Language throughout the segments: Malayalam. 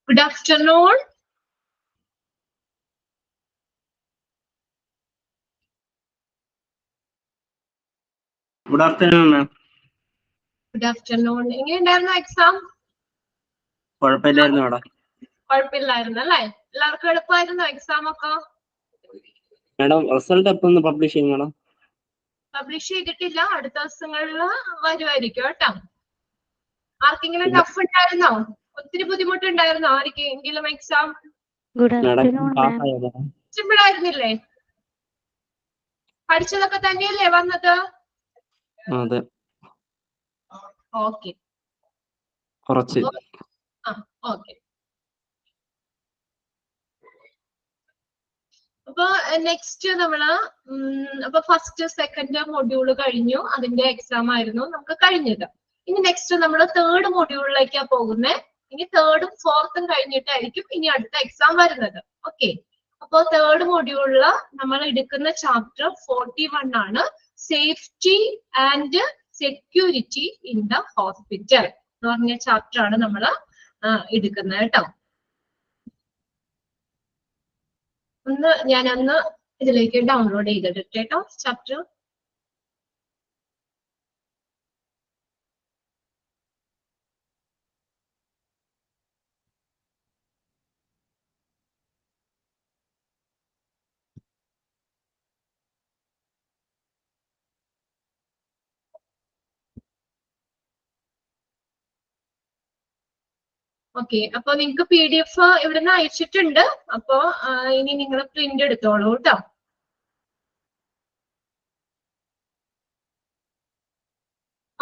Good afternoon. Good afternoon, ma'am. Good afternoon. എങ്ങനെയുണ്ടായിരുന്നു എക്സാം? കുഴപ്പമില്ലായിരുന്നു മേഡം. കുഴപ്പമില്ലായിരുന്നു അല്ലേ? എല്ലാവർക്കും എളുപ്പമായിരുന്നു എക്സാം ഒക്കെ? മേഡം റിസൾട്ട് എപ്പോൾ പബ്ലിഷ് ചെയ്യും മേഡം? പബ്ലിഷ് ചെയ്തിട്ടില്ല, അടുത്ത ദിവസങ്ങളിൽ വരുമായിരിക്കും കേട്ടോ. ആർക്കെങ്കിലും ടഫ് ഉണ്ടായിരുന്നോ? ഒത്തിരി ബുദ്ധിമുട്ടുണ്ടായിരുന്നോ ആർക്കെങ്കിലും എക്സാം? സിമ്പിൾ ആയിരുന്നില്ലേ? പഠിച്ചതൊക്കെ തന്നെയല്ലേ വന്നത്? അതെ. ഓക്കെ. കുറച്ച്. ഓക്കെ. അപ്പൊ നെക്സ്റ്റ് നമ്മള് അപ്പൊ ഫസ്റ്റ് സെക്കൻഡ് മൊഡ്യൂള് കഴിഞ്ഞു, അതിന്റെ എക്സാം ആയിരുന്നു നമുക്ക് കഴിഞ്ഞത്. ഇനി നെക്സ്റ്റ് നമ്മൾ തേർഡ് മൊഡ്യൂളിലേക്കാ പോകുന്നത്. ഇനി തേർഡും ഫോർത്തും കഴിഞ്ഞിട്ടായിരിക്കും ഇനി അടുത്ത എക്സാം വരുന്നത്. ഓക്കെ. അപ്പൊ തേർഡ് മൊഡ്യൂളില് നമ്മൾ എടുക്കുന്ന ചാപ്റ്റർ 41 ആണ്, safety and security in the hospital എന്ന് പറഞ്ഞ ചാപ്റ്റർ ആണ് നമ്മൾ എടുക്കുന്നത് കേട്ടോ. ഞാനൊന്ന് ഇതിലേക്ക് ഡൗൺലോഡ് ചെയ്തിട്ട് കേട്ടോ ചാപ്റ്റർ. ഓക്കെ. അപ്പൊ നിങ്ങൾക്ക് PDF ഇവിടുന്ന് അയച്ചിട്ടുണ്ട്. അപ്പൊ ഇനി നിങ്ങൾ പ്രിന്റ് എടുത്തോളൂ കേട്ടോ.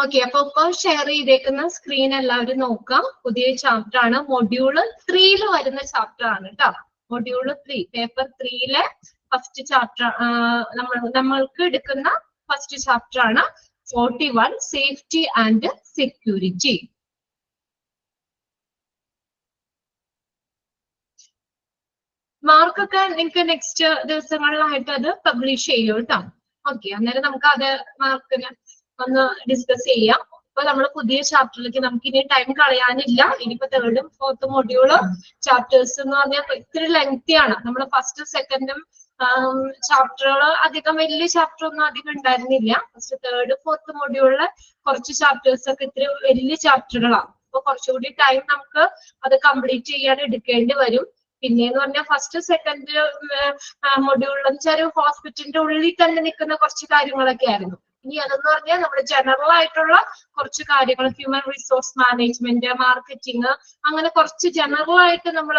ഓക്കെ. അപ്പൊ ഇപ്പൊ ഷെയർ ചെയ്തേക്കുന്ന സ്ക്രീൻ എല്ലാവരും നോക്കാം. പുതിയ ചാപ്റ്റർ ആണ്, മൊഡ്യൂള് 3 വരുന്ന ചാപ്റ്റർ ആണ് കേട്ടോ. മൊഡ്യൂള് 3 പേപ്പർ 3 ഫസ്റ്റ് ചാപ്റ്റർ നമ്മൾക്ക് എടുക്കുന്ന ഫസ്റ്റ് ചാപ്റ്റർ ആണ് 41, സേഫ്റ്റി ആൻഡ് സെക്യൂരിറ്റി. മാർക്കൊക്കെ നിങ്ങൾക്ക് നെക്സ്റ്റ് ദിവസങ്ങളിലായിട്ട് അത് പബ്ലിഷ് ചെയ്യും കേട്ടോ. ഓക്കെ. അന്നേരം നമുക്ക് അത് മാർക്കിന് ഒന്ന് ഡിസ്കസ് ചെയ്യാം. ഇപ്പൊ നമ്മൾ പുതിയ ചാപ്റ്ററിലേക്ക് നമുക്ക് ഇനി ടൈം കളയാനില്ല. ഇനിയിപ്പോ തേർഡും ഫോർത്തും മൊഡ്യൂളും ചാപ്റ്റേഴ്സ് എന്ന് പറഞ്ഞാൽ ഇത്തിരി ലെങ്തി ആണ്. നമ്മൾ ഫസ്റ്റ് സെക്കൻഡും ചാപ്റ്ററുകൾ അധികം വലിയ ചാപ്റ്റർ ഒന്നും അധികം ഉണ്ടായിരുന്നില്ല. ഫസ്റ്റ് തേർഡ് ഫോർത്ത് മൊഡ്യൂളിലെ കുറച്ച് ചാപ്റ്റേഴ്സ് ഒക്കെ ഇത്തിരി വലിയ ചാപ്റ്ററുകളാണ്. അപ്പൊ കുറച്ചുകൂടി ടൈം നമുക്ക് അത് കംപ്ലീറ്റ് ചെയ്യാൻ എടുക്കേണ്ടി വരും. പിന്നെന്ന് പറഞ്ഞാൽ ഫസ്റ്റ് സെക്കൻഡ് മൊഡ്യൂളിൽ വെച്ചാൽ ഹോസ്പിറ്റലിന്റെ ഉള്ളിൽ തന്നെ നിൽക്കുന്ന കുറച്ച് കാര്യങ്ങളൊക്കെ ആയിരുന്നു. ഇനി അതെന്ന് പറഞ്ഞാൽ നമ്മുടെ ജനറൽ ആയിട്ടുള്ള കുറച്ച് കാര്യങ്ങൾ, ഹ്യൂമൻ റിസോഴ്സ് മാനേജ്മെന്റ്, മാർക്കറ്റിംഗ്, അങ്ങനെ കുറച്ച് ജനറൽ ആയിട്ട് നമ്മൾ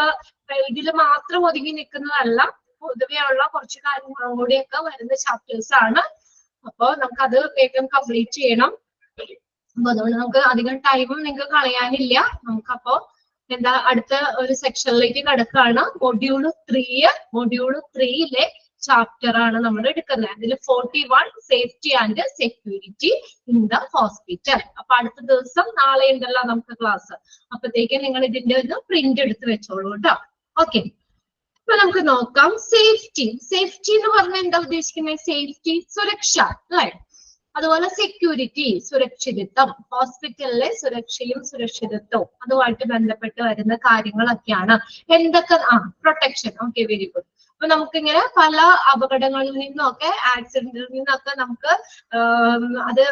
ഇതിൽ മാത്രം ഒതുങ്ങി നിൽക്കുന്നതല്ല, പൊതുവെ ഉള്ള കുറച്ച് കാര്യങ്ങളും കൂടിയൊക്കെ വരുന്ന ചാപ്റ്റേഴ്സ് ആണ്. അപ്പൊ നമുക്ക് അത് വേഗം കംപ്ലീറ്റ് ചെയ്യണം. അപ്പൊ അതുകൊണ്ട് നമുക്ക് അധികം ടൈമും നിങ്ങൾക്ക് കളയാനില്ല. നമുക്കപ്പോ എന്താ അടുത്ത ഒരു സെക്ഷനിലേക്ക് കടക്കാണ്. മൊഡ്യൂള് 3 ചാപ്റ്റർ ആണ് നമ്മൾ എടുക്കുന്നത്. അതിൽ 41, safety and security in the hospital. അപ്പൊ അടുത്ത ദിവസം നാളെ ഉണ്ടല്ലോ നമുക്ക് ക്ലാസ്. അപ്പത്തേക്ക് നിങ്ങൾ ഇതിന്റെ ഒരു പ്രിന്റ് എടുത്ത് വെച്ചോളൂ കേട്ടോ. ഓക്കെ. അപ്പൊ നമുക്ക് നോക്കാം. സേഫ്റ്റി എന്ന് പറഞ്ഞാൽ എന്താ ഉദ്ദേശിക്കുന്നത്? സേഫ്റ്റി സുരക്ഷ അല്ലെ? അതുപോലെ സെക്യൂരിറ്റി സുരക്ഷിതത്വം, ഹോസ്പിറ്റലിലെ സുരക്ഷയും സുരക്ഷിതത്വവും അതുമായിട്ട് ബന്ധപ്പെട്ട് വരുന്ന കാര്യങ്ങളൊക്കെയാണ്. എന്തൊക്കെ പ്രൊട്ടക്ഷൻ. Okay, very good. അപ്പൊ നമുക്കിങ്ങനെ പല അപകടങ്ങളിൽ നിന്നൊക്കെ ആക്സിഡന്റിൽ നിന്നൊക്കെ നമുക്ക് അത്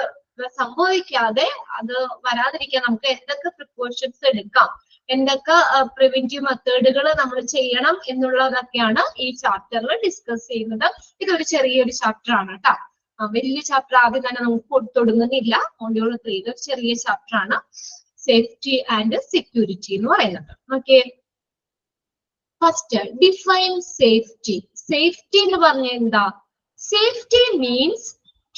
സംഭവിക്കാതെ അത് വരാതിരിക്കാൻ നമുക്ക് എന്തൊക്കെ പ്രിക്കോഷൻസ് എടുക്കാം, എന്തൊക്കെ പ്രിവെന്റീവ് മെത്തേഡുകൾ നമ്മൾ ചെയ്യണം എന്നുള്ളതൊക്കെയാണ് ഈ ചാപ്റ്ററിൽ ഡിസ്കസ് ചെയ്യുന്നത്. ഇതൊരു ചെറിയൊരു ചാപ്റ്റർ ആണ് കേട്ടോ. വലിയ ചാപ്റ്റർ ആദ്യം തന്നെ നമുക്ക് തുടങ്ങുന്നില്ല. മൊഡ്യൂൾ 3 ഒരു ചെറിയ ചാപ്റ്റർ ആണ്, സേഫ്റ്റി ആൻഡ് സെക്യൂരിറ്റി എന്ന് പറയുന്നത്. Okay. First define safety. Safety എന്ന് പറഞ്ഞാൽ എന്താ? Safety means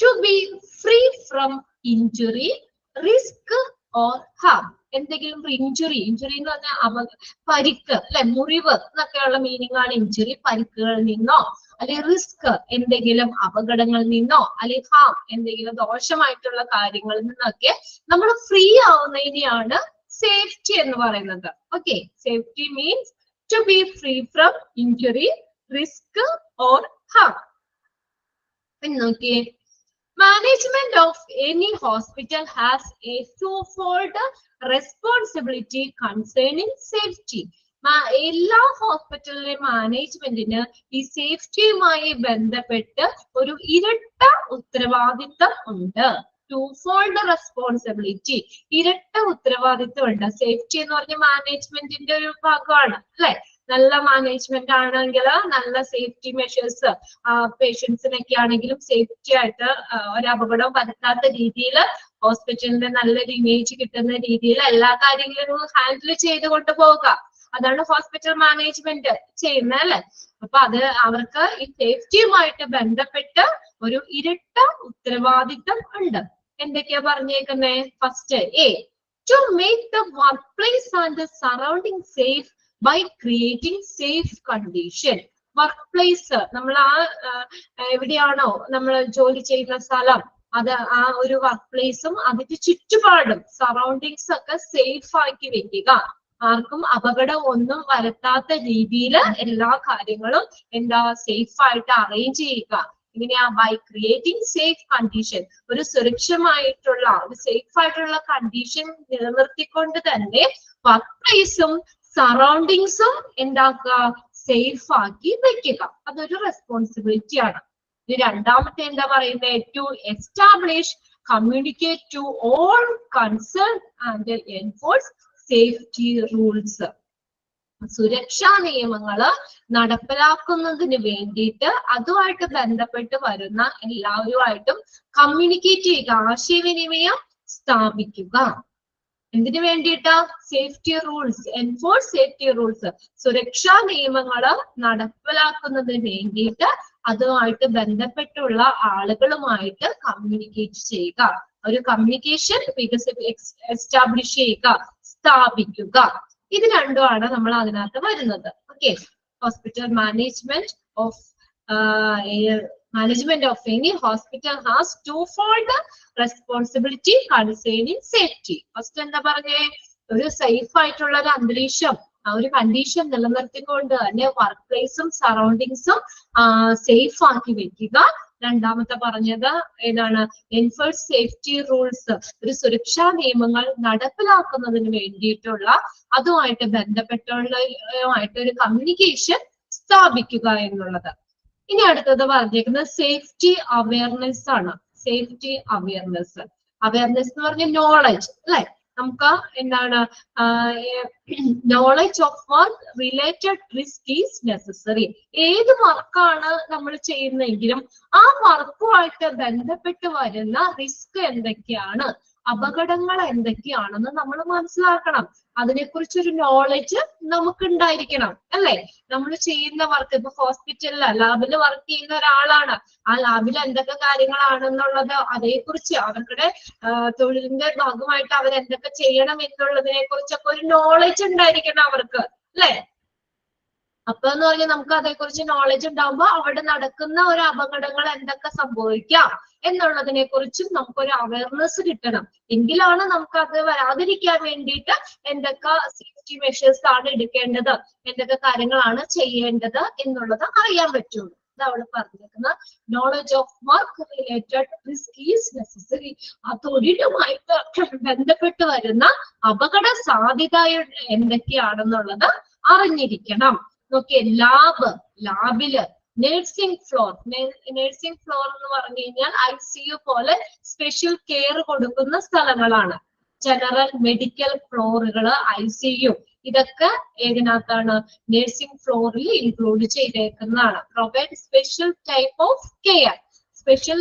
to be free from injury, risk or harm. എന്തെങ്കിലും ഇഞ്ചുറി എന്ന് പറഞ്ഞാൽ പരിക്ക് അല്ലെ, മുറിവ് എന്നൊക്കെയുള്ള മീനിങ് ആണ് ഇഞ്ചുറി. പരിക്കുകളിൽ നിന്നോ അല്ലെങ്കിൽ റിസ്ക് എന്തെങ്കിലും അപകടങ്ങളിൽ നിന്നോ അല്ലെങ്കിൽ ഹാം എന്തെങ്കിലും ദോഷമായിട്ടുള്ള കാര്യങ്ങളിൽ നിന്നൊക്കെ നമ്മൾ ഫ്രീ ആവുന്നതിനെയാണ് സേഫ്റ്റി എന്ന് പറയുന്നത്. Okay. Safety means to be free from injury, risk or harm. നോക്കിയേ, Management of any hospital has a twofold responsibility concerning safety. എല്ലാ ഹോസ്പിറ്റലിലെ മാനേജ്മെന്റിന് ഈ സേഫ്റ്റിയുമായി ബന്ധപ്പെട്ട് ഒരു ഇരട്ട ഉത്തരവാദിത്തം ഉണ്ട്. ടൂഫോൾഡ് റെസ്പോൺസിബിലിറ്റി, ഇരട്ട ഉത്തരവാദിത്വം ഉണ്ട്. സേഫ്റ്റി എന്ന് പറഞ്ഞ മാനേജ്മെന്റിന്റെ ഒരു ഭാഗമാണ് അല്ലെ. നല്ല മാനേജ്മെന്റ് ആണെങ്കിൽ നല്ല സേഫ്റ്റി മെഷേഴ്സ് പേഷ്യൻസിനൊക്കെ ആണെങ്കിലും സേഫ്റ്റി ആയിട്ട് ഒരു അപകടം വരുത്താത്ത രീതിയിൽ ഹോസ്പിറ്റലിന്റെ നല്ലൊരു ഇമേജ് കിട്ടുന്ന രീതിയിൽ എല്ലാ കാര്യങ്ങളും ഹാൻഡിൽ ചെയ്ത് കൊണ്ടുപോവുക. അതാണ് ഹോസ്പിറ്റൽ മാനേജ്മെന്റ് ചെയ്യുന്നത് അല്ലെ. അപ്പൊ അത് അവർക്ക് ഈ സേഫ്റ്റിയുമായിട്ട് ബന്ധപ്പെട്ട് ഒരു ഇരട്ട ഉത്തരവാദിത്തം ഉണ്ട്. എന്തൊക്കെയാ പറഞ്ഞേക്കുന്നേ? First A, to make the work place and the surrounding safe by creating safe condition. Work place നമ്മൾ എവിടെയാണോ നമ്മൾ ജോലി ചെയ്യുന്ന സ്ഥലം, അത് ആ ഒരു വർക്ക് പ്ലേസും അതിന്റെ ചുറ്റുപാടും സറൗണ്ടിങ്സ് ഒക്കെ സേഫ് ആക്കി വെക്കുക. ആർക്കും അപകടം ഒന്നും വരുത്താത്ത രീതിയിൽ എല്ലാ കാര്യങ്ങളും എന്താ സേഫ് ആയിട്ട് അറേഞ്ച് ചെയ്യുക. ഇങ്ങനെയാ ബൈ ക്രിയേറ്റിംഗ് സേഫ് കണ്ടീഷൻ. ഒരു സുരക്ഷമായിട്ടുള്ള ഒരു സേഫ് ആയിട്ടുള്ള കണ്ടീഷൻ നിലനിർത്തിക്കൊണ്ട് തന്നെ വർക്ക് പ്ലേസും സറൗണ്ടിങ്സും എന്താക്കുക, സേഫ് ആക്കി വെക്കുക. അതൊരു റെസ്പോൺസിബിലിറ്റി ആണ്. ഇത് രണ്ടാമത്തെ എന്താ പറയുന്നത്? To establish, communicate to all concern and enforce safety rules. സുരക്ഷാ നിയമങ്ങള് നടപ്പിലാക്കുന്നതിന് വേണ്ടിയിട്ട് അതുമായിട്ട് ബന്ധപ്പെട്ട് വരുന്ന എല്ലാവരുമായിട്ടും കമ്മ്യൂണിക്കേറ്റ് ചെയ്യുക, ആശയവിനിമയം സ്ഥാപിക്കുക. എന്തിനു വേണ്ടിയിട്ടാ? Safety rules, enforce safety rules. സുരക്ഷാ നിയമങ്ങള് നടപ്പിലാക്കുന്നതിന് വേണ്ടിയിട്ട് അതുമായിട്ട് ബന്ധപ്പെട്ടുള്ള ആളുകളുമായിട്ട് കമ്മ്യൂണിക്കേറ്റ് ചെയ്യുക. ഒരു കമ്മ്യൂണിക്കേഷൻ എസ്റ്റാബ്ലിഷ് ചെയ്യുക, സ്ഥാപിക്കുക. ഇത് രണ്ടുമാണ് നമ്മൾ അതിനകത്ത് വരുന്നത്. Okay, hospital management of management of any hospital has twofold responsibility concerning safety. First എന്താ പറഞ്ഞേ? ഒരു സേഫ് ആയിട്ടുള്ള ഒരു അന്തരീക്ഷം, ആ ഒരു കണ്ടീഷൻ നിലനിർത്തിക്കൊണ്ട് തന്നെ വർക്ക് പ്ലേസും സറൗണ്ടിങ്സും സേഫ് ആക്കി വെക്കുക. രണ്ടാമത്തെ പറഞ്ഞത് ഏതാണ്? Enforce safety rules. ഒരു സുരക്ഷാ നിയമങ്ങൾ നടപ്പിലാക്കുന്നതിന് വേണ്ടിയിട്ടുള്ള അതുമായിട്ട് ബന്ധപ്പെട്ടുള്ള ഒരു കമ്മ്യൂണിക്കേഷൻ സ്ഥാപിക്കുക എന്നുള്ളത്. ഇനി അടുത്തത് പറഞ്ഞേക്കുന്നത് സേഫ്റ്റി അവയർനെസ് ആണ്. സേഫ്റ്റി അവയർനെസ്, അവയർനെസ് എന്ന് പറഞ്ഞ നോളജ് അല്ലെ. നമുക്ക് എന്താണ്? Knowledge of work related risk is necessary. ഏത് വർക്കാണ് നമ്മൾ ചെയ്യുന്നതെങ്കിലും ആ വർക്കുമായിട്ട് ബന്ധപ്പെട്ട് വരുന്ന റിസ്ക് എന്തൊക്കെയാണ്, അപകടങ്ങൾ എന്തൊക്കെയാണെന്ന് നമ്മൾ മനസ്സിലാക്കണം. അതിനെക്കുറിച്ചൊരു നോളജ് നമുക്ക് ഉണ്ടായിരിക്കണം അല്ലെ. നമ്മൾ ചെയ്യുന്ന വർക്ക്, ഇപ്പൊ ഹോസ്പിറ്റലില് ലാബിൽ വർക്ക് ചെയ്യുന്ന ഒരാളാണ്, ആ ലാബിൽ എന്തൊക്കെ കാര്യങ്ങളാണെന്നുള്ളത് അതേക്കുറിച്ച് അവരുടെ തൊഴിലിന്റെ ഭാഗമായിട്ട് അവർ എന്തൊക്കെ ചെയ്യണം എന്നുള്ളതിനെ കുറിച്ചൊക്കെ ഒരു നോളജ് ഉണ്ടായിരിക്കണം അവർക്ക് അല്ലെ. അപ്പൊ എന്ന് പറഞ്ഞാൽ നമുക്ക് അതേക്കുറിച്ച് നോളജ് ഉണ്ടാകുമ്പോൾ അവിടെ നടക്കുന്ന ഒരു അപകടങ്ങൾ എന്തൊക്കെ സംഭവിക്കാം എന്നുള്ളതിനെ കുറിച്ചും നമുക്കൊരു അവയർനെസ് കിട്ടണം. എങ്കിലാണ് നമുക്ക് അത് വരാതിരിക്കാൻ വേണ്ടിയിട്ട് എന്തൊക്കെ സേഫ്റ്റി മെഷേഴ്സ് ആണ് എടുക്കേണ്ടത്, എന്തൊക്കെ കാര്യങ്ങളാണ് ചെയ്യേണ്ടത് എന്നുള്ളത് അറിയാൻ പറ്റുള്ളൂ. ഇത് അവിടെ പറഞ്ഞിരിക്കുന്ന knowledge of work related risk is necessary. ആ തൊഴിലുമായിട്ട് ബന്ധപ്പെട്ട് വരുന്ന അപകട സാധ്യത എന്തൊക്കെയാണെന്നുള്ളത് അറിഞ്ഞിരിക്കണം. നോക്കിയേ, ലാബില് നഴ്സിംഗ് ഫ്ലോർ. നഴ്സിംഗ് ഫ്ലോർ എന്ന് പറഞ്ഞു കഴിഞ്ഞാൽ ICU പോലെ സ്പെഷ്യൽ കെയർ കൊടുക്കുന്ന സ്ഥലങ്ങളാണ്. ജനറൽ മെഡിക്കൽ ഫ്ലോറുകള്, ICU, ഇതൊക്കെ ഏതിനകത്താണ്? നഴ്സിംഗ് ഫ്ലോറിൽ ഇൻക്ലൂഡ് ചെയ്തേക്കുന്നതാണ്. Provide special type of care, special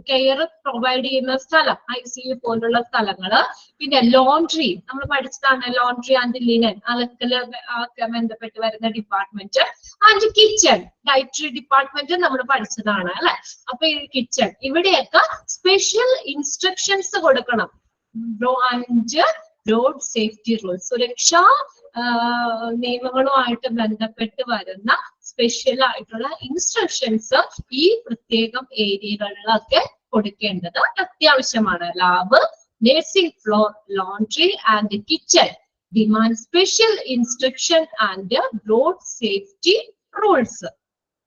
care provide ചെയ്യുന്ന സ്ഥലം ICU പോലുള്ള സ്ഥലങ്ങള്. പിന്നെ ലോണ്ട്രി, നമ്മൾ പഠിച്ചതാണ്. ലോണ്ട്രി ആൻഡ് ലിനൻ, അലക്കല് ബന്ധപ്പെട്ട് വരുന്ന department. And kitchen, dietary department നമ്മൾ പഠിച്ചതാണ് അല്ലെ. അപ്പൊ ഈ കിച്ചൺ, ഇവിടെയൊക്കെ സ്പെഷ്യൽ ഇൻസ്ട്രക്ഷൻസ് കൊടുക്കണം. 5 റോഡ് സേഫ്റ്റി റൂൾസ്, സുരക്ഷാ നിയമങ്ങളുമായിട്ട് ബന്ധപ്പെട്ട് വരുന്ന സ്പെഷ്യൽ ആയിട്ടുള്ള ഇൻസ്ട്രക്ഷൻസ് ഈ പ്രത്യേകം ഏരിയകളിലൊക്കെ കൊടുക്കേണ്ടത് അത്യാവശ്യമാണ്. Lab, nursing floor, laundry and kitchen demand special instruction and road safety rules.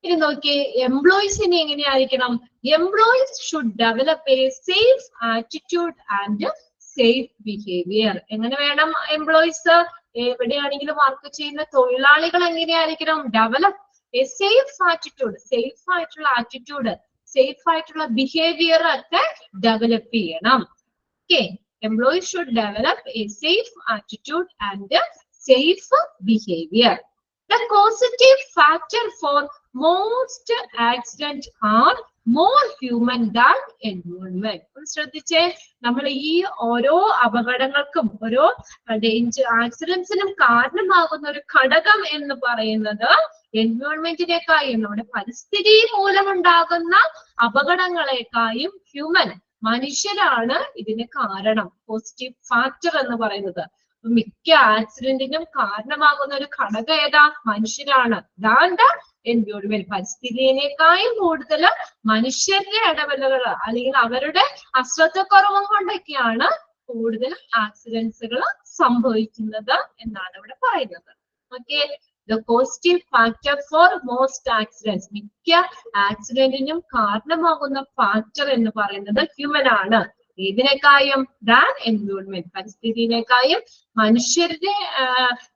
ഇനി നോക്കിയേ, എംപ്ലോയീസിനെ എങ്ങനെയായിരിക്കണം? Employees should develop A safe attitude and safe behaviour. എങ്ങനെ വേണം എംപ്ലോയീസ് എവിടെയാണെങ്കിലും വർക്ക് ചെയ്യുന്ന തൊഴിലാളികൾ എങ്ങനെയായിരിക്കണം? Develop A safe attitude, safe ആയിട്ടുള്ള ആറ്റിറ്റ്യൂഡ്, സേഫ് ആയിട്ടുള്ള ബിഹേവിയർ ഒക്കെ ഡെവലപ്പ് ചെയ്യണം. Okay, employees should develop A safe attitude and safe behaviour. The causative factor for most accidents are more human than environment. ശ്രദ്ധിച്ചേ, നമ്മൾ ഈ ഓരോ അപകടങ്ങൾക്കും ഓരോ ഡേഞ്ചർ ആക്സിഡൻസിനും കാരണമാകുന്ന ഒരു ഘടകം എന്ന് പറയുന്നത് എൻവയോൺമെന്റിനേക്കായും നമ്മുടെ പരിസ്ഥിതി മൂലമുണ്ടാകുന്ന അപകടങ്ങളെക്കായും മനുഷ്യരാണ് ഇതിന് കാരണം. പോസിറ്റീവ് ഫാക്ടർ എന്ന് പറയുന്നത്. മിക്ക ആക്സിഡന്റിനും കാരണമാകുന്ന ഒരു ഘടകം ഏതാ? മനുഷ്യരാണ്. അതാണ്ട് എൻവയോൺമെന്റ്, പരിസ്ഥിതിയേക്കാളും കൂടുതൽ മനുഷ്യരുടെ ഇടപെടലുകൾ അല്ലെങ്കിൽ അവരുടെ അശ്രദ്ധക്കുറവും കൊണ്ടൊക്കെയാണ് കൂടുതൽ ആക്സിഡൻസുകൾ സംഭവിക്കുന്നത് എന്നാണ് ഇവിടെ പറയുന്നത്. Okay, the positive factor for most accidents, മിക്ക ആക്സിഡന്റിനും കാരണമാകുന്ന ഫാക്ടർ എന്ന് പറയുന്നത് ഹ്യൂമൻ ആണ്. ഏതിനേക്കായും? ദാൻ എൻവയോൺമെന്റ്, പരിസ്ഥിതിനേക്കായും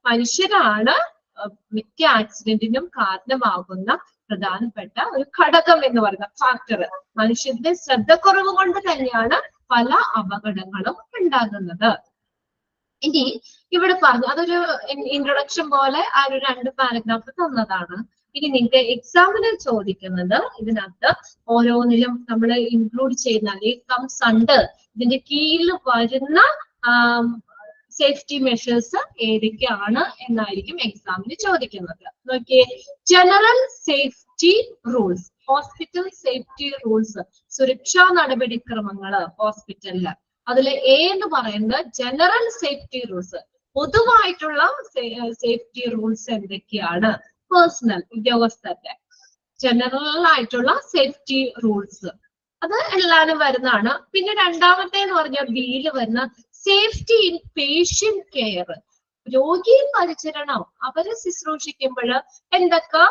മനുഷ്യരാണ് മിക്ക ആക്സിഡന്റിനും കാരണമാകുന്ന പ്രധാനപ്പെട്ട ഒരു ഘടകം എന്ന് പറയുന്ന ഫാക്ടർ. മനുഷ്യരുടെ ശ്രദ്ധക്കുറവ് കൊണ്ട് തന്നെയാണ് പല അപകടങ്ങളും ഉണ്ടാകുന്നത്. ഇനി ഇവിടെ പറഞ്ഞു, അതൊരു ഇൻട്രൊഡക്ഷൻ പോലെ ആ ഒരു 2 പാരഗ്രാഫ് തന്നതാണ്. ഇനി നിങ്ങൾക്ക് എക്സാമിന് ചോദിക്കുന്നത് ഇതിനകത്ത് ഓരോന്നിലും നമ്മൾ ഇൻക്ലൂഡ് ചെയ്യുന്ന അല്ലെങ്കിൽ കംസ് അണ്ടർ, ഇതിന്റെ കീഴിൽ വരുന്ന സേഫ്റ്റി മെഷേഴ്സ് ഏതൊക്കെയാണ് എന്നായിരിക്കും എക്സാമിന് ചോദിക്കുന്നത്. നോക്കിയേ, general safety rules, hospital safety rules, സുരക്ഷാ നടപടിക്രമങ്ങള് ഹോസ്പിറ്റലില്. അതിൽ എ എന്ന് പറയുന്നത് ജനറൽ സേഫ്റ്റി റൂൾസ്, പൊതുവായിട്ടുള്ള സേഫ്റ്റി റൂൾസ് എന്തൊക്കെയാണ്? പേഴ്സണൽ, ഉദ്യോഗസ്ഥരുടെ ജനറൽ ആയിട്ടുള്ള സേഫ്റ്റി റൂൾസ്, അത് എല്ലാവരും വരുന്നതാണ്. പിന്നെ രണ്ടാമത്തെ എന്ന് പറഞ്ഞാൽ ബിയിൽ വരുന്ന സേഫ്റ്റി ഇൻ പേഷ്യന്റ് കെയർ, രോഗി പരിചരണം, അവരെ ശുശ്രൂഷിക്കുമ്പോൾ എന്തൊക്കെ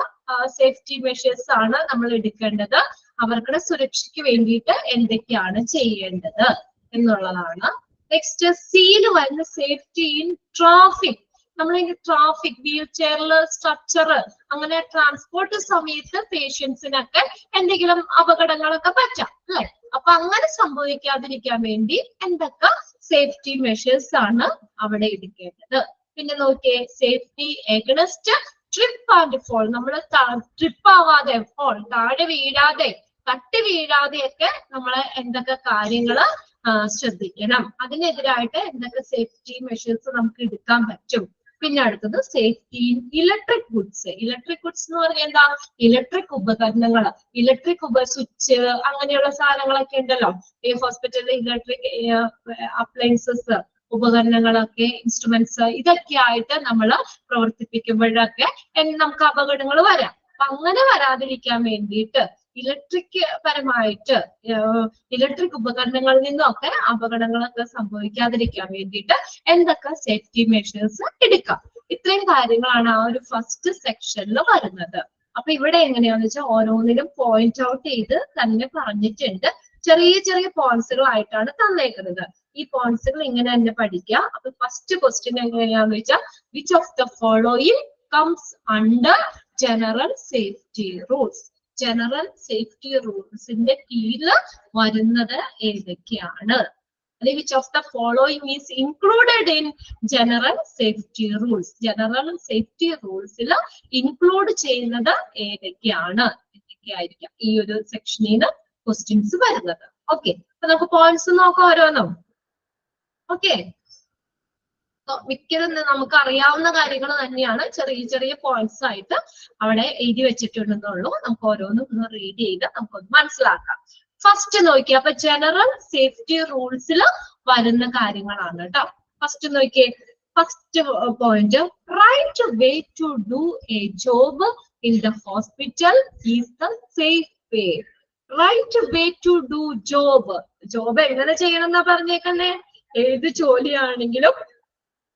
സേഫ്റ്റി മെഷേഴ്സ് ആണ് നമ്മൾ എടുക്കേണ്ടത്, അവരുടെ സുരക്ഷയ്ക്ക് വേണ്ടിയിട്ട് എന്തൊക്കെയാണ് ചെയ്യേണ്ടത് എന്നുള്ളതാണ്. നെക്സ്റ്റ് സിയിൽ വരുന്ന സേഫ്റ്റി ഇൻ ട്രാഫിക്, നമ്മൾ ട്രാഫിക്, വീൽ ചെയറില്, സ്ട്രക്ചർ, അങ്ങനെ ട്രാൻസ്പോർട്ട് സമയത്ത് പേഷ്യൻസിനൊക്കെ എന്തെങ്കിലും അപകടങ്ങളൊക്കെ പറ്റാം അല്ലെ? അപ്പൊ അങ്ങനെ സംഭവിക്കാതിരിക്കാൻ വേണ്ടി എന്തൊക്കെ സേഫ്റ്റി മെഷേഴ്സ് ആണ് അവിടെ എടുക്കേണ്ടത്. പിന്നെ നോക്കിയേ, safety against trip and fall, നമ്മൾ ട്രിപ്പ് ആവാതെ, ഫോൾ, താഴെ വീഴാതെ, തട്ടി വീഴാതെയൊക്കെ നമ്മൾ എന്തൊക്കെ കാര്യങ്ങള് ശ്രദ്ധിക്കണം, അതിനെതിരായിട്ട് എന്തൊക്കെ സേഫ്റ്റി മെഷേഴ്സ് നമുക്ക് എടുക്കാൻ പറ്റും. പിന്നെ അടുത്തത് safety in electric goods. Electric goods എന്ന് പറഞ്ഞാൽ എന്താ? ഇലക്ട്രിക് ഉപകരണങ്ങൾ, ഇലക്ട്രിക് സ്വിച്ച്, അങ്ങനെയുള്ള സാധനങ്ങളൊക്കെ ഉണ്ടല്ലോ ഈ ഹോസ്പിറ്റലിൽ. ഇലക്ട്രിക് അപ്ലയൻസസ്, ഉപകരണങ്ങളൊക്കെ, ഇൻസ്ട്രുമെന്റ്സ്, ഇതൊക്കെ ആയിട്ട് നമ്മൾ പ്രവർത്തിപ്പിക്കുമ്പോഴൊക്കെ നമുക്ക് അപകടങ്ങൾ വരാം. അപ്പൊ അങ്ങനെ വരാതിരിക്കാൻ വേണ്ടിയിട്ട് ഇലക്ട്രിക് പരമായിട്ട് ഇലക്ട്രിക് ഉപകരണങ്ങളിൽ നിന്നൊക്കെ അപകടങ്ങളൊക്കെ സംഭവിക്കാതിരിക്കാൻ വേണ്ടിയിട്ട് എന്തൊക്കെ സേഫ്റ്റി മെഷേഴ്സ് എടുക്കാം. ഇത്രയും കാര്യങ്ങളാണ് ആ ഒരു ഫസ്റ്റ് സെക്ഷനിൽ വരുന്നത്. അപ്പൊ ഇവിടെ എങ്ങനെയാന്ന് വെച്ചാൽ ഓരോന്നിലും പോയിന്റ് ഔട്ട് ചെയ്ത് തന്നെ പറഞ്ഞിട്ടുണ്ട്. ചെറിയ ചെറിയ പോയിന്റ്സുകളായിട്ടാണ് തന്നേക്കുന്നത്. ഈ പോയിന്റ്സുകൾ ഇങ്ങനെ തന്നെ പഠിക്കുക. അപ്പൊ ഫസ്റ്റ് ക്വസ്റ്റ്യൻ എങ്ങനെയാന്ന് വെച്ചാൽ, which of the following comes under general safety rules? General safety റൂൾസിന്റെ കീഴിൽ വരുന്നത് ഏതൊക്കെയാണ്? അല്ലെങ്കിൽ which of the following is included in general safety rules? General safety റൂൾസിൽ ഇൻക്ലൂഡ് ചെയ്യുന്നത് ഏതൊക്കെയാണ്? എന്തൊക്കെയായിരിക്കാം ഈ ഒരു സെക്ഷനിൽ നിന്ന് ക്വസ്റ്റ്യൻസ് വരുന്നത്? ഓക്കെ, അപ്പൊ നമുക്ക് പോയിന്റ്സ് നോക്കാം ഓരോന്നും. ഓക്കെ, മിക്കതും നമുക്ക് അറിയാവുന്ന കാര്യങ്ങൾ തന്നെയാണ്. ചെറിയ ചെറിയ പോയിന്റ്സ് ആയിട്ട് അവിടെ എഴുതി വെച്ചിട്ടുണ്ടെന്നുള്ളൂ. നമുക്ക് ഓരോന്നും ഒന്ന് റീഡ് ചെയ്ത് നമുക്കൊന്ന് മനസ്സിലാക്കാം. ഫസ്റ്റ് നോക്കിയേ, അപ്പൊ ജനറൽ സേഫ്റ്റി റൂൾസിൽ വരുന്ന കാര്യങ്ങളാണ് കേട്ടോ. ഫസ്റ്റ് നോക്കിയേ, first point, right way to do a job in the hospital is the safe way. Right way to do job, job എങ്ങനെ ചെയ്യണം എന്നാ പറഞ്ഞേക്കുന്നേ? ഏത് ജോലിയാണെങ്കിലും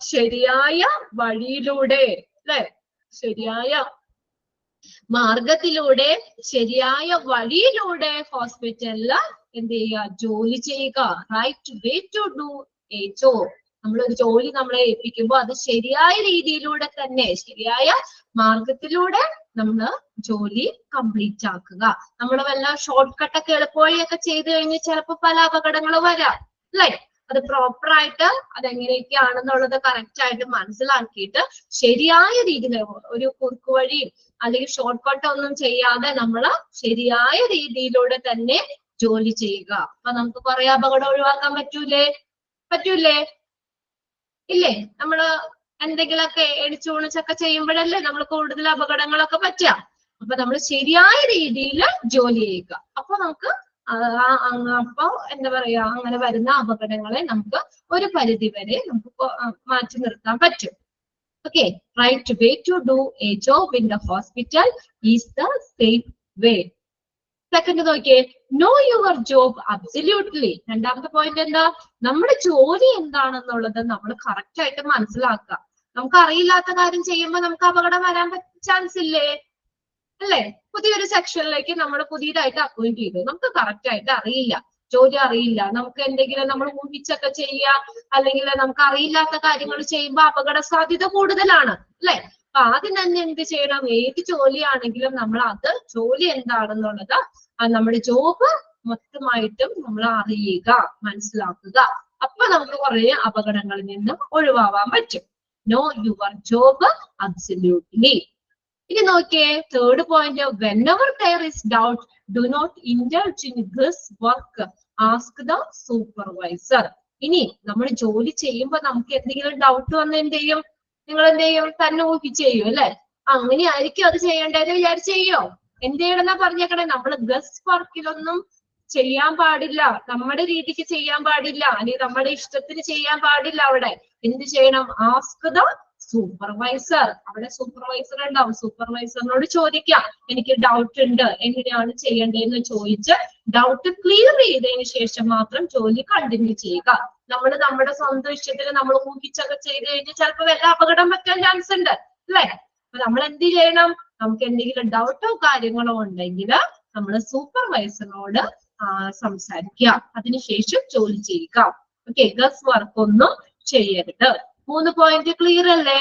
ശരിയായ വഴിയിലൂടെ, അല്ലെ? ശരിയായ മാർഗത്തിലൂടെ ശരിയായ വഴിയിലൂടെ ഹോസ്പിറ്റലില് എന്ത് ചെയ്യുക, ജോലി ചെയ്യുക. Right way to do a job. നമ്മളൊരു ജോലി നമ്മളെ ഏൽപ്പിക്കുമ്പോൾ അത് ശരിയായ രീതിയിലൂടെ തന്നെ, ശരിയായ മാർഗത്തിലൂടെ നമ്മൾ ജോലി കംപ്ലീറ്റ് ആക്കുക. നമ്മൾ വല്ല ഷോർട്ട് കട്ടൊക്കെ എളുപ്പവഴിയൊക്കെ ചെയ്ത് കഴിഞ്ഞ് ചിലപ്പോൾ പല അപകടങ്ങൾ വരാം, അല്ലേ? അത് പ്രോപ്പർ ആയിട്ട് അതെങ്ങനെയൊക്കെയാണെന്നുള്ളത് കറക്റ്റ് ആയിട്ട് മനസ്സിലാക്കിയിട്ട് ശരിയായ രീതിയിൽ ഒരു കുറുക്കു വഴി അല്ലെങ്കിൽ ഷോർട്ട് കട്ട് ഒന്നും ചെയ്യാതെ നമ്മൾ ശരിയായ രീതിയിലൂടെ തന്നെ ജോലി ചെയ്യുക. അപ്പൊ നമുക്ക് കുറെ അപകടം ഒഴിവാക്കാൻ പറ്റൂലേ? ഇല്ലേ? നമ്മള് എന്തെങ്കിലുമൊക്കെ ഇടിച്ചുണിച്ചൊക്കെ ചെയ്യുമ്പോഴല്ലേ നമ്മൾ കൂടുതൽ അപകടങ്ങളൊക്കെ പറ്റുക. അപ്പൊ നമ്മൾ ശരിയായ രീതിയിൽ ജോലി ചെയ്യുക. അപ്പൊ നമുക്ക് അപ്പൊ എന്താ പറയാ, അങ്ങനെ വരുന്ന അപകടങ്ങളെ നമുക്ക് ഒരു പരിധി വരെ നമുക്ക് മാറ്റി നിർത്താൻ പറ്റും. Okay, right way to do a job in the hospital is the safe way. Second നോക്കിയേ, നോ യുവർ ജോബ് അബ്സല്യൂട്ട്ലി. രണ്ടാമത്തെ പോയിന്റ് എന്താ, നമ്മുടെ ജോലി എന്താണെന്നുള്ളത് നമ്മൾ കറക്റ്റ് ആയിട്ട് മനസ്സിലാക്കുക. നമുക്ക് അറിയില്ലാത്ത കാര്യം ചെയ്യുമ്പോൾ നമുക്ക് അപകടം വരാൻ ചാൻസ് ഇല്ലേ? അല്ലേ? പുതിയൊരു സെക്ഷനിലേക്ക് നമ്മൾ പുതിയതായിട്ട് അപ്പോയിന്റ് ചെയ്തു, നമുക്ക് കറക്റ്റ് ആയിട്ട് അറിയില്ല, ജോലി അറിയില്ല, നമുക്ക് എന്തെങ്കിലും നമ്മൾ ഊഹിച്ചൊക്കെ ചെയ്യുക, അല്ലെങ്കിൽ നമുക്ക് അറിയില്ലാത്ത കാര്യങ്ങൾ ചെയ്യുമ്പോൾ അപകട സാധ്യത കൂടുതലാണ്, അല്ലെ? അപ്പൊ ആദ്യം തന്നെ എന്ത് ചെയ്യണം, ഏത് ജോലിയാണെങ്കിലും നമ്മൾ അത് ജോലി എന്താണെന്നുള്ളത് നമ്മുടെ ജോബ് മൊത്തമായിട്ടും നമ്മൾ അറിയുക, മനസ്സിലാക്കുക. അപ്പൊ നമുക്ക് കുറെ അപകടങ്ങളിൽ നിന്ന് ഒഴിവാവാൻ പറ്റും. Know your job absolutely. ഇനി നോക്കിയേ, third point, whenever there is doubt do not indulge in this work, ask the supervisor. ഇനി നമ്മൾ ജോലി ചെയ്യുമ്പോൾ നമുക്ക് എന്തെങ്കിലും ഡൗട്ട് വന്ന് എന്ത് ചെയ്യും, നിങ്ങൾ എന്ത് ചെയ്യും, തന്നെ ഊഹിച്ച് ചെയ്യും, അല്ലെ? അങ്ങനെയായിരിക്കും അത് ചെയ്യേണ്ടത് വിചാരിച്ച് ചെയ്യോ? എന്ത് ചെയ്യണമെന്നാ പറഞ്ഞേക്കണേ, നമ്മൾ ഗസ് വർക്കിലൊന്നും ചെയ്യാൻ പാടില്ല, നമ്മുടെ രീതിക്ക് ചെയ്യാൻ പാടില്ല, അല്ലെങ്കിൽ നമ്മുടെ ഇഷ്ടത്തിന് ചെയ്യാൻ പാടില്ല. അവിടെ എന്ത് ചെയ്യണം, ആസ്ക് ദ സൂപ്പർവൈസർ. അവിടെ സൂപ്പർവൈസർ ഉണ്ടാവും, സൂപ്പർവൈസറിനോട് ചോദിക്കാം, എനിക്ക് ഡൗട്ട് ഉണ്ട്, എങ്ങനെയാണ് ചെയ്യേണ്ടതെന്ന് ചോദിച്ച് ഡൗട്ട് ക്ലിയർ ചെയ്തതിന് ശേഷം മാത്രം ജോലി കണ്ടിന്യൂ ചെയ്യുക. നമ്മൾ നമ്മുടെ സ്വന്തം ഇഷ്ടത്തിന് നമ്മൾ ഊഹിച്ചൊക്കെ ചെയ്ത് കഴിഞ്ഞാൽ ചിലപ്പോൾ വല്ല അപകടം പറ്റാൻ ചാൻസ് ഉണ്ട്, അല്ലെ? അപ്പൊ നമ്മൾ എന്ത് ചെയ്യണം, നമുക്ക് എന്തെങ്കിലും ഡൗട്ടോ കാര്യങ്ങളോ ഉണ്ടെങ്കിൽ നമ്മൾ സൂപ്പർവൈസറിനോട് സംസാരിക്കുക, അതിനുശേഷം ജോലി ചെയ്യുക. ഓക്കെ, ഗസ് വർക്ക് ഒന്നും ചെയ്യരുത്. 3 പോയിന്റ് ക്ലിയർ അല്ലേ?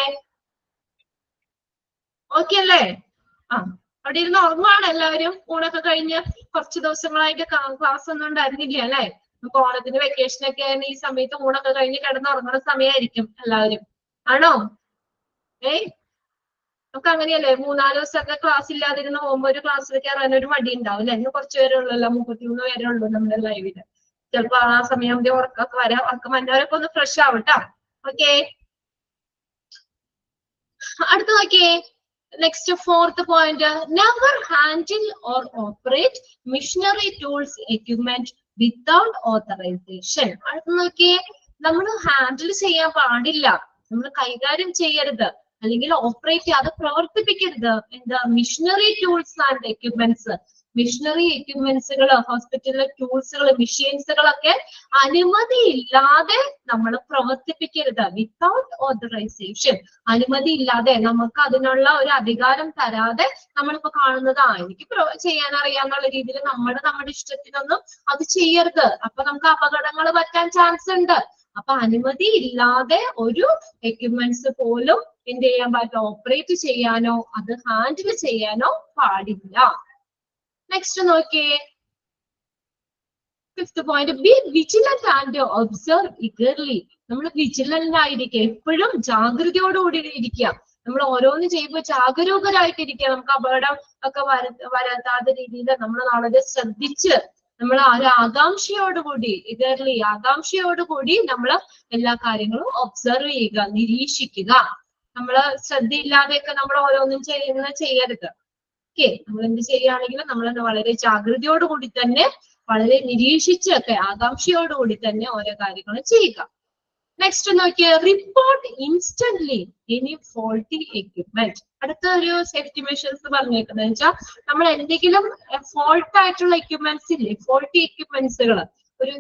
ഓക്കെ അല്ലേ? അവിടെ ഇരുന്ന് ഉറങ്ങുവാണ് എല്ലാവരും. ഊണൊക്കെ കഴിഞ്ഞ് കുറച്ച് ദിവസങ്ങളായിട്ട് ക്ലാസ് ഒന്നും ഉണ്ടായിരുന്നില്ല, അല്ലെ? നമുക്ക് ഓണത്തിന് വെക്കേഷൻ ഒക്കെ ആയിരുന്നു, ഈ സമയത്ത് ഊണൊക്കെ കഴിഞ്ഞ് കിടന്ന് ഉറങ്ങുന്ന സമയമായിരിക്കും എല്ലാവരും, ആണോ? നമുക്ക് അങ്ങനെയല്ലേ, 3-4 ദിവസമൊക്കെ ക്ലാസ് ഇല്ലാതിരുന്ന് പോകുമ്പോ ഒരു ക്ലാസ്സിൽ കയറാൻ ഒരു മടി ഉണ്ടാവും, അല്ലെ? ഇന്ന് കുറച്ച് പേരെ ഉള്ളല്ലോ, 33 പേരെ ഉള്ളൂ നമ്മുടെ ലൈവില്. ചിലപ്പോ ആ സമയം ഉറക്കൊക്കെ വരാം, ഉറക്കം വന്നവരൊക്കെ ഒന്ന് ഫ്രഷ് ആവട്ടോ. ഓക്കെ, അടുത്ത നോക്കിയേ, next fourth point, never handle or operate machinery tools equipment without authorisation. അടുത്ത നോക്കിയേ, നമ്മൾ ഹാൻഡിൽ ചെയ്യാൻ പാടില്ല, നമ്മൾ കൈകാര്യം ചെയ്യരുത്, അല്ലെങ്കിൽ ഓപ്പറേറ്റ് അത് പ്രവർത്തിപ്പിക്കരുത്. എന്താ, machinery tools and equipments. Machinery എക്യുപ്മെന്റ്സുകൾ, ഹോസ്പിറ്റലിലെ ടൂൾസുകൾ, മെഷീൻസുകളൊക്കെ അനുമതി ഇല്ലാതെ നമ്മൾ പ്രവർത്തിപ്പിക്കരുത്. വിത്തൗട്ട് ഓതറൈസേഷൻ, അനുമതി ഇല്ലാതെ, നമുക്ക് അതിനുള്ള ഒരു അധികാരം തരാതെ നമ്മളിപ്പോ കാണുന്നതാ, എനിക്ക് ചെയ്യാൻ അറിയാന്നുള്ള രീതിയിൽ നമ്മുടെ ഇഷ്ടത്തിനൊന്നും അത് ചെയ്യരുത്. അപ്പൊ നമുക്ക് അപകടങ്ങൾ പറ്റാൻ ചാൻസ് ഉണ്ട്. അപ്പൊ അനുമതി ഇല്ലാതെ ഒരു എക്യുപ്മെന്റ്സ് പോലും എന്ത് ചെയ്യാൻ പറ്റും, ഓപ്പറേറ്റ് ചെയ്യാനോ അത് ഹാൻഡിൽ ചെയ്യാനോ പാടില്ല. നെക്സ്റ്റ് നോക്കിയേ, 5th point, be vigilant and observe eagerly. നമ്മൾ വിജിലന്റ് ആയിരിക്കുക, എപ്പോഴും ജാഗ്രതയോടുകൂടി ഇരിക്കുക. നമ്മൾ ഓരോന്ന് ചെയ്യുമ്പോൾ ജാഗരൂകരായിട്ടിരിക്കുക. നമുക്ക് അപകടം ഒക്കെ വരാത്ത രീതിയിൽ നമ്മൾ വളരെ ശ്രദ്ധിച്ച്, നമ്മൾ ഒരു ആകാംക്ഷയോടുകൂടി, ഇഗർലി ആകാംക്ഷയോടുകൂടി നമ്മൾ എല്ലാ കാര്യങ്ങളും ഒബ്സർവ് ചെയ്യുക, നിരീക്ഷിക്കുക. നമ്മള് ശ്രദ്ധയില്ലാതെയൊക്കെ നമ്മൾ ഓരോന്നും ചെയ്യരുത്. ഓക്കെ, നമ്മൾ എന്ത് ചെയ്യുകയാണെങ്കിലും നമ്മൾ വളരെ ജാഗ്രതയോടുകൂടി തന്നെ, വളരെ നിരീക്ഷിച്ചൊക്കെ ആകാംക്ഷയോടുകൂടി തന്നെ ഓരോ കാര്യങ്ങളും ചെയ്യുക. നെക്സ്റ്റ് നോക്കിയ, report instantly any faulty equipment. അടുത്ത ഒരു സേഫ്റ്റി മെഷേഴ്സ് പറഞ്ഞേക്കുന്നത് വെച്ചാൽ, നമ്മൾ എന്തെങ്കിലും ഫോൾട്ട് ആയിട്ടുള്ള എക്യുപ്മെന്റ്സ് ഇല്ലേ, ഫോൾട്ടി എക്യുപ്മെന്റ്സുകൾ, ഒരു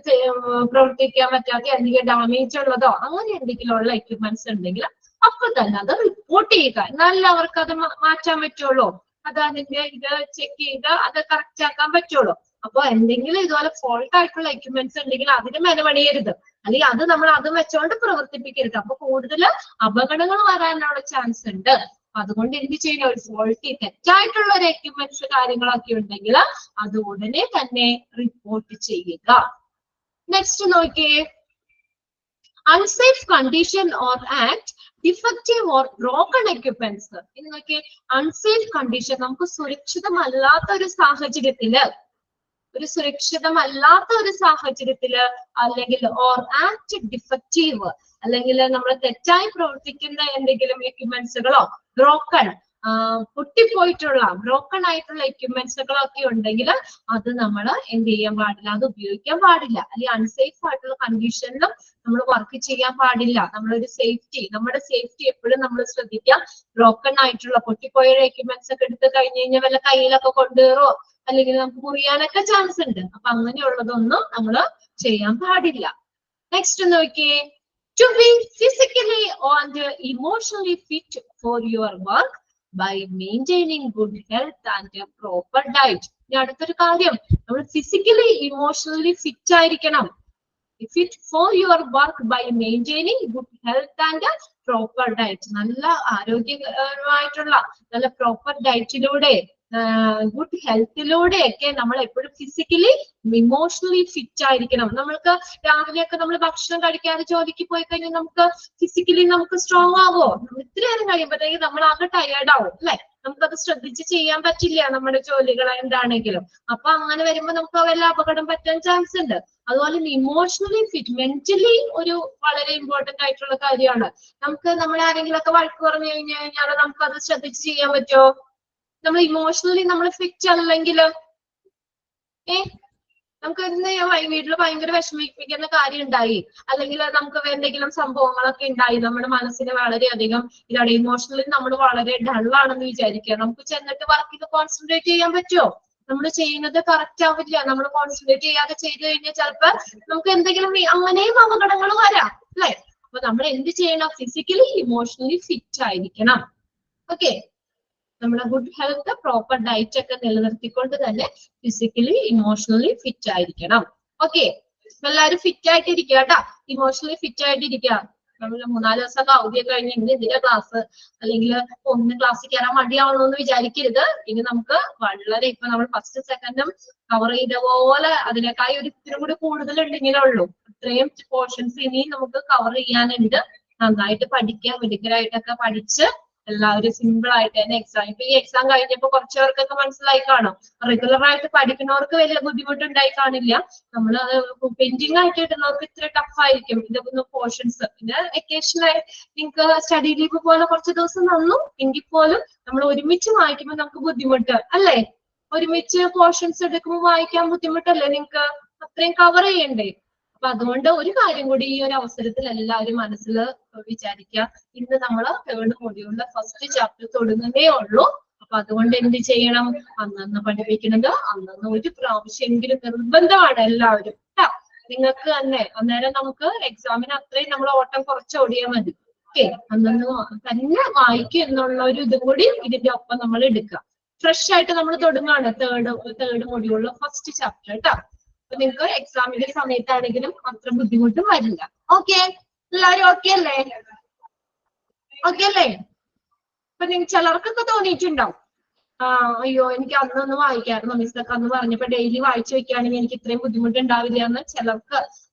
പ്രവർത്തിക്കാൻ പറ്റാത്ത എന്തെങ്കിലും ഡാമേജ് ഉള്ളതോ അങ്ങനെ എന്തെങ്കിലും ഉള്ള എക്യുപ്മെന്റ്സ് ഉണ്ടെങ്കിൽ അപ്പൊ തന്നെ അത് റിപ്പോർട്ട് ചെയ്യുക. എന്നാലല്ലേ അവർക്ക് അത് മാറ്റാൻ പറ്റുള്ളൂ. അത് അതിന്റെ ഇത് ചെക്ക് ചെയ്ത് അത് കറക്റ്റ് ആക്കാൻ പറ്റുള്ളൂ. അപ്പൊ എന്തെങ്കിലും ഇതുപോലെ ഫോൾട്ട് ആയിട്ടുള്ള എക്യുപ്മെന്റ്സ് ഉണ്ടെങ്കിൽ അതിന് മെനവണിയരുത്, അല്ലെങ്കിൽ അത് നമ്മൾ അതും വെച്ചോണ്ട് പ്രവർത്തിപ്പിക്കരുത്. അപ്പൊ കൂടുതൽ അപകടങ്ങൾ വരാനുള്ള ചാൻസ് ഉണ്ട്. അതുകൊണ്ട് എന്ത് ചെയ്യണം, ഒരു ഫോൾട്ടി തെറ്റായിട്ടുള്ള ഒരു എക്യുപ്മെന്റ്സ് കാര്യങ്ങളൊക്കെ ഉണ്ടെങ്കിൽ അത് ഉടനെ തന്നെ റിപ്പോർട്ട് ചെയ്യുക. നെക്സ്റ്റ് നോക്കിയേ, unsafe condition or act defective or broken equipments. ഇനി നോക്കിയേ, അൺസേഫ് കണ്ടീഷൻ, നമുക്ക് സുരക്ഷിതമല്ലാത്ത ഒരു സാഹചര്യത്തില് അല്ലെങ്കിൽ ഓർ ആക്ട് ഡിഫക്റ്റീവ്, അല്ലെങ്കിൽ നമ്മൾ തെറ്റായി പ്രവർത്തിക്കുന്ന എന്തെങ്കിലും എക്യുപ്മെന്റ്സുകളോ ബ്രോക്കൺ പൊട്ടിപ്പോയിട്ടുള്ള ബ്രോക്കൺ ആയിട്ടുള്ള എക്യുപ്മെന്റ്സുകളൊക്കെ ഉണ്ടെങ്കിൽ അത് നമ്മൾ എന്ത് ചെയ്യാൻ പാടില്ല, അത് ഉപയോഗിക്കാൻ പാടില്ല. അല്ലെങ്കിൽ അൺസേഫ് ആയിട്ടുള്ള കണ്ടീഷനിലും നമ്മൾ വർക്ക് ചെയ്യാൻ പാടില്ല. നമ്മുടെ സേഫ്റ്റി എപ്പോഴും നമ്മൾ ശ്രദ്ധിക്കാം. ബ്രോക്കൺ ആയിട്ടുള്ള പൊട്ടിപ്പോയ എക്യുപ്മെന്റ്സ് ഒക്കെ എടുത്ത് കഴിഞ്ഞ് കഴിഞ്ഞാൽ വല്ല കയ്യിലൊക്കെ കൊണ്ടുകയറോ അല്ലെങ്കിൽ നമുക്ക് മുറിയാനൊക്കെ ചാൻസ് ഉണ്ട്. അപ്പൊ അങ്ങനെയുള്ളതൊന്നും നമ്മൾ ചെയ്യാൻ പാടില്ല. നെക്സ്റ്റ് നോക്കിയേ, to be physically and emotionally fit for your work by maintaining good health and proper diet. ഇനി അടുത്തൊരു കാര്യം, നമ്മൾ ഫിസിക്കലി ഇമോഷണലി ഫിറ്റ് ആയിരിക്കണം. Fit for your work by maintaining good health and proper diet. നല്ല ആരോഗ്യകരമായിട്ടുള്ള നല്ല പ്രോപ്പർ ഡയറ്റിലൂടെ ഗുഡ് ഹെൽത്തിലൂടെയൊക്കെ നമ്മൾ എപ്പോഴും ഫിസിക്കലി ഇമോഷണലി ഫിറ്റ് ആയിരിക്കണം. നമ്മൾക്ക് രാവിലെയൊക്കെ നമ്മൾ ഭക്ഷണം കഴിക്കാതെ ജോലിക്ക് പോയി കഴിഞ്ഞാൽ നമുക്ക് ഫിസിക്കലി നമുക്ക് സ്ട്രോങ് ആവോ? ഇത്ര നേരം കഴിയുമ്പോഴത്തേക്ക് നമ്മൾ ആകെ ടയേർഡ് ആവും അല്ലെ? നമുക്കത് ശ്രദ്ധിച്ച് ചെയ്യാൻ പറ്റില്ല നമ്മുടെ ജോലികൾ എന്താണെങ്കിലും. അപ്പൊ അങ്ങനെ വരുമ്പോൾ നമുക്ക് വല്ല അപകടം പറ്റാൻ ചാൻസ് ഉണ്ട്. അതുപോലെ ഇമോഷണലി ഫിറ്റ്, മെന്റലി ഒരു വളരെ ഇമ്പോർട്ടന്റ് ആയിട്ടുള്ള കാര്യമാണ്. നമുക്ക് നമ്മൾ ആരെങ്കിലും ഒക്കെ വഴക്ക് പറഞ്ഞു കഴിഞ്ഞാൽ നമുക്ക് അത് ശ്രദ്ധിച്ച് ചെയ്യാൻ പറ്റുമോ? നമ്മൾ ഇമോഷണലി നമ്മൾ ഫിറ്റ് അല്ലെങ്കിൽ നമുക്ക് വീട്ടിൽ ഭയങ്കര വിഷമിപ്പിക്കുന്ന കാര്യം ഉണ്ടായി, അല്ലെങ്കിൽ നമുക്ക് എന്തെങ്കിലും സംഭവങ്ങളൊക്കെ ഉണ്ടായി, നമ്മുടെ മനസ്സിന് വളരെയധികം ഇതാണ്, ഇമോഷണലി നമ്മൾ വളരെ ഡള്ളാണെന്ന് വിചാരിക്കുക. നമുക്ക് ചെന്നിട്ട് വർക്കിൽ കോൺസെൻട്രേറ്റ് ചെയ്യാൻ പറ്റുമോ? നമ്മൾ ചെയ്യുന്നത് കറക്റ്റ് ആവില്ല. നമ്മൾ കോൺസെൻട്രേറ്റ് ചെയ്യാതെ ചെയ്തു കഴിഞ്ഞാൽ ചിലപ്പോൾ നമുക്ക് എന്തെങ്കിലും അങ്ങനെയും അപകടങ്ങൾ വരാം അല്ലെ? അപ്പൊ നമ്മൾ എന്ത് ചെയ്യണം? ഫിസിക്കലി ഇമോഷണലി ഫിറ്റ് ആയിരിക്കണം. ഓക്കെ, നമ്മുടെ ഗുഡ് ഹെൽത്ത് പ്രോപ്പർ ഡയറ്റ് ഒക്കെ നിലനിർത്തിക്കൊണ്ട് തന്നെ ഫിസിക്കലി ഇമോഷണലി ഫിറ്റ് ആയിരിക്കണം. ഓക്കെ, എല്ലാവരും ഫിറ്റ് ആയിട്ടിരിക്കുക കേട്ടോ, ഇമോഷണലി ഫിറ്റ് ആയിട്ടിരിക്കുക. നമ്മൾ 3-4 ദിവസമൊക്കെ അവധിയൊക്കെ കഴിഞ്ഞ് ഇന്ന് ഇതിന്റെ ക്ലാസ് അല്ലെങ്കിൽ ഒന്ന് ക്ലാസ്സിൽ കയറാൻ മടിയാവണമെന്ന് വിചാരിക്കരുത്. ഇനി നമുക്ക് വളരെ ഇപ്പൊ നമ്മൾ ഫസ്റ്റ് സെക്കൻഡും കവർ ചെയ്ത പോലെ അതിനേക്കായി ഒരു ഇത്തിരി കൂടി കൂടുതൽ ഉണ്ടെങ്കിലേ ഉള്ളൂ. ഇത്രയും പോർഷൻസ് ഇനിയും നമുക്ക് കവർ ചെയ്യാനുണ്ട്. നന്നായിട്ട് പഠിക്കുക, മിടുക്കരായിട്ടൊക്കെ പഠിച്ച് എല്ലാവരും സിമ്പിൾ ആയിട്ട് തന്നെ എക്സാം. ഇപ്പൊ ഈ എക്സാം കഴിഞ്ഞപ്പോ കുറച്ചുപേർക്കൊക്കെ മനസ്സിലായി കാണും. റെഗുലർ ആയിട്ട് പഠിക്കുന്നവർക്ക് വലിയ ബുദ്ധിമുട്ടുണ്ടായി കാണില്ല. നമ്മൾ പെൻഡിങ് ആയിട്ട് ഇടുന്നവർക്ക് ഇത്ര ടഫ് ആയിരിക്കും ഇതൊക്കെ പോർഷൻസ്. പിന്നെ വെക്കേഷനായി നിങ്ങൾക്ക് സ്റ്റഡി ലീവ് പോലെ കുറച്ച് ദിവസം തന്നു എങ്കിൽ പോലും നമ്മൾ ഒരുമിച്ച് വായിക്കുമ്പോൾ നമുക്ക് ബുദ്ധിമുട്ട് അല്ലേ? ഒരുമിച്ച് പോർഷൻസ് എടുക്കുമ്പോൾ വായിക്കാൻ ബുദ്ധിമുട്ടല്ലേ നിങ്ങൾക്ക്? അത്രയും കവർ ചെയ്യണ്ടേ? അപ്പൊ അതുകൊണ്ട് ഒരു കാര്യം കൂടി ഈ ഒരു അവസരത്തിൽ എല്ലാവരും മനസ്സിൽ വിചാരിക്കുക, ഇന്ന് നമ്മൾ തേർഡ് മൊഡ്യൂളിലെ ഫസ്റ്റ് ചാപ്റ്റർ തൊടുന്നതേ ഉള്ളൂ. അപ്പൊ അതുകൊണ്ട് എന്ത് ചെയ്യണം? അന്നന്ന് പഠിപ്പിക്കുന്നത് അന്നന്ന് ഒരു പ്രാവശ്യമെങ്കിലും നിർബന്ധമാണ് എല്ലാവരും. നിങ്ങൾക്ക് തന്നെ അന്നേരം നമുക്ക് എക്സാമിന് അത്രയും നമ്മൾ ഓട്ടം കുറച്ച് ഓടിയാൽ മതി. ഓക്കെ, അന്നന്ന് തന്നെ വായിക്കുക എന്നുള്ള ഒരു ഇതും കൂടി ഇതിന്റെ ഒപ്പം നമ്മൾ എടുക്കുക. ഫ്രഷ് ആയിട്ട് നമ്മൾ തുടങ്ങുകയാണ് തേർഡ് മൊഡ്യൂളിലെ ഫസ്റ്റ് ചാപ്റ്റർ കേട്ടോ. അപ്പൊ നിങ്ങൾക്ക് എക്സാമിന്റെ സമയത്താണെങ്കിലും അത്ര ബുദ്ധിമുട്ടും വരില്ല. ഓക്കെ, എല്ലാവരും ഓക്കെ അല്ലേ? ഓക്കെ അല്ലേ? അപ്പൊ നിങ്ങൾക്ക് ചിലർക്കൊക്കെ തോന്നിയിട്ടുണ്ടാവും, അയ്യോ എനിക്ക് അന്നൊന്ന് വായിക്കായിരുന്നു, മിസ്സൊക്കെ അന്ന് പറഞ്ഞപ്പോ ഡെയിലി വായിച്ചു വെക്കുകയാണെങ്കിൽ എനിക്ക് ഇത്രയും ബുദ്ധിമുട്ടുണ്ടാവില്ല എന്ന് ചിലർക്ക്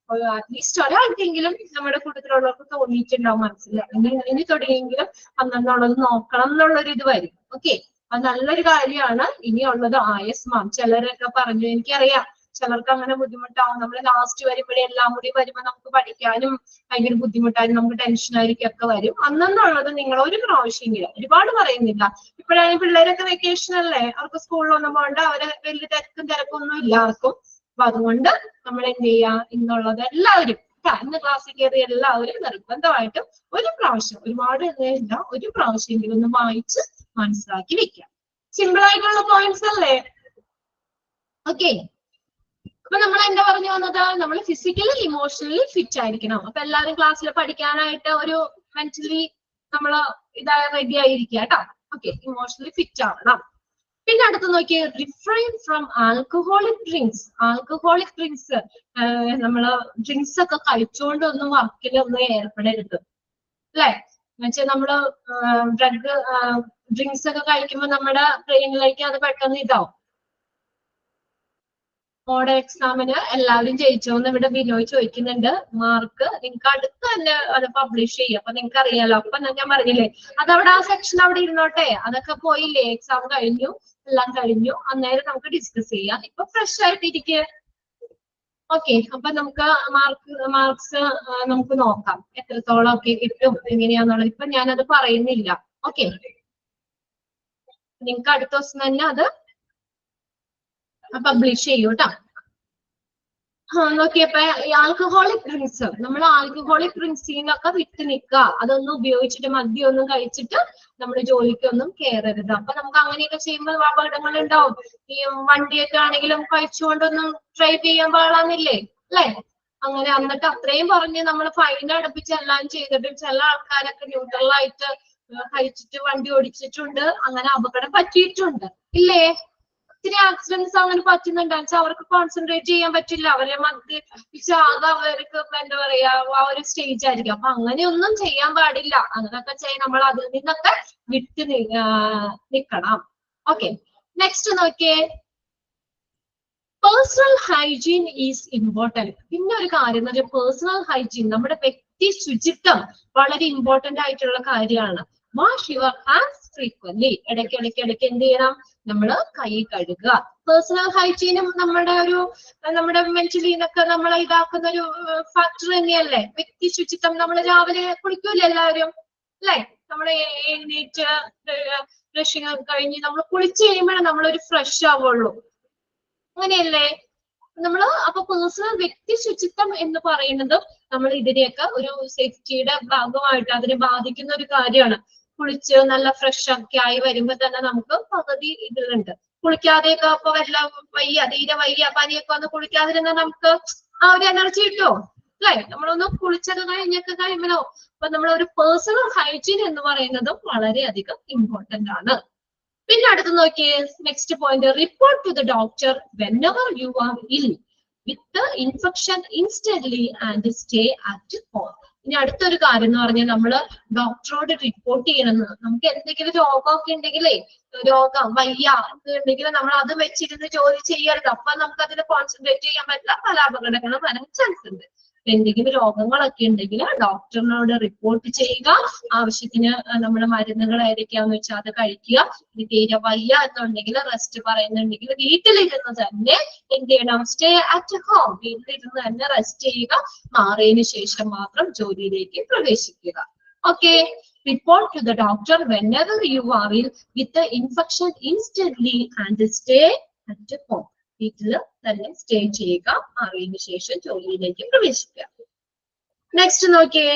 അറ്റ്ലീസ്റ്റ് ഒരാൾക്കെങ്കിലും നമ്മുടെ കൂട്ടത്തിലുള്ളവർക്ക് തോന്നിയിട്ടുണ്ടാവും മനസ്സിൽ. ഇനി തുടങ്ങിയെങ്കിലും അന്നുള്ളത് നോക്കണം എന്നുള്ളൊരു ഇത് വരും. ഓക്കെ, അത് നല്ലൊരു കാര്യമാണ്. ഇനിയുള്ളത് ആയസ് മാം ചിലരൊക്കെ പറഞ്ഞു, എനിക്കറിയാം ചിലർക്ക് അങ്ങനെ ബുദ്ധിമുട്ടാവും. നമ്മൾ ലാസ്റ്റ് വരുമ്പോഴേ എല്ലാം കൂടി വരുമ്പോൾ നമുക്ക് പഠിക്കാനും ഭയങ്കര ബുദ്ധിമുട്ടായിരിക്കും, നമുക്ക് ടെൻഷനായിരിക്കും ഒക്കെ വരും. അന്നുള്ളത് നിങ്ങൾ ഒരു പ്രാവശ്യമെങ്കിലും, ഒരുപാട് പറയുന്നില്ല, ഇപ്പോഴാണെങ്കിൽ പിള്ളേരൊക്കെ വെക്കേഷൻ അല്ലേ, അവർക്ക് സ്കൂളിലൊന്നും പോകണ്ട, അവരെ വലിയ തിരക്കൊന്നും ഇല്ല ആർക്കും. അപ്പൊ അതുകൊണ്ട് നമ്മൾ എന്ത് ചെയ്യാം, ഇന്നുള്ളത് എല്ലാവരും ഇന്ന് ക്ലാസ്സിൽ കയറി എല്ലാവരും നിർബന്ധമായിട്ടും ഒരു പ്രാവശ്യം, ഒരുപാട് ഇല്ല, ഒരു പ്രാവശ്യമെങ്കിലും ഒന്ന് വായിച്ച് മനസ്സിലാക്കി വെക്കാം. സിമ്പിൾ ആയിട്ടുള്ള പോയിന്റ്സ് അല്ലേ? ഓക്കെ, അപ്പൊ നമ്മൾ എന്താ പറഞ്ഞു വന്നത്? നമ്മൾ ഫിസിക്കലി ഇമോഷണലി ഫിറ്റ് ആയിരിക്കണം. അപ്പൊ എല്ലാവരും ക്ലാസ്സിൽ പഠിക്കാനായിട്ട് ഒരു മെന്റലി നമ്മൾ റെഡി ആയിരിക്കുക കേട്ടോ. ഓക്കെ, ഇമോഷണലി ഫിറ്റ് ആവണം. പിന്നെ അടുത്ത് നോക്കിയേ, refrain from alcoholic drinks. Alcoholic drinks, നമ്മള് ഡ്രിങ്ക്സ് ഒക്കെ കഴിച്ചുകൊണ്ടൊന്നും വർക്കിലൊന്നും ഏർപ്പെടരുത്, അല്ലെ? എന്നുവെച്ചാൽ നമ്മള് ഡ്രിങ്ക്സ് ഒക്കെ കഴിക്കുമ്പോൾ നമ്മുടെ ബ്രെയിനിലേക്ക് അത് പെട്ടെന്ന് ഇതാവും. മോഡൽ എക്സാമിന് എല്ലാവരും ജയിച്ചോന്ന് ഇവിടെ ബിനോയ് ചോദിക്കുന്നുണ്ട്. മാർക്ക് നിങ്ങൾക്ക് അടുത്ത് തന്നെ അത് പബ്ലിഷ് ചെയ്യും, അപ്പൊ നിങ്ങൾക്ക് അറിയാലോ. അപ്പൊ ഞാൻ പറഞ്ഞില്ലേ, അതവിടെ ആ സെക്ഷൻ അവിടെ ഇരുന്നോട്ടെ, അതൊക്കെ പോയില്ലേ, എക്സാം കഴിഞ്ഞു, എല്ലാം കഴിഞ്ഞു, അന്നേരം നമുക്ക് ഡിസ്കസ് ചെയ്യാം. ഇപ്പൊ ഫ്രഷ് ആയിട്ടിരിക്കുക. ഓക്കെ, അപ്പൊ നമുക്ക് മാർക്സ് നമുക്ക് നോക്കാം എത്രത്തോളം ഒക്കെ കിട്ടും എങ്ങനെയാന്നുള്ളത്. ഇപ്പൊ ഞാനത് പറയുന്നില്ല. ഓക്കെ, നിങ്ങൾക്ക് അടുത്ത ദിവസം തന്നെ അത് പബ്ലിഷ് ചെയ്യൂ കേട്ടോ. നോക്കിയപ്പോ ആൽക്കഹോളിക് ഡ്രിങ്ക്സ്, നമ്മൾ ആൽക്കഹോളിക് ഡ്രിങ്ക്സിൽ നിന്നൊക്കെ വിട്ട് നിൽക്കുക. അതൊന്നും ഉപയോഗിച്ചിട്ട് മദ്യം ഒന്നും കഴിച്ചിട്ട് നമ്മുടെ ജോലിക്കൊന്നും കയറരുത്. അപ്പൊ നമുക്ക് അങ്ങനെയൊക്കെ ചെയ്യുമ്പോൾ അപകടങ്ങൾ ഉണ്ടാവും. ഈ വണ്ടിയൊക്കെ ആണെങ്കിലും കഴിച്ചുകൊണ്ടൊന്നും ഡ്രൈവ് ചെയ്യാൻ പാടാന്നില്ലേ, അല്ലെ? അങ്ങനെ എന്നിട്ട് അത്രയും പറഞ്ഞ് നമ്മൾ ഫൈൻ അടപ്പിച്ച് എല്ലാം ചെയ്തിട്ട് ചില ആൾക്കാരൊക്കെ ന്യൂട്രലായിട്ട് കഴിച്ചിട്ട് വണ്ടി ഓടിച്ചിട്ടുണ്ട്, അങ്ങനെ അപകടം പറ്റിയിട്ടുണ്ട്, ഇല്ലേ? ഒത്തിരി ആക്സിഡന്റ്സ് അങ്ങനെ പറ്റുന്നുണ്ട്. അവർക്ക് കോൺസെൻട്രേറ്റ് ചെയ്യാൻ പറ്റില്ല, അവരെ ആകെ അവർക്ക് എന്താ പറയാ ആ ഒരു സ്റ്റേജ് ആയിരിക്കും. അപ്പൊ അങ്ങനെയൊന്നും ചെയ്യാൻ പാടില്ല. അങ്ങനെയൊക്കെ ചെയ്യാൻ നമ്മൾ അതിൽ നിന്നൊക്കെ വിട്ട് നിക്കണം. ഓക്കെ, നെക്സ്റ്റ് നോക്കിയേ, പേഴ്സണൽ ഹൈജീൻ ഈസ് ഇമ്പോർട്ടന്റ്. പിന്നെ ഒരു കാര്യം എന്ന് വെച്ചാൽ പേഴ്സണൽ ഹൈജീൻ, നമ്മുടെ വ്യക്തി ശുചിത്വം വളരെ ഇമ്പോർട്ടന്റ് ആയിട്ടുള്ള കാര്യമാണ്. Wash your hands frequently. ഇടയ്ക്ക് എന്ത് ചെയ്യണം? നമ്മള് കൈ കഴുകുക. പേഴ്സണൽ ഹൈജീനും നമ്മുടെ മെന്റലി നിന്നൊക്കെ നമ്മളെ ഇതാക്കുന്ന ഒരു ഫാക്ടർ തന്നെയല്ലേ വ്യക്തി ശുചിത്വം. നമ്മൾ രാവിലെ കുളിക്കൂല്ലേ എല്ലാവരും, അല്ലെ? നമ്മൾ എഴുന്നേറ്റ് ബ്രഷിങ് കഴിഞ്ഞ് നമ്മൾ കുളിച്ച് കഴിയുമ്പോഴാണ് നമ്മളൊരു ഫ്രഷ് ആവുള്ളൂ, അങ്ങനെയല്ലേ? അപ്പൊ പേഴ്സണൽ വ്യക്തി ശുചിത്വം എന്ന് പറയുന്നത് നമ്മൾ ഇതിനെയൊക്കെ ഒരു സേഫ്റ്റിയുടെ ഭാഗമായിട്ട് അതിനെ ബാധിക്കുന്ന ഒരു കാര്യമാണ്. കുളിച്ച് നല്ല ഫ്രഷ് ഒക്കെ ആയി വരുമ്പോ തന്നെ നമുക്ക് പകുതി ഇതിലുണ്ട്. കുളിക്കാതെയൊക്കെ അപ്പൊ തീരെ വയ്യ പനിയൊക്കെ വന്ന് കുളിക്കാതിരുന്ന നമുക്ക് ആ ഒരു എനർജി കിട്ടുമോ, അല്ലെ? നമ്മളൊന്ന് കുളിച്ചത് കഴിയുമ്പോഴോ. അപ്പൊ നമ്മളൊരു പേഴ്സണൽ ഹൈജീൻ എന്ന് പറയുന്നതും വളരെയധികം ഇമ്പോർട്ടന്റ് ആണ്. പിന്നെ അടുത്ത് നോക്കിയേ, next point, report to the doctor whenever you are ill with infection instantly and stay at home. ഇനി അടുത്തൊരു കാര്യം എന്ന് പറഞ്ഞാൽ നമ്മള് ഡോക്ടറോട് റിപ്പോർട്ട് ചെയ്യണമെന്ന്. നമുക്ക് എന്തെങ്കിലും രോഗമൊക്കെ ഉണ്ടെങ്കിലേ, രോഗം വയ്യ ഉണ്ടെങ്കിൽ നമ്മൾ അത് വെച്ചിരുന്ന് ജോലി ചെയ്യരുത്. അപ്പൊ നമുക്ക് അതിൽ കോൺസെൻട്രേറ്റ് ചെയ്യാൻ പറ്റില്ല, പല അപകടങ്ങളും വരാൻ ചാൻസ് ഉണ്ട്. എന്തെങ്കിലും രോഗങ്ങളൊക്കെ ഉണ്ടെങ്കിൽ ഡോക്ടറിനോട് റിപ്പോർട്ട് ചെയ്യുക. ആവശ്യത്തിന് നമ്മുടെ മരുന്നുകൾ ഏതൊക്കെയാന്ന് വെച്ചാൽ അത് കഴിക്കുക. ഇനി തീരെ വയ്യ എന്നുണ്ടെങ്കിൽ റെസ്റ്റ് പറയുന്നുണ്ടെങ്കിൽ വീട്ടിലിരുന്ന് തന്നെ എന്ത് ചെയ്യണം? Stay at home. വീട്ടിലിരുന്ന് തന്നെ റെസ്റ്റ് ചെയ്യുക. മാറിയതിനു ശേഷം മാത്രം ജോലിയിലേക്ക് പ്രവേശിക്കുക. Okay, report to the doctor whenever you are ill with the infection instantly and stay at home. വീട്ടിൽ തന്നെ സ്റ്റേ ചെയ്യുക. മാറിയതിനു ശേഷം ജോലിയിലേക്ക് പ്രവേശിക്കുക. നെക്സ്റ്റ് നോക്കിയേ,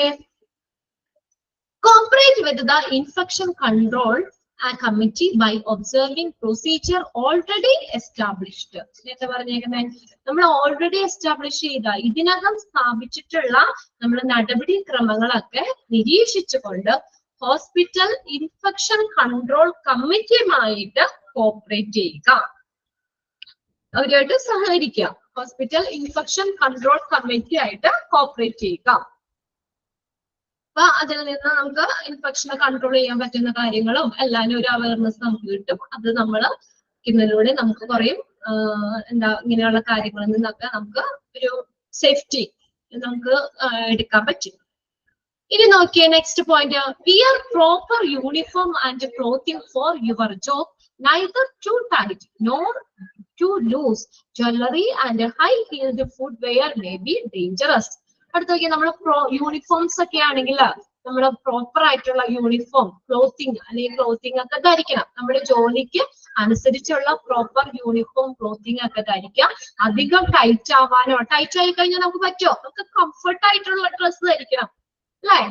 cooperate with the infection control committee by observing procedure already established. എന്താ പറഞ്ഞേക്കുന്നത്? നമ്മൾ ഓൾറെഡി എസ്റ്റാബ്ലിഷ് ചെയ്ത ഇതിനകം സ്ഥാപിച്ചിട്ടുള്ള നമ്മുടെ നടപടിക്രമങ്ങളൊക്കെ നിരീക്ഷിച്ചുകൊണ്ട് ഹോസ്പിറ്റൽ ഇൻഫെക്ഷൻ കൺട്രോൾ കമ്മിറ്റിയുമായിട്ട് കോപ്പറേറ്റ് ചെയ്യുക, അവരുമായിട്ട് സഹകരിക്കുക. ഹോസ്പിറ്റൽ ഇൻഫെക്ഷൻ കൺട്രോൾ കമ്മിറ്റി ആയിട്ട് കോപ്പറേറ്റ് ചെയ്യുക. അപ്പൊ അതിൽ നിന്ന് നമുക്ക് ഇൻഫെക്ഷനെ കൺട്രോൾ ചെയ്യാൻ പറ്റുന്ന കാര്യങ്ങളും എല്ലാവരും ഒരു അവയർനെസ് നമുക്ക് കിട്ടും. അത് നമ്മൾ ഇതിലൂടെ നമുക്ക് കുറയും ഇങ്ങനെയുള്ള കാര്യങ്ങളിൽ നിന്നൊക്കെ നമുക്ക് ഒരു സേഫ്റ്റി നമുക്ക് എടുക്കാൻ പറ്റും. ഇനി നോക്കിയേ, next point, wear proper uniform and clothing for your job, neither too tight nor too loose. Jewelry and high-heeled footwear may be dangerous. അടുത്ത നോക്കിയാൽ നമ്മൾ യൂണിഫോംസ് ഒക്കെ ആണെങ്കിൽ നമ്മൾ പ്രോപ്പർ ആയിട്ടുള്ള യൂണിഫോം ക്ലോത്തിങ് അല്ലെങ്കിൽ ക്ലോത്തിങ് ഒക്കെ ധരിക്കണം. നമ്മുടെ ജോലിക്ക് അനുസരിച്ചുള്ള പ്രോപ്പർ യൂണിഫോം ക്ലോത്തിങ് ഒക്കെ ധരിക്കാം. അധികം ടൈറ്റ് ആവാനോ, ടൈറ്റ് ആയി കഴിഞ്ഞാൽ നമുക്ക് പറ്റുമോ? നമുക്ക് കംഫർട്ട് ആയിട്ടുള്ള ഡ്രസ്സ് ധരിക്കണം, അല്ലെ?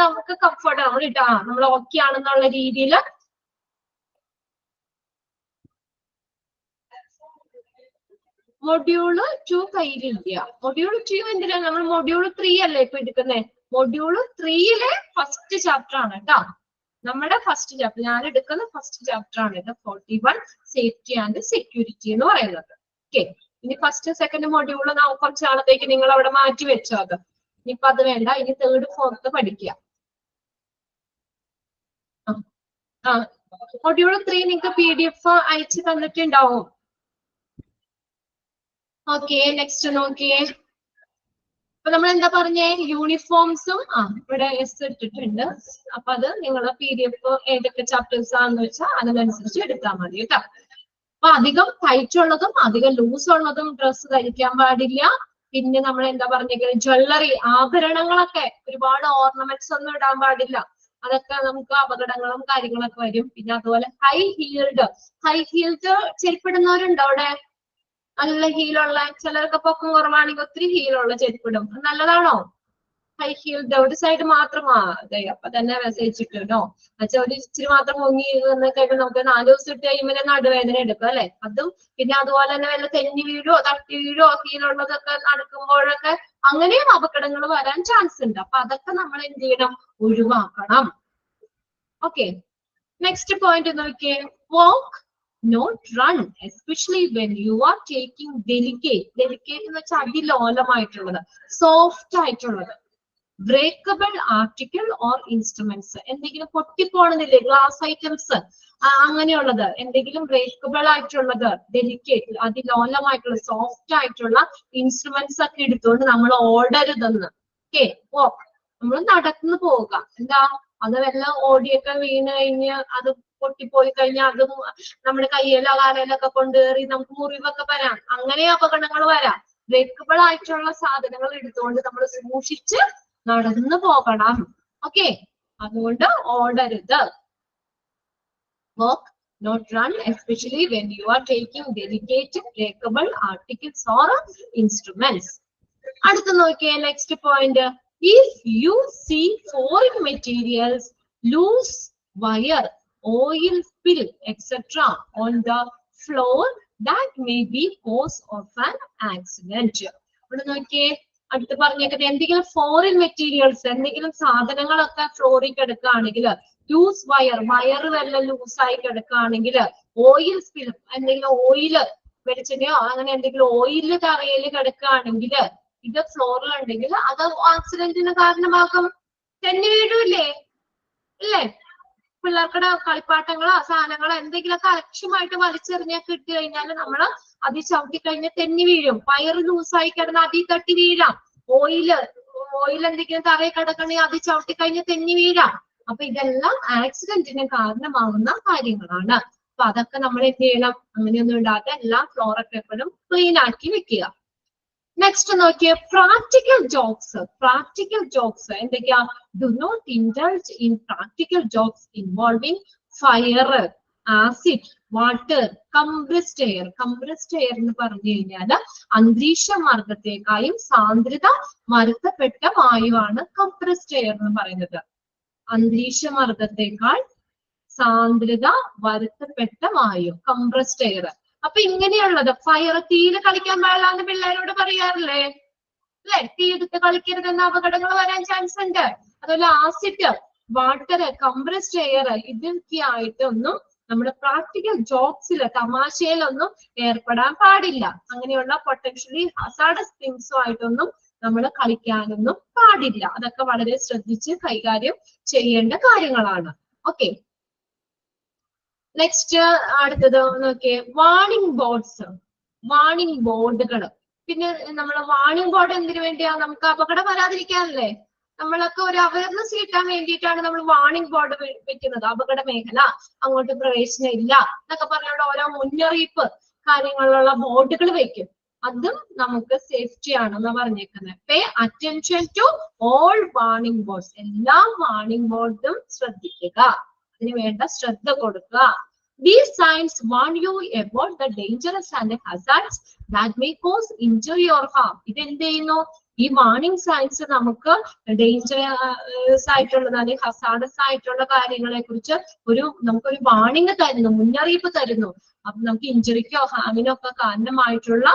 നമുക്ക് കംഫർട്ട് നമ്മൾ ഓക്കെ ആണെന്നുള്ള രീതിയിൽ മൊഡ്യൂള് 2 കയ്യിലില്ല. മൊഡ്യൂള് 2 എന്തിനാ? നമ്മൾ മൊഡ്യൂള് 3 അല്ലേ ഇപ്പൊ എടുക്കുന്നേ. മൊഡ്യൂള് 3-ലെ ഫസ്റ്റ് ചാപ്റ്റർ ആണ് കേട്ടോ. നമ്മുടെ ഫസ്റ്റ് ചാപ്റ്റർ, ഞാൻ എടുക്കുന്ന ഫസ്റ്റ് ചാപ്റ്റർ ആണ് ഇത്, 41 സേഫ്റ്റി ആൻഡ് സെക്യൂരിറ്റി എന്ന് പറയുന്നത്. ഓക്കെ, ഇനി ഫസ്റ്റ് സെക്കൻഡ് മൊഡ്യൂള് കുറച്ച് നാളത്തേക്ക് നിങ്ങൾ അവിടെ മാറ്റി വെച്ചോ. അത് ഇനിയിപ്പോ അത് വേണ്ട, ഇനി തേർഡ് ഫോർത്ത് പഠിക്കുക. മൊഡ്യൂൾ 3 നിങ്ങൾക്ക് PDF അയച്ചു തന്നിട്ടുണ്ടാവും. ഓക്കെ, നെക്സ്റ്റ് നോക്കിയേ. അപ്പൊ നമ്മൾ എന്താ പറഞ്ഞേ, യൂണിഫോംസും ഇവിടെ എസ് ഇട്ടിട്ടുണ്ട്. അപ്പൊ അത് നിങ്ങൾ PDF ഏതൊക്കെ ചാപ്റ്റേഴ്സ് ആണെന്ന് വെച്ചാൽ അതിനനുസരിച്ച് എടുത്താൽ മതി കേട്ടോ. അപ്പൊ അധികം ടൈറ്റ് ഉള്ളതും അധികം ലൂസ് ഉള്ളതും ഡ്രസ്സ് ധരിക്കാൻ പാടില്ല. പിന്നെ നമ്മൾ എന്താ പറഞ്ഞേക്കുന്നത്, ജ്വല്ലറി, ആഭരണങ്ങളൊക്കെ ഒരുപാട് ഓർണമെന്റ്സ് ഒന്നും ഇടാൻ പാടില്ല. അതൊക്കെ നമുക്ക് അപകടങ്ങളും കാര്യങ്ങളൊക്കെ വരും. പിന്നെ അതുപോലെ ഹൈ ഹീൽഡ് ചെരുപ്പിടുന്നവരുണ്ടോ അവിടെ? നല്ല ഹീലുള്ള, ചിലർക്ക് പൊക്കം കുറവാണെങ്കിൽ ഒത്തിരി ഹീലുള്ള ചെരുപ്പിടും. നല്ലതാണോ? ഹൈ ഹീൽഡ് ഒരു സൈഡ് മാത്രമാ അതെ. അപ്പൊ തന്നെ മെസ്സേജ് ഇട്ടോ, എന്നുവെച്ചാൽ ഒരു ഇച്ചിരി മാത്രം മുങ്ങി കഴിയുമ്പോൾ നമുക്ക് 4 ദിവസം ഇട്ട് കഴിയുമ്പോൾ നടുവേദന എടുക്കും അല്ലെ. അതും പിന്നെ അതുപോലെ തന്നെ വല്ല തെന്നി വീഴോ തട്ടി വീഴോ ഹീലുള്ളതൊക്കെ നടക്കുമ്പോഴൊക്കെ അങ്ങനെയും അപകടങ്ങൾ വരാൻ ചാൻസ് ഉണ്ട്. അപ്പൊ അതൊക്കെ നമ്മൾ എന്ത് ചെയ്യണം, ഒഴിവാക്കണം. ഓക്കെ, നെക്സ്റ്റ് പോയിന്റ് നോക്കിയേ. Walk not run especially when you are taking delicate എന്ന് വെച്ചാൽ അതിലോലമായിട്ടുള്ളത്, സോഫ്റ്റ് ആയിട്ടുള്ളത്. ബ്രേക്കബിൾ ആർട്ടിക്കിൾ ഓർ ഇൻസ്ട്രുമെന്റ്സ്, എന്തെങ്കിലും പൊട്ടിപ്പോണെന്നില്ലേ, ഗ്ലാസ് ഐറ്റംസ് അങ്ങനെയുള്ളത്, എന്തെങ്കിലും ബ്രേക്കബിൾ ആയിട്ടുള്ളത്, ഡെലിക്കേറ്റ് അതിലോലമായിട്ടുള്ള സോഫ്റ്റ് ആയിട്ടുള്ള ഇൻസ്ട്രുമെന്റ്സ് ഒക്കെ എടുത്തുകൊണ്ട് നമ്മൾ ഓടരുതെന്ന്. ഓക്കെ, നമ്മൾ നടന്നു പോവുക. എന്താ, അത് വല്ല ഓടിയൊക്കെ വീണ് കഴിഞ്ഞ് അത് പൊട്ടിപ്പോയി കഴിഞ്ഞാൽ അതും നമ്മുടെ കയ്യിലോ കാലയിലൊക്കെ കൊണ്ടുകയറി നമുക്ക് മുറിവൊക്കെ വരാം, അങ്ങനെ അപകടങ്ങൾ വരാം. ബ്രേക്കബിൾ ആയിട്ടുള്ള സാധനങ്ങൾ എടുത്തുകൊണ്ട് നമ്മൾ സൂക്ഷിച്ച് നടന്നു പോകണം. ഓക്കെ, അതുകൊണ്ട് ഓടരുത്. Walk not run especially when you are taking delicate breakable articles or instruments. അടുത്ത് നോക്കിയേ, next point. If you see foreign materials, loose wire, oil spill, etc. on the floor, that may be cause of an accident. ഇവിടെ നോക്കിയേ, അടുത്ത് പറഞ്ഞേക്കുന്നത് എന്തെങ്കിലും ഫോറിൻ മെറ്റീരിയൽസ്, എന്തെങ്കിലും സാധനങ്ങളൊക്കെ ഫ്ലോറിൽ കിടക്കുകയാണെങ്കിൽ, ലൂസ് വയർ വല്ല ലൂസായി കിടക്കുകയാണെങ്കിൽ, ഓയിൽ സ്പിൽ എന്തെങ്കിലും ഓയില് വെളിച്ചെണ്ണയോ അങ്ങനെ എന്തെങ്കിലും ഓയില് തറയിൽ കിടക്കുകയാണെങ്കിൽ, ഇത് ഫ്ലോറിൽ ഉണ്ടെങ്കിൽ അത് ആക്സിഡന്റിന് കാരണമാകും. തെന്നി വീഴൂല്ലേ അല്ലേ? പിള്ളേർക്കുടെ കളിപ്പാട്ടങ്ങളോ സാധനങ്ങളോ എന്തെങ്കിലുമൊക്കെ അലക്ഷ്യമായിട്ട് വലിച്ചെറിഞ്ഞൊക്കെ ഇട്ട് കഴിഞ്ഞാൽ നമ്മൾ അതിൽ ചവിട്ടി കഴിഞ്ഞാൽ തെന്നി വീഴും. വയറ് ലൂസായി കിടന്ന് അതിൽ തട്ടി വീഴാം. ഓയിൽ എന്തെങ്കിലും തറയിൽ കിടക്കണമെങ്കിൽ അതിൽ ചവിട്ടി കഴിഞ്ഞാൽ തെന്നി വീഴാം. അപ്പൊ ഇതെല്ലാം ആക്സിഡന്റിന് കാരണമാകുന്ന കാര്യങ്ങളാണ്. അപ്പൊ അതൊക്കെ നമ്മൾ എന്ത് ചെയ്യണം, അങ്ങനെയൊന്നും ഇടാതെ എല്ലാ ഫ്ലോറൊക്കെ എപ്പോഴും ക്ലീൻ ആക്കി വെക്കുക. നെക്സ്റ്റ് നോക്കിയേ, പ്രാക്ടിക്കൽ ജോക്സ് എന്തൊക്കെയാ? Do not indulge in practical jokes involving fire, acid, water, compressed air. Compressed air എന്ന് പറഞ്ഞു കഴിഞ്ഞാൽ അന്തരീക്ഷ മർദ്ദത്തെക്കാളും സാന്ദ്രത മർദ്ദപ്പെട്ട വായുവാണ് കംപ്രസ്ഡ് എയർ എന്ന് പറയുന്നത്. അന്തരീക്ഷ മർദ്ദത്തെക്കാൾ സാന്ദ്രത വരുത്തപ്പെട്ട വായു, കംപ്രസ്ഡ് എയർ. അപ്പൊ ഇങ്ങനെയുള്ളത് ഫയർ, തീയിൽ കളിക്കാൻ പാടില്ലാന്ന് പിള്ളേരോട് പറയാറില്ലേ അല്ലെ? തീ എടുത്ത് കളിക്കരുതെന്ന അപകടങ്ങൾ വരാൻ ചാൻസ് ഉണ്ട്. അതുപോലെ ആസിഡ്, വാട്ടർ, കംപ്രസ്ഡ് എയർ, ഇതൊക്കെ ആയിട്ടൊന്നും നമ്മുടെ പ്രാക്ടിക്കൽ ജോബ്സില് തമാശയിലൊന്നും ഏർപ്പെടാൻ പാടില്ല. അങ്ങനെയുള്ള പൊട്ടൻഷ്യലി ഹസാർഡസ് തിങ്സും ആയിട്ടൊന്നും നമ്മൾ കളിക്കാനൊന്നും പാടില്ല. അതൊക്കെ വളരെ ശ്രദ്ധിച്ച് കൈകാര്യം ചെയ്യേണ്ട കാര്യങ്ങളാണ്. ഓക്കെ, നെക്സ്റ്റ് അടുത്തത് നോക്കിയേ, വാർണിംഗ് ബോർഡുകൾ. പിന്നെ നമ്മൾ വാർണിംഗ് ബോർഡ് എന്തിനു വേണ്ടിയാ? നമുക്ക് അപകടം വരാതിരിക്കാനല്ലേ? നമ്മളൊക്കെ ഒരു അവയർനെസ് കിട്ടാൻ വേണ്ടിയിട്ടാണ് നമ്മൾ വാർണിംഗ് ബോർഡ് വെക്കുന്നത്. അപകട മേഖല, അങ്ങോട്ട് പ്രവേശനം ഇല്ല എന്നൊക്കെ പറഞ്ഞുകൊണ്ട് ഓരോ മുന്നറിയിപ്പ് കാര്യങ്ങളിലുള്ള ബോർഡുകൾ വെക്കും. അതും നമുക്ക് സേഫ്റ്റി ആണെന്ന് പറഞ്ഞേക്കുന്നത്. Pay attention to all warning boards. എല്ലാ വാർണിംഗ് ബോർഡും ശ്രദ്ധിക്കുക, അതിന് വേണ്ട ശ്രദ്ധ കൊടുക്കുക. These signs warn you about the dangerous and hazards that may cause injury or harm. ഇത് എന്ത് ചെയ്യുന്നു? ഈ വാർണിംഗ് സൈൻസ് നമുക്ക് ഡേഞ്ചറസ് ആയിട്ടുള്ളത് അല്ലെങ്കിൽ ഹസാർഡസ് ആയിട്ടുള്ള കാര്യങ്ങളെ കുറിച്ച് നമുക്കൊരു വാർണിംഗ് തരുന്നു, മുന്നറിയിപ്പ് തരുന്നു. അപ്പൊ നമുക്ക് ഇഞ്ചുറിക്കോ ഹാമിനോ ഒക്കെ കാരണമായിട്ടുള്ള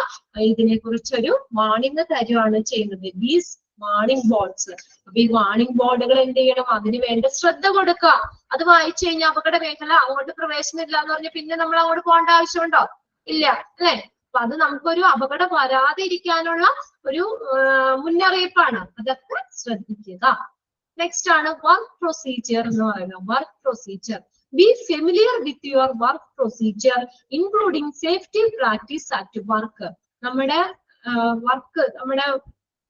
ഇതിനെ കുറിച്ചൊരു വാർണിംഗ് തരുവാണ് ചെയ്യുന്നത്. These warning boards. അപ്പൊ ഈ വാണിംഗ് ബോർഡുകൾ എന്ത് ചെയ്യണം? അതിന് വേണ്ട ശ്രദ്ധ കൊടുക്കുക. അത് വായിച്ചു കഴിഞ്ഞാൽ അപകട മേഖല, അങ്ങോട്ട് പ്രവേശനം ഇല്ല എന്ന് പറഞ്ഞാൽ പിന്നെ നമ്മൾ അങ്ങോട്ട് പോകേണ്ട ആവശ്യമുണ്ടോ? ഇല്ല അല്ലെ? അപ്പൊ അത് നമുക്കൊരു അപകടം വരാതെ ഇരിക്കാനുള്ള ഒരു മുന്നറിയിപ്പാണ്. അതൊക്കെ ശ്രദ്ധിക്കുക. നെക്സ്റ്റ് ആണ് വർക്ക് പ്രൊസീജിയർ എന്ന് പറയുന്നത്. Work procedure. B familiar with your work procedure including safety practice at work. നമ്മുടെ വർക്ക്, നമ്മുടെ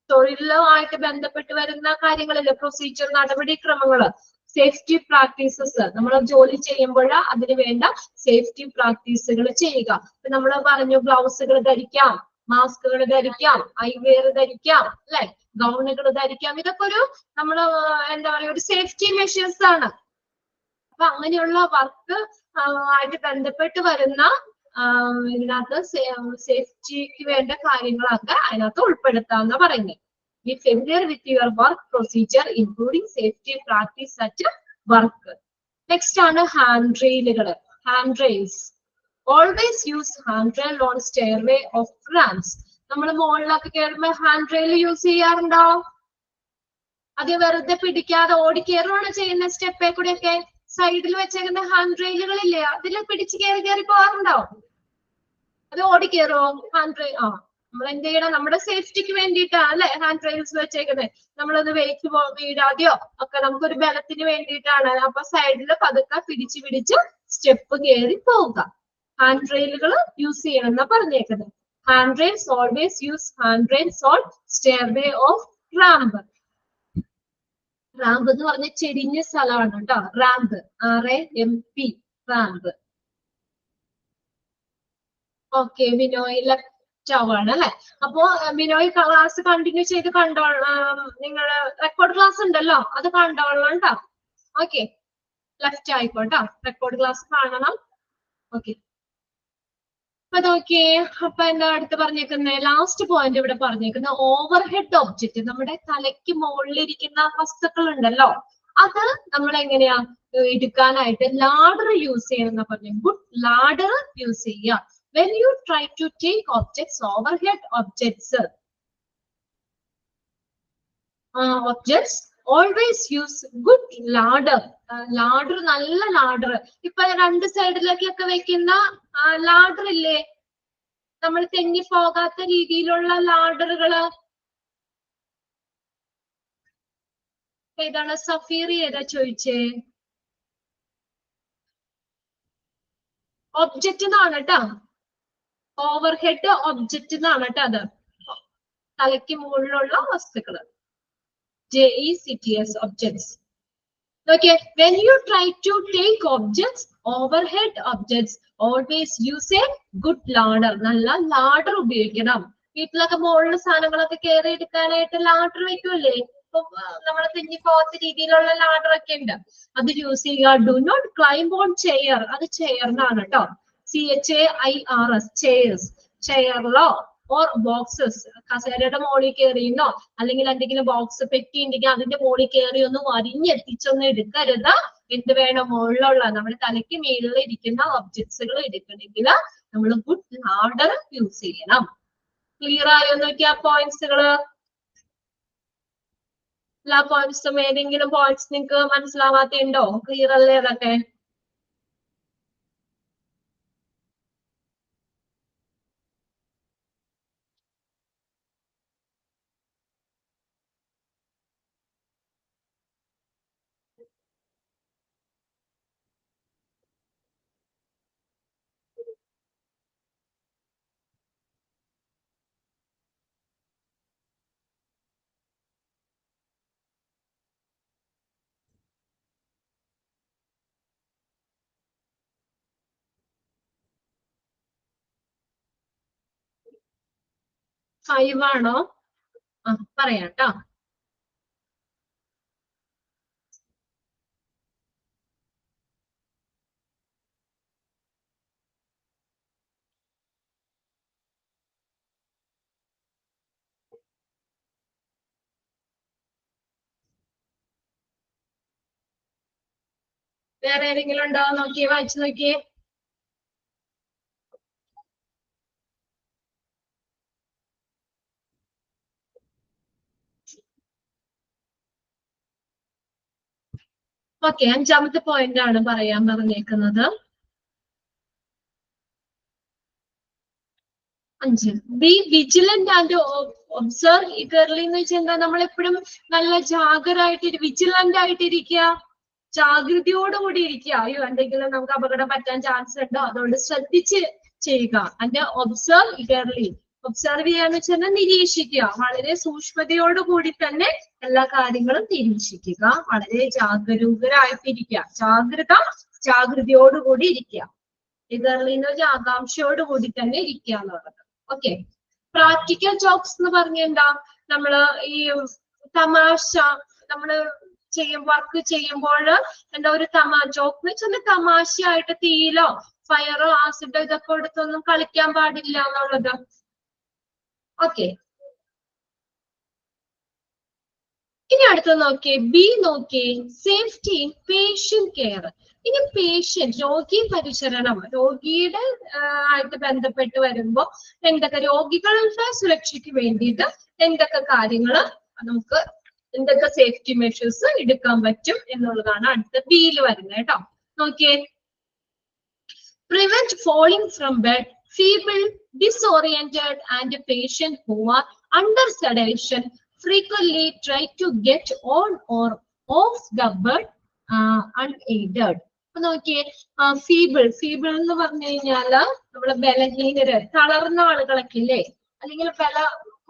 തൊഴിലുമായിട്ട് ബന്ധപ്പെട്ട് വരുന്ന കാര്യങ്ങളില്ലേ, പ്രൊസീജിയർ, നടപടിക്രമങ്ങള്, സേഫ്റ്റി പ്രാക്ടീസസ്. നമ്മൾ ജോലി ചെയ്യുമ്പോൾ അതിന് വേണ്ട സേഫ്റ്റി പ്രാക്ടീസുകൾ ചെയ്യുക. ഇപ്പൊ നമ്മൾ പറഞ്ഞു ഗ്ലൗസുകൾ ധരിക്കാം, മാസ്കുകൾ ധരിക്കാം, ഐവെയർ ധരിക്കാം, അല്ലെ, ഗൗണുകൾ ധരിക്കാം. ഇതൊക്കെ ഒരു നമ്മള് എന്താ പറയുക, ഒരു സേഫ്റ്റി മെഷേഴ്സ് ആണ്. അപ്പൊ അങ്ങനെയുള്ള വർക്ക് ആയിട്ട് ബന്ധപ്പെട്ട് വരുന്ന ഇതിനകത്ത് സേഫ്റ്റിക്ക് വേണ്ട കാര്യങ്ങളൊക്കെ അതിനകത്ത് ഉൾപ്പെടുത്താന്ന് പറയുന്നത്. Be familiar with your work procedure including safety practice at work. Next ആണ് ഹാൻഡ് റെയിലുകള്. Hand rails. Always use hand rail on stairway of ramps. നമ്മൾ മുകളിലൊക്കെ കയറുമ്പോൾ ഹാൻഡ് റെയിൽ യൂസ് ചെയ്യാറുണ്ടോ? അത് വെറുതെ പിടിക്കാതെ ഓടി കയറുകയാണ് ചെയ്യുന്ന സ്റ്റെപ്പേ കൂടെയൊക്കെ. സൈഡിൽ വെച്ചേക്കുന്ന ഹാൻഡ് റെയിലുകളില്ലേ, അതിൽ പിടിച്ച് കയറി പോകാറുണ്ടോ? അത് ഓടി കയറുമോ ഹാൻഡ് റെയിൽ? നമ്മൾ എന്ത് ചെയ്യണം? നമ്മുടെ സേഫ്റ്റിക്ക് വേണ്ടിയിട്ടാണ് അല്ലെ ഹാൻഡ് റെയിൽസ് വെച്ചേക്കുന്നത്. നമ്മളത് വെയിറ്റ് വീഴാതെയോ ഒക്കെ നമുക്കൊരു ബലത്തിന് വേണ്ടിയിട്ടാണ്. അപ്പൊ സൈഡിൽ പതുക്കെ പിടിച്ച് സ്റ്റെപ്പ് കയറി പോവുക. ഹാൻഡ് റെയിലുകൾ യൂസ് ചെയ്യണം എന്നാ പറഞ്ഞേക്കുന്നത്. Hand rails always use hand rails on stairway of ramp. Ramp എന്ന് പറഞ്ഞ ചെരിഞ്ഞ സ്ഥലമാണ് കേട്ടോ. Ramp, RAMP, ramp. Okay, Binoy left ആവാണ് അല്ലെ. അപ്പോ ബിനോയ് ക്ലാസ് കണ്ടിന്യൂ ചെയ്ത് നിങ്ങൾ റെക്കോർഡ് ക്ലാസ് ഉണ്ടല്ലോ, അത് കണ്ടോളണം കേട്ടോ. ഓക്കെ, ലെഫ്റ്റ് ആയിക്കോട്ടോ, റെക്കോർഡ് ക്ലാസ് കാണണം. ഓക്കെ, അപ്പൊ നോക്കിയേ. അപ്പൊ എന്താ അടുത്ത് പറഞ്ഞേക്കുന്നത്? ലാസ്റ്റ് പോയിന്റ് ഇവിടെ പറഞ്ഞേക്കുന്ന ഓവർ ഹെഡ് ഒബ്ജക്റ്റ്. നമ്മുടെ തലയ്ക്ക് മുകളിലിരിക്കുന്ന വസ്തുക്കൾ ഉണ്ടല്ലോ, അത് നമ്മൾ എങ്ങനെയാ എടുക്കാനായിട്ട് ലാഡർ യൂസ് ചെയ്യണം എന്നാ പറഞ്ഞു. ഗുഡ് ലാഡർ യൂസ് ചെയ്യുക. When you try to take objects, overhead objects, always use good ladder. ladder, നല്ല ladder. ഇപ്പൊ രണ്ട് സൈഡിലേക്കൊക്കെ വെക്കുന്ന ladder ഇല്ലേ, നമ്മൾ തെന്നി പോകാത്ത രീതിയിലുള്ള ലാഡറുകള്. ഏതാണ്? സഫീർ ഏതാ ചോദിച്ചേ? ഒബ്ജക്റ്റ് എന്നാണ് കേട്ടോ. ഓവർഹെഡ് ഒബ്ജക്റ്റ് എന്നാണ് കേട്ടോ അത്. തലയ്ക്ക് മുകളിലുള്ള വസ്തുക്കള്. JECTS, objects. Okay, when you try to take objects, overhead objects, always use a good ladder. നല്ല ladder ഉപയോഗിക്കണം. വീട്ടിലൊക്കെ മുകളിൽ സാധനങ്ങളൊക്കെ കയറി എടുക്കാനായിട്ട് ladder വെക്കൂല്ലേ? ഇപ്പൊ നമ്മളെ തെന്നി പോകാത്ത രീതിയിലുള്ള ladder ഒക്കെ ഉണ്ട്, അത് യൂസ് ചെയ്യുക. Do not climb on chair. അത് ചെയറിനാണ് കേട്ടോ. CHAIRS, chairs. ചെയറിലോ ഓർ ബോക്സസ്, കസേരയുടെ മുകളിൽ കയറിയുന്നോ അല്ലെങ്കിൽ എന്തെങ്കിലും ബോക്സ് പെട്ടി ഉണ്ടെങ്കിൽ അതിന്റെ മുകളിൽ കയറി ഒന്ന് വരിഞ്ഞെത്തിച്ചൊന്നും എടുക്കരുത്. എന്ത് വേണം? മുകളിലുള്ള നമ്മുടെ തലയ്ക്ക് മേളിൽ ഇരിക്കുന്ന ഒബ്ജക്ട്സുകൾ എടുക്കണമെങ്കിൽ നമ്മൾ ഗുഡ് ലാഡർ യൂസ് ചെയ്യണം. ക്ലിയർ ആയോ നോക്കിയാ പോയിന്റ്സുകള്? എല്ലാ പോയിന്റ്സും ഏതെങ്കിലും പോയിന്റ്സ് നിങ്ങൾക്ക് മനസ്സിലാവാത്തുണ്ടോ? ക്ലിയർ അല്ലേ അതൊക്കെ? ഫൈവ് ആണോ? പറയാട്ടോ. വേറെ ഏതെങ്കിലും ഉണ്ടോ? നോക്കിയേ, വായിച്ചു നോക്കിയേ. ഓക്കെ, അഞ്ചാമത്തെ പോയിന്റ് ആണ് പറയാൻ പറഞ്ഞേക്കുന്നത്. 5, B vigilant and observe eagerly എന്ന് വെച്ചാൽ എന്താ, നമ്മളെപ്പോഴും നല്ല വിജിലന്റ് ആയിട്ടിരിക്കുക, ജാഗ്രതയോടുകൂടി ഇരിക്കുക. അയ്യോ എന്തെങ്കിലും നമുക്ക് അപകടം പറ്റാൻ ചാൻസ് ഉണ്ടോ, അതുകൊണ്ട് ശ്രദ്ധിച്ച് ചെയ്യുക. ആൻഡ് ഒബ്സർവ് ഈഗർലി, ഒബ്സർവ് ചെയ്യാന്ന് വെച്ചാൽ നിരീക്ഷിക്കുക, വളരെ സൂക്ഷ്മതയോടുകൂടി തന്നെ എല്ലാ കാര്യങ്ങളും നിരീക്ഷിക്കുക, വളരെ ജാഗരൂകരായിട്ടിരിക്കുക, ജാഗ്രതയോടുകൂടി ഇരിക്കുക. ഈഗർലി എന്ന് വെച്ചാൽ ആകാംക്ഷയോടുകൂടി തന്നെ ഇരിക്കുക എന്നുള്ളത്. ഓക്കെ, പ്രാക്ടിക്കൽ ജോക്സ് എന്ന് പറഞ്ഞ എന്താ, നമ്മള് ഈ തമാശ, നമ്മള് വർക്ക് ചെയ്യുമ്പോൾ എന്താ ഒരു ജോക്ക് എന്ന് വെച്ചാൽ തമാശയായിട്ട് തീയിലോ ഫയറോ ആസിഡോ ഇതൊക്കെ എടുത്തൊന്നും കളിക്കാൻ പാടില്ല എന്നുള്ളത്. ഓക്കെ, ഇനി അടുത്ത് നോക്കിയേ, ബി നോക്കിയേ, സേഫ്റ്റി ഇൻ പേഷ്യന്റ് കെയർ. ഇനി പേഷ്യന്റ്, രോഗി പരിചരണം, രോഗിയുടെ ആയിട്ട് ബന്ധപ്പെട്ട് വരുമ്പോ രോഗികളുടെ സുരക്ഷയ്ക്ക് വേണ്ടിയിട്ട് എന്തൊക്കെ കാര്യങ്ങൾ നമുക്ക്, എന്തൊക്കെ സേഫ്റ്റി മെഷേഴ്സ് എടുക്കാൻ പറ്റും എന്നുള്ളതാണ് അടുത്ത ബിയിൽ വരുന്നത് കേട്ടോ. നോക്കിയേ, prevent falling from bed, feeble, disoriented and patient who are under sedation frequently try to get on or off the bed unaided. അപ്പൊ നോക്കിയേ, ഫീബിൾ എന്ന് പറഞ്ഞു കഴിഞ്ഞാല് നമ്മള് ബലഹീനര്, തളർന്ന ആളുകളൊക്കെ ഇല്ലേ, അല്ലെങ്കിൽ ബല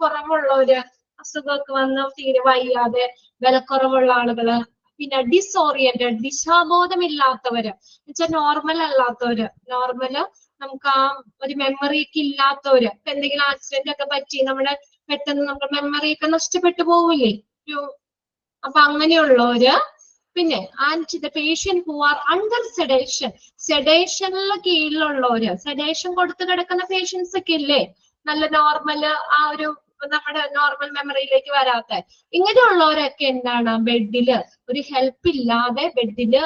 കുറവുള്ളവര്, അസുഖമൊക്കെ വന്ന് തീരെ വയ്യാതെ ബലക്കുറവുള്ള ആളുകള്, പിന്നെ ഡിസോറിയന്റഡ്, ദിശാബോധമില്ലാത്തവര് എന്നുവെച്ചാൽ നോർമൽ അല്ലാത്തവര്, നോർമല് നമുക്ക് ആ ഒരു മെമ്മറി ഒക്കെ ഇല്ലാത്തവര്, എന്തെങ്കിലും ആക്സിഡന്റ് ഒക്കെ പറ്റി നമ്മുടെ പെട്ടെന്ന് നമ്മുടെ മെമ്മറി ഒക്കെ നഷ്ടപ്പെട്ടു പോവില്ലേ, അപ്പൊ അങ്ങനെയുള്ളവര്. പിന്നെ and the patient who are under sedation, സെഡേഷനിലെ കീഴിലുള്ളവര്, സെഡേഷൻ കൊടുത്ത് കിടക്കുന്ന പേഷ്യൻസ് ഒക്കെ ഇല്ലേ, നല്ല നോർമല് ആ ഒരു നമ്മുടെ നോർമൽ മെമ്മറിയിലേക്ക് വരാത്ത, ഇങ്ങനെയുള്ളവരൊക്കെ എന്താണ്, ബെഡില് ഒരു ഹെൽപ്പ് ഇല്ലാതെ ബെഡില്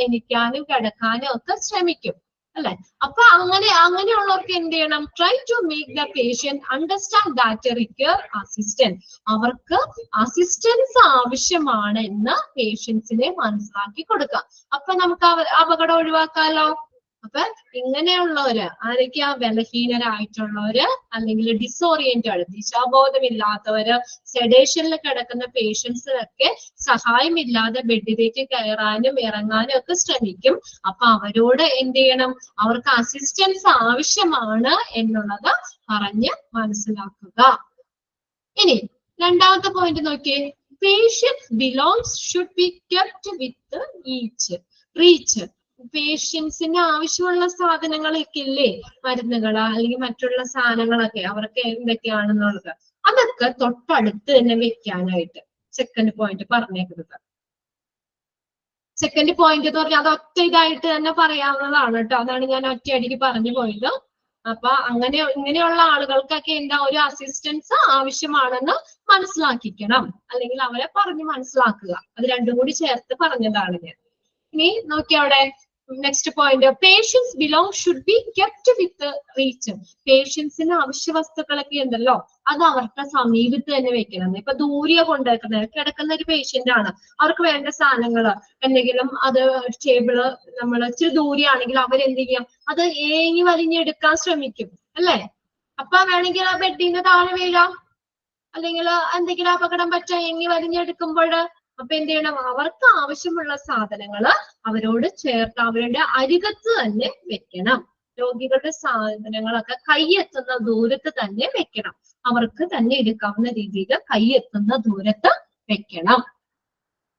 എണീക്കാനും കിടക്കാനും ഒക്കെ ശ്രമിക്കും അല്ലെ. അപ്പൊ അങ്ങനെയുള്ളവർക്ക് എന്ത് ചെയ്യണം, try to make the patient understand that require assistance, അവർക്ക് അസിസ്റ്റൻസ് ആവശ്യമാണ് എന്ന് പേഷ്യൻസിനെ മനസ്സിലാക്കി കൊടുക്കാം. അപ്പൊ നമുക്ക് അപകടം ഒഴിവാക്കാലോ. അപ്പൊ ഇങ്ങനെയുള്ളവര് ആരൊക്കെയാ, ബലഹീനരായിട്ടുള്ളവര്, അല്ലെങ്കിൽ ഡിസോറിയന്റഡ്, ദിശാബോധമില്ലാത്തവര്, സെഡേഷനിൽ കിടക്കുന്ന പേഷ്യൻസിനൊക്കെ സഹായമില്ലാതെ ബെഡിലേക്ക് കയറാനും ഇറങ്ങാനും ഒക്കെ ശ്രമിക്കും. അപ്പൊ അവരോട് എന്ത് ചെയ്യണം, അവർക്ക് അസിസ്റ്റൻസ് ആവശ്യമാണ് എന്നുള്ളത് പറഞ്ഞ് മനസ്സിലാക്കുക. ഇനി രണ്ടാമത്തെ പോയിന്റ് നോക്കിയേ, patients belongs should be kept with reach. പേഷ്യൻസിന് ആവശ്യമുള്ള സാധനങ്ങളൊക്കെ ഇല്ലേ, മരുന്നുകള് അല്ലെങ്കിൽ മറ്റുള്ള സാധനങ്ങളൊക്കെ അവർക്ക് എന്തൊക്കെയാണെന്നുള്ളത്, അതൊക്കെ തൊട്ടടുത്ത് തന്നെ വെക്കാനായിട്ട് സെക്കൻഡ് പോയിന്റ് പറഞ്ഞേക്കുന്നത്. സെക്കൻഡ് പോയിന്റ് എന്ന് പറഞ്ഞാൽ അത് ഒറ്റ ഇതായിട്ട് തന്നെ പറയാവുന്നതാണ് കേട്ടോ, അതാണ് ഞാൻ ഒറ്റയടിക്ക് പറഞ്ഞു പോയത്. അപ്പൊ ഇങ്ങനെയുള്ള ആളുകൾക്കൊക്കെ എന്താ, ഒരു അസിസ്റ്റൻസ് ആവശ്യമാണെന്ന് മനസ്സിലാക്കിക്കണം, അല്ലെങ്കിൽ അവരെ പറഞ്ഞ് മനസ്സിലാക്കുക. അത് രണ്ടും കൂടി ചേർത്ത് പറഞ്ഞതാണ് ഞാൻ. ഇനി നോക്കി അവിടെ next point, patients belong should be kept with reach. പേഷ്യൻസിന് ആവശ്യ വസ്തുക്കളൊക്കെ ഉണ്ടല്ലോ, അത് അവർക്ക് സമീപത്ത് തന്നെ വെക്കണം. ഇപ്പൊ ദൂരെ കൊണ്ടുവെക്കുന്നത്, കിടക്കുന്ന ഒരു പേഷ്യന്റ് ആണ്, അവർക്ക് വേണ്ട സാധനങ്ങള് എന്തെങ്കിലും, അത് ടേബിള് നമ്മൾ ഇച്ചിരി ദൂരെയാണെങ്കിൽ അവരെന്ത് ചെയ്യാം, അത് ഏങ്ങി വലിഞ്ഞെടുക്കാൻ ശ്രമിക്കും അല്ലെ. അപ്പൊ വേണമെങ്കിൽ ആ ബെഡിന്റെ താഴെ വീഴാം, അല്ലെങ്കിൽ എന്തെങ്കിലും അപകടം പറ്റാൻ ഏങ്ങി വലിഞ്ഞെടുക്കുമ്പോൾ അപ്പൊ എന്ത് ചെയ്യണം, അവർക്ക് ആവശ്യമുള്ള സാധനങ്ങള് അവരോട് ചേർത്ത് അവരുടെ അരികത്ത് തന്നെ വെക്കണം. രോഗികളുടെ സാധനങ്ങളൊക്കെ കൈയെത്തുന്ന ദൂരത്ത് തന്നെ വെക്കണം, അവർക്ക് തന്നെ എടുക്കാവുന്ന രീതിയിൽ കൈയെത്തുന്ന ദൂരത്ത് വെക്കണം.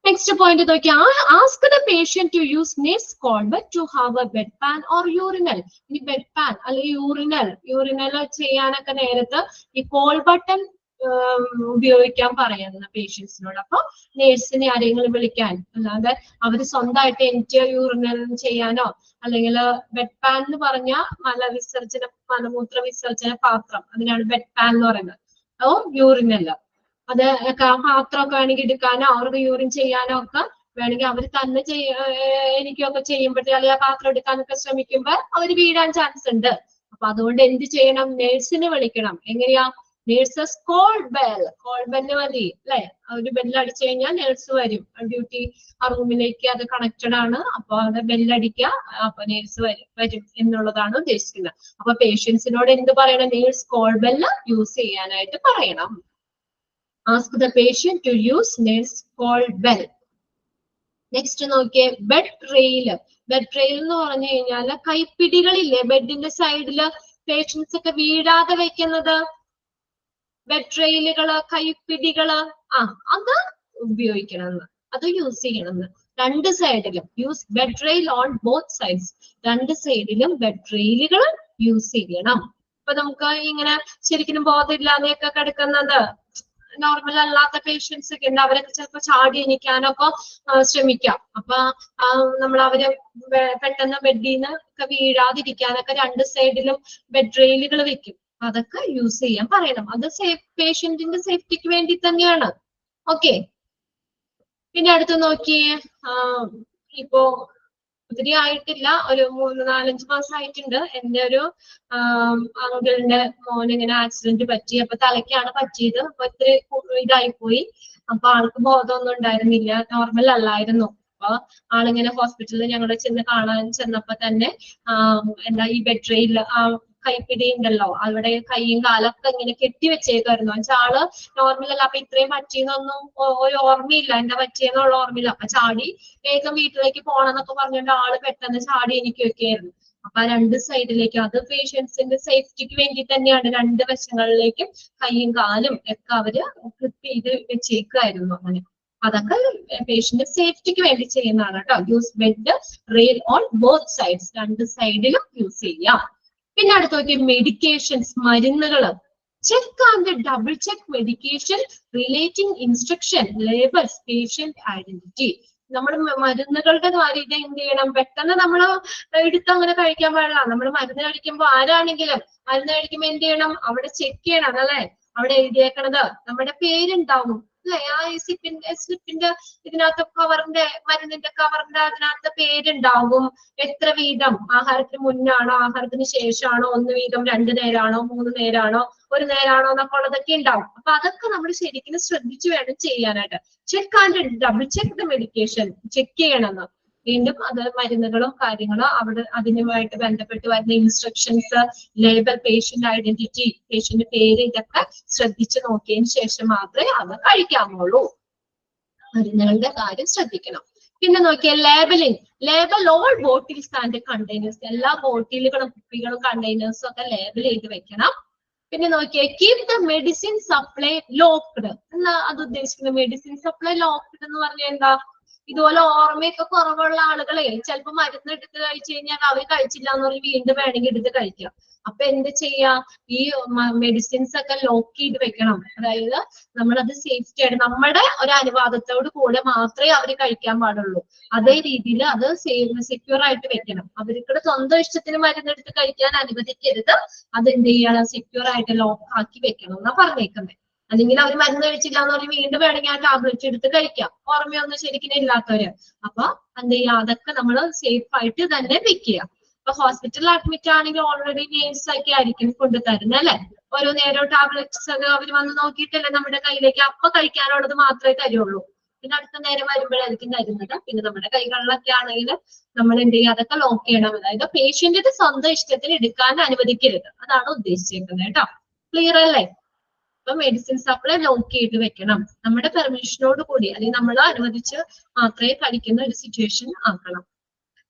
നെക്സ്റ്റ് പോയിന്റ് നോക്കിയാ, ask the patient to use next call but to have a bedpan or urinal. ഈ ബെഡ് പാൻ അല്ലെങ്കിൽ യൂറിനൽ ചെയ്യാനൊക്കെ നേരത്ത് ഈ കോൾ ബട്ടൺ ഉപയോഗിക്കാൻ പറയുന്ന പേഷ്യൻസിനോട്. അപ്പൊ നേഴ്സിനെ ആരെങ്കിലും വിളിക്കാൻ, അല്ലാതെ അവര് സ്വന്തമായിട്ട് എനിക്ക് യൂറിനൽ ചെയ്യാനോ, അല്ലെങ്കിൽ ബെഡ് പാൻ എന്ന് പറഞ്ഞ മലമൂത്ര വിസർജന പാത്രം, അതിനാണ് ബെഡ് പാൻ എന്ന് പറയുന്നത്. ഓ യൂറിനല്, അത് പാത്രമൊക്കെ വേണമെങ്കിൽ എടുക്കാനോ അവർക്ക് യൂറിൻ ചെയ്യാനോ ഒക്കെ വേണമെങ്കിൽ അവർ തന്നെ എനിക്കൊക്കെ ചെയ്യുമ്പോഴത്തേ അല്ലെങ്കിൽ ആ പാത്രം എടുക്കാനൊക്കെ ശ്രമിക്കുമ്പോൾ അവർ വീഴാൻ ചാൻസ് ഉണ്ട്. അപ്പൊ അതുകൊണ്ട് എന്ത് ചെയ്യണം, നേഴ്സിനെ വിളിക്കണം. എങ്ങനെയാ, നേഴ്സസ് കോൾ ബെല്ല് മതി അല്ലെ? ഒരു ബെല്ല് അടിച്ചു കഴിഞ്ഞാൽ നേഴ്സ് വരും. ഡ്യൂട്ടി ആ റൂമിലേക്ക് അത് കണക്റ്റഡ് ആണ്. അപ്പൊ അത് ബെല്ലടിക്കുക, അപ്പൊ നേഴ്സ് വരും എന്നുള്ളതാണ് ഉദ്ദേശിക്കുന്നത്. അപ്പൊ പേഷ്യൻസിനോട് എന്ത് പറയണം? നേഴ്സ് കോൾ ബെല്ല് യൂസ് ചെയ്യാനായിട്ട് പറയണം. Ask the patient to use nurse call bell. Next നോക്കിയേ, ബെഡ് റെയിൽ. ബെഡ് റെയിൽ എന്ന് പറഞ്ഞു കഴിഞ്ഞാല് കൈപ്പിടികളില്ലേ ബെഡിന്റെ സൈഡില് പേഷ്യൻസ് ഒക്കെ വീഴാതെ വെക്കുന്നത്, ബെഡ് റെയിലുകള്, കൈപ്പിടികള്, അത് ഉപയോഗിക്കണമെന്ന്, അത് യൂസ് ചെയ്യണമെന്ന്. രണ്ട് സൈഡിലും use bed rail on both sides. രണ്ട് സൈഡിലും ബെഡ് റെയിലുകൾ യൂസ് ചെയ്യണം. ഇപ്പൊ നമുക്ക് ഇങ്ങനെ ശരിക്കും ബോധമില്ലാതെയൊക്കെ കിടക്കുന്നത്, നോർമൽ അല്ലാത്ത പേഷ്യൻസ് ഒക്കെ ഉണ്ട്, അവരൊക്കെ ചിലപ്പോൾ ചാടി എണീക്കാനൊക്കെ ശ്രമിക്കാം. അപ്പൊ നമ്മൾ അവര് പെട്ടെന്ന് ബെഡിൽ നിന്ന് ഒക്കെ വീഴാതിരിക്കാനൊക്കെ രണ്ട് സൈഡിലും ബെഡ് റെയിലുകൾ വെക്കും. അതൊക്കെ യൂസ് ചെയ്യാൻ പറയണം. അത് പേഷ്യന്റിന്റെ സേഫ്റ്റിക്ക് വേണ്ടി തന്നെയാണ്. ഓക്കെ, പിന്നെ അടുത്ത് നോക്കിയേ, ഇപ്പോ ഒത്തിരി ആയിട്ടില്ല, ഒരു 3-4-5 മാസം ആയിട്ടുണ്ട്. എന്റെ ഒരു അങ്കിളിന്റെ മോന് ഇങ്ങനെ ആക്സിഡന്റ് പറ്റി. അപ്പൊ തലയ്ക്കാണ് പറ്റിയത്. അപ്പൊ ഇത്തിരി ഇതായിപ്പോയി. അപ്പൊ ആൾക്ക് ബോധമൊന്നും ഉണ്ടായിരുന്നില്ല, നോർമൽ അല്ലായിരുന്നു. അപ്പൊ ആളിങ്ങനെ ഹോസ്പിറ്റലിൽ ഞങ്ങൾ കാണാൻ ചെന്നപ്പോ തന്നെ എന്താ ഈ ബെഡ് റെയിൽ കൈപ്പിടി ഉണ്ടല്ലോ, അവിടെ കൈയും കാലൊക്കെ ഇങ്ങനെ കെട്ടി വെച്ചേക്കായിരുന്നു. വെച്ചാൽ ആള് നോർമൽ അല്ല. അപ്പൊ ഇത്രയും പറ്റിയെന്നൊന്നും ഒരു ഓർമ്മയില്ല, എന്താ പറ്റിയെന്നുള്ള ഓർമ്മയില്ല. അപ്പൊ ചാടി വേഗം വീട്ടിലേക്ക് പോണെന്നൊക്കെ പറഞ്ഞുകൊണ്ട് ആള് പെട്ടെന്ന് ചാടി എനിക്കൊക്കെയായിരുന്നു. അപ്പൊ രണ്ട് സൈഡിലേക്ക്, അത് പേഷ്യൻസിന്റെ സേഫ്റ്റിക്ക് വേണ്ടി തന്നെയാണ്. രണ്ട് വശങ്ങളിലേക്കും കൈയും കാലും ഒക്കെ അവര് ക്ലിപ്പ് ചെയ്ത് വെച്ചേക്കായിരുന്നു. അങ്ങനെ അതൊക്കെ പേഷ്യന്റ് സേഫ്റ്റിക്ക് വേണ്ടി ചെയ്യുന്നതാണ് കേട്ടോ. Use bed rail on both sides. രണ്ട് സൈഡിലും യൂസ് ചെയ്യാം. പിന്നെ അടുത്ത് നോക്കിയ മെഡിക്കേഷൻസ്, മരുന്നുകള്. Check and double check medication relating instruction labels patient identity. നമ്മൾ മരുന്നുകളുടെ കാര്യം ഇത് എന്ത് ചെയ്യണം? പെട്ടെന്ന് നമ്മൾ എടുത്ത് അങ്ങനെ കഴിക്കാൻ പാടില്ല. നമ്മൾ മരുന്ന് കഴിക്കുമ്പോൾ ആരാണെങ്കിലും മരുന്ന് കഴിക്കുമ്പോൾ എന്ത് ചെയ്യണം? അവിടെ ചെക്ക് ചെയ്യണം അല്ലെ? അവിടെ എഴുതിയേക്കണത് നമ്മുടെ പേരുണ്ടാവും അല്ലെ? ആ സ്ലിപ്പിന്റെ ഇതിനകത്ത് മരുന്നിന്റെ കവറിന്റെ അതിനകത്ത് പേരുണ്ടാവും. എത്ര വീതം, ആഹാരത്തിന് മുന്നാണോ ആഹാരത്തിന് ശേഷമാണോ, 1 വീതം 2 നേരമാണോ 3 നേരമാണോ 1 നേരമാണോ എന്നൊക്കെ ഉള്ളതൊക്കെ ഉണ്ടാവും. അപ്പൊ അതൊക്കെ നമ്മൾ ശരിക്കും ശ്രദ്ധിച്ചു വേണം ചെയ്യാനായിട്ട്. Check and double check the medication. Check ചെയ്യണമെന്ന്. വീണ്ടും അത് മരുന്നുകളും കാര്യങ്ങളും അവിടെ അതിനുമായിട്ട് ബന്ധപ്പെട്ട് വരുന്ന instructions, label, patient identity, patient പേര്, ഇതൊക്കെ ശ്രദ്ധിച്ചു നോക്കിയതിന് ശേഷം മാത്രമേ അത് കഴിക്കാമുള്ളൂ. മരുന്നുകളുടെ കാര്യം ശ്രദ്ധിക്കണം. പിന്നെ നോക്കിയാൽ labelling. Label all bottles and containers. എല്ലാ ബോട്ടിലുകളും കുപ്പികളും കണ്ടെയ്നേഴ്സും ഒക്കെ ലേബൽ ചെയ്ത് വെക്കണം. പിന്നെ നോക്കിയേ, keep the medicine supply locked. എന്നാ അത് ഉദ്ദേശിക്കുന്നത്? മെഡിസിൻ സപ്ലൈ ലോക്ക്ഡ് എന്ന് പറഞ്ഞാൽ എന്താ? ഇതുപോലെ ഓർമ്മയൊക്കെ കുറവുള്ള ആളുകളെ ചിലപ്പോ മരുന്ന് എടുത്ത് കഴിച്ചു കഴിഞ്ഞാൽ അവർ കഴിച്ചില്ല എന്ന് പറഞ്ഞ് വീണ്ടും വേണമെങ്കിൽ എടുത്ത് കഴിക്കാം. അപ്പൊ എന്ത് ചെയ്യാ? ഈ മെഡിസിൻസ് ഒക്കെ ലോക്ക് ചെയ്ത് വെക്കണം. അതായത് നമ്മളത് സേഫ്റ്റി ആയിട്ട് നമ്മുടെ ഒരു അനുവാദത്തോട് കൂടെ മാത്രമേ അവര് കഴിക്കാൻ പാടുള്ളൂ. അതേ രീതിയിൽ അത് സെക്യൂർ ആയിട്ട് വെക്കണം. അവർക്ക് സ്വന്തം ഇഷ്ടത്തിന് മരുന്നെടുത്ത് കഴിക്കാൻ അനുവദിക്കരുത്. അത് എന്ത് ചെയ്യണം? സെക്യൂർ ആയിട്ട് ലോക്ക് ആക്കി വെക്കണം എന്നാ പറഞ്ഞേക്കുന്നത്. അല്ലെങ്കിൽ അവർ മരുന്ന് കഴിച്ചില്ല എന്ന് പറഞ്ഞ് വീണ്ടും വേണമെങ്കിൽ ആ ടാബ്ലറ്റ് എടുത്ത് കഴിക്കാം, ഓർമ്മയൊന്നും ശരിക്കും ഇല്ലാത്തവര്. അപ്പൊ എന്ത് ചെയ്യാ? അതൊക്കെ നമ്മൾ സേഫ് ആയിട്ട് തന്നെ വെക്കുക. ഇപ്പൊ ഹോസ്പിറ്റലിൽ അഡ്മിറ്റ് ആണെങ്കിൽ ഓൾറെഡി നേഴ്സ് ഒക്കെ ആയിരിക്കും കൊണ്ട് തരുന്നത് അല്ലെ? ഓരോ നേരം ടാബ്ലറ്റ്സ് ഒക്കെ അവർ വന്ന് നോക്കിയിട്ടല്ലേ നമ്മുടെ കയ്യിലേക്ക് അപ്പൊ കഴിക്കാനുള്ളത് മാത്രമേ തരുള്ളൂ. പിന്നെ അടുത്ത നേരം വരുമ്പോഴായിരിക്കും തരുന്നത്. പിന്നെ നമ്മുടെ കൈകളിലൊക്കെ ആണെങ്കിൽ നമ്മൾ എന്ത് ചെയ്യുക? അതൊക്കെ ലോക്ക് ചെയ്യണം. അതായത് പേഷ്യന്റിന്റെ സ്വന്തം ഇഷ്ടത്തിന് എടുക്കാൻ അനുവദിക്കരുത്. അതാണ് ഉദ്ദേശിച്ചിരിക്കുന്നത് കേട്ടോ. ക്ലിയർ അല്ലേ? അപ്പൊ മെഡിസിൻ സപ്ലൈ ലോക്ക് ചെയ്ത് വെക്കണം. നമ്മുടെ പെർമിഷനോട് കൂടി, അല്ലെങ്കിൽ നമ്മൾ അനുവദിച്ച് മാത്രമേ കഴിക്കുന്ന ഒരു സിറ്റുവേഷൻ ആക്കണം.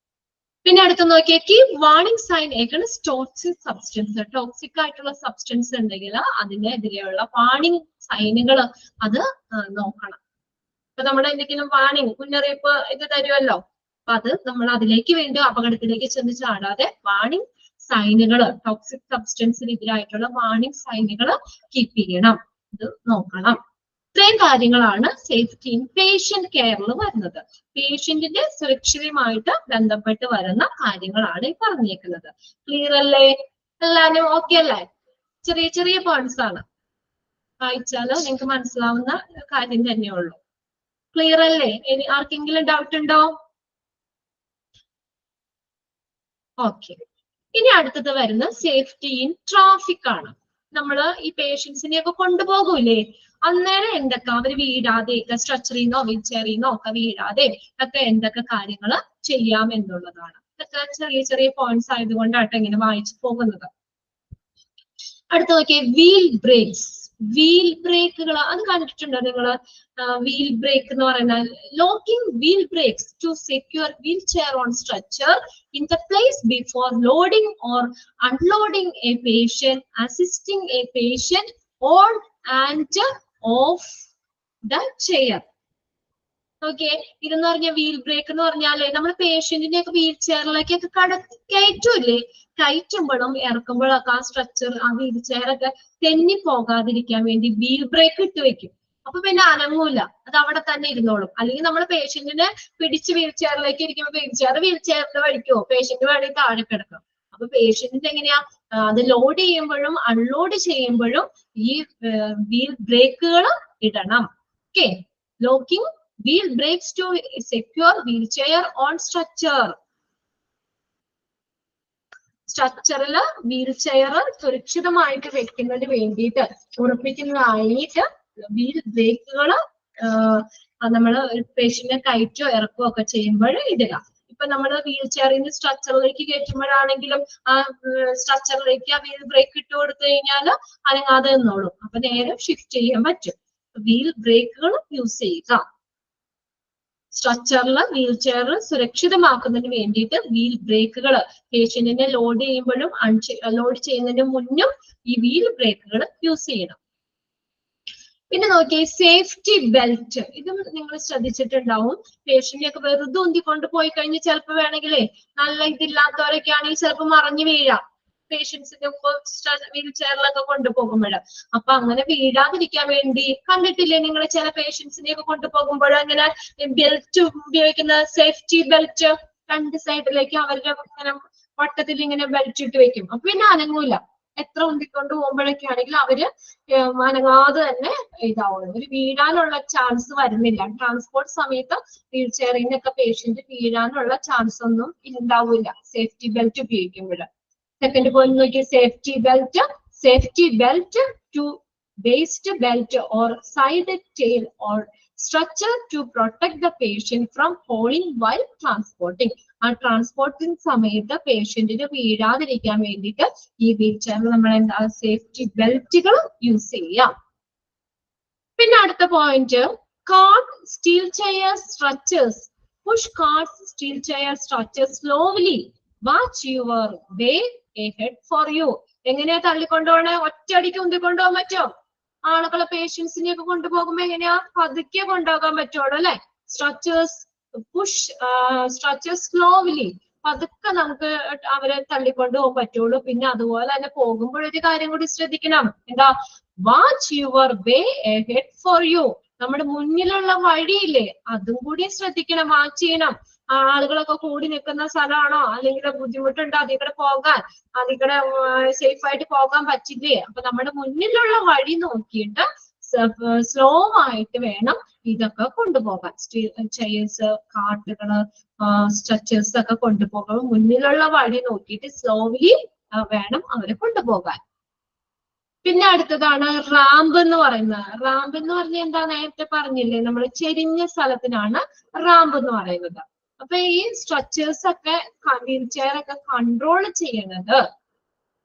പിന്നെ അടുത്ത് നോക്കിയാൽ keep warning sign against toxic substance. Toxic ആയിട്ടുള്ള സബ്സ്റ്റൻസ് ഉണ്ടെങ്കിൽ അതിനെതിരെയുള്ള വാർണിംഗ് സൈനുകൾ അത് നോക്കണം. ഇപ്പൊ നമ്മുടെ എന്തെങ്കിലും വാർണിംഗ്, മുന്നറിയിപ്പ് ഇത് തരുമല്ലോ. അപ്പൊ അത് നമ്മൾ അതിലേക്ക് വീണ്ടും അപകടത്തിലേക്ക് ചെന്ന് ചാടാതെ വാർണിംഗ് സൈനുകൾ, ടോക്സിക് സബ്സ്റ്റൻസിനെതിരായിട്ടുള്ള വാർണിംഗ് സൈനുകൾ കീപ്പ് ചെയ്യണം. ഇത് നോക്കണം. ഇത്രയും കാര്യങ്ങളാണ് സേഫ്റ്റി ഇൻ പേഷ്യന്റ് കെയറിൽ വരുന്നത്. പേഷ്യന്റിന്റെ സുരക്ഷിതമായിട്ട് ബന്ധപ്പെട്ട് വരുന്ന കാര്യങ്ങളാണ് ഈ പറഞ്ഞേക്കുന്നത്. ക്ലിയർ അല്ലേ? എല്ലാവരും ഓക്കെ അല്ലേ? ചെറിയ ചെറിയ പോയിന്റ്സ് ആണ്, വായിച്ചാലോ നിങ്ങൾക്ക് മനസ്സിലാവുന്ന കാര്യം തന്നെയുള്ളൂ. ക്ലിയർ അല്ലേ? ഇനി ആർക്കെങ്കിലും ഡൗട്ട് ഉണ്ടോ? ഓക്കെ. ഇനി അടുത്തത് വരുന്ന സേഫ്റ്റി ഇൻ ട്രാഫിക് ആണ്. നമ്മള് ഈ പേഷ്യൻസിനെ ഒക്കെ കൊണ്ടുപോകൂലേ, അന്നേരം എന്തൊക്കെ അവര് വീഴാതെയൊക്കെ സ്ട്രെച്ചറിന്നോ വീൽ ചെയറിന്നോ ഒക്കെ വീഴാതെ ഒക്കെ എന്തൊക്കെ കാര്യങ്ങൾ ചെയ്യാം എന്നുള്ളതാണ്. ഇതൊക്കെ ചെറിയ ചെറിയ പോയിന്റ്സ് ആയതുകൊണ്ടാട്ടോ ഇങ്ങനെ വായിച്ചു പോകുന്നത്. അടുത്ത നോക്കിയേ, വീൽ ബ്രേക്സ്. വീൽ ബ്രേക്കുകൾ അത് കണ്ടിട്ടുണ്ടോ നിങ്ങള്? വീൽ ബ്രേക്ക് എന്ന് പറയുന്നത് locking wheel brakes to secure wheelchair on stretcher in the place before loading or unloading a patient, assisting a patient on and off the chair. Okay, ഇതെന്ന് പറഞ്ഞ വീൽ ബ്രേക്ക് എന്ന് പറഞ്ഞാല് നമ്മൾ പേഷ്യന്റിനെ ഒക്കെ വീൽ ചെയറിലേക്കൊക്കെ കയറ്റൂല്ലേ, കയറ്റുമ്പോഴും ഇറക്കുമ്പോഴും ഒക്കെ ആ സ്ട്രക്ചർ ആ വീൽ ചെയർ ഒക്കെ തെന്നി പോകാതിരിക്കാൻ വേണ്ടി വീൽ ബ്രേക്ക് ഇട്ട് വെക്കും. അപ്പൊ പിന്നെ അനങ്ങൂല, അത് അവിടെ തന്നെ ഇരുന്നോളും. അല്ലെങ്കിൽ നമ്മൾ പേഷ്യന്റിനെ പിടിച്ച് വീൽ ചെയറിലേക്ക് ഇരിക്കുമ്പോൾ വീൽ ചെയറിന്റെ വഴിക്കോ പേഷ്യന്റ് വേണമെങ്കിൽ താഴെ കിടക്കും. അപ്പൊ പേഷ്യന്റിന്റെ എങ്ങനെയാ അത് ലോഡ് ചെയ്യുമ്പോഴും അൺലോഡ് ചെയ്യുമ്പോഴും ഈ വീൽ ബ്രേക്കുകൾ ഇടണം. Okay, locking wheel brakes to secure wheelchair on structure. സ്ട്രക്ചറിൽ വീൽ ചെയർ സുരക്ഷിതമായിട്ട് വെക്കുന്നതിന് വേണ്ടിയിട്ട് ഉറപ്പിക്കുന്നതായിട്ട് വീൽ ബ്രേക്കുകൾ നമ്മൾ പേഷ്യന്റിനെ കയറ്റോ ഇറക്കോ ഒക്കെ ചെയ്യുമ്പോൾ ഇടുക. ഇപ്പൊ നമ്മൾ വീൽ ചെയറിൽ നിന്ന് സ്ട്രക്ചറിലേക്ക് കയറ്റുമ്പോഴാണെങ്കിലും ആ സ്ട്രക്ചറിലേക്ക് ആ വീൽ ബ്രേക്ക് ഇട്ട് കൊടുത്തു കഴിഞ്ഞാൽ അനങ്ങാതെ നിന്നോളും. അപ്പൊ നേരെ ഷിഫ്റ്റ് ചെയ്യാൻ പറ്റും. വീൽ ബ്രേക്കുകൾ യൂസ് ചെയ്യുക. സ്ട്രക്ചറിൽ വീൽ ചെയർ സുരക്ഷിതമാക്കുന്നതിന് വേണ്ടിയിട്ട് വീൽ ബ്രേക്കുകൾ പേഷ്യന്റിനെ ലോഡ് ചെയ്യുമ്പോഴും ലോഡ് ചെയ്യുന്നതിന് മുന്നും ഈ വീൽ ബ്രേക്കുകൾ യൂസ് ചെയ്യണം. പിന്നെ നോക്കിയേ, സേഫ്റ്റി ബെൽറ്റ്. ഇതും നിങ്ങൾ ശ്രദ്ധിച്ചിട്ടുണ്ടാവും. പേഷ്യന്റിനെ ഒക്കെ വെറുതെ ഉന്തിക്കൊണ്ട് പോയി കഴിഞ്ഞ് ചിലപ്പോൾ വേണമെങ്കിലേ നല്ല ഇതില്ലാത്തവരൊക്കെ ആണെങ്കിൽ ചിലപ്പോൾ മറിഞ്ഞു വീഴാം പേഷ്യൻസിന്റെ വീൽ ചെയറിലൊക്കെ കൊണ്ടുപോകുമ്പോൾ. അപ്പൊ അങ്ങനെ വീഴാതിരിക്കാൻ വേണ്ടി കണ്ടിട്ടില്ലേ നിങ്ങൾ ചില പേഷ്യൻസിനെ ഒക്കെ കൊണ്ടുപോകുമ്പോൾ അങ്ങനെ ബെൽറ്റ് ഉപയോഗിക്കുന്ന സേഫ്റ്റി ബെൽറ്റ് രണ്ട് സൈഡിലേക്ക് അവരുടെ ഇങ്ങനെ വട്ടത്തിൽ ഇങ്ങനെ ബെൽറ്റ് ഇട്ട് വെക്കും. അപ്പൊ പിന്നെ അനങ്ങൂല. എത്ര ഉന്തിക്കൊണ്ട് പോകുമ്പോഴൊക്കെ ആണെങ്കിൽ അവര് അനങ്ങാതെ തന്നെ ഇതാവുള്ളൂ. ഒരു വീഴാനുള്ള ചാൻസ് വരുന്നില്ല. ട്രാൻസ്പോർട്ട് സമയത്ത് വീൽ ചെയറിൽ നിന്നൊക്കെ പേഷ്യന്റ് വീഴാനുള്ള ചാൻസ് ഒന്നും ഉണ്ടാവില്ല സേഫ്റ്റി ബെൽറ്റ് ഉപയോഗിക്കുമ്പോൾ. സെക്കൻഡ് പോയിന്റ് നോക്കിയ safety belt. Safety belt to waist belt or side tail or stretcher to protect the patient from falling while transporting. ആ ട്രാൻസ്പോർട്ടിങ് സമയത്ത് പേഷ്യന്റിന് വീഴാതിരിക്കാൻ വേണ്ടിയിട്ട് ഈ വീൽ ചെയറിൽ നമ്മൾ എന്താ സേഫ്റ്റി ബെൽറ്റുകൾ യൂസ് ചെയ്യാം. പിന്നെ അടുത്ത point, card steel chair structures. Push card steel chair structures slowly. Watch your way ahead for you. എങ്ങനെയാ തള്ളിക്കൊണ്ടുപോകണേ? ഒറ്റയടിക്ക് ഉന്തിക്കൊണ്ടുപോകാൻ പറ്റുമോ? ആളുകളെ പേഷ്യൻസിനെ ഒക്കെ കൊണ്ടുപോകുമ്പോ എങ്ങനെയാ പതുക്കെ കൊണ്ടുപോകാൻ പറ്റുള്ളൂ അല്ലെ? സ്ട്രക്ചേഴ്സ് പുഷ് സ്ട്രക്ചേഴ്സ് സ്ലോലി, പതുക്കെ നമുക്ക് അവരെ തള്ളിക്കൊണ്ടു പോകാൻ പറ്റുള്ളൂ. പിന്നെ അതുപോലെ തന്നെ പോകുമ്പോഴൊരു കാര്യം കൂടി ശ്രദ്ധിക്കണം. എന്താ? Watch your way ahead for you. നമ്മുടെ മുന്നിലുള്ള വഴിയില്ലേ, അതും കൂടി ശ്രദ്ധിക്കണം, വാച്ച് ചെയ്യണം. ആളുകളൊക്കെ കൂടി നിൽക്കുന്ന സ്ഥലമാണോ, അല്ലെങ്കിൽ ബുദ്ധിമുട്ടുണ്ടോ അതിൽ കൂടെ പോകാൻ, അതിൽ കൂടെ സേഫ് ആയിട്ട് പോകാൻ പറ്റില്ലേ? അപ്പൊ നമ്മുടെ മുന്നിലുള്ള വഴി നോക്കിയിട്ട് സ്ലോ ആയിട്ട് വേണം ഇതൊക്കെ കൊണ്ടുപോകാൻ. ചെയർസ്, കാർട്ടുകള്, സ്ട്രക്ചേഴ്സ് ഒക്കെ കൊണ്ടുപോകുമ്പോൾ മുന്നിലുള്ള വഴി നോക്കിയിട്ട് സ്ലോലി വേണം അവരെ കൊണ്ടുപോകാൻ. പിന്നെ അടുത്തതാണ് റാമ്പ് എന്ന് പറയുന്നത്. റാമ്പ് എന്ന് പറഞ്ഞാൽ എന്താ? നേരത്തെ പറഞ്ഞില്ലേ, നമ്മൾ ചെരിഞ്ഞ സ്ഥലത്തിനാണ് റാമ്പ് എന്ന് പറയുന്നത്. അപ്പൊ ഈ സ്ട്രക്ചേഴ്സ് ഒക്കെ വീൽ ചെയർ ഒക്കെ കൺട്രോൾ ചെയ്യണത്,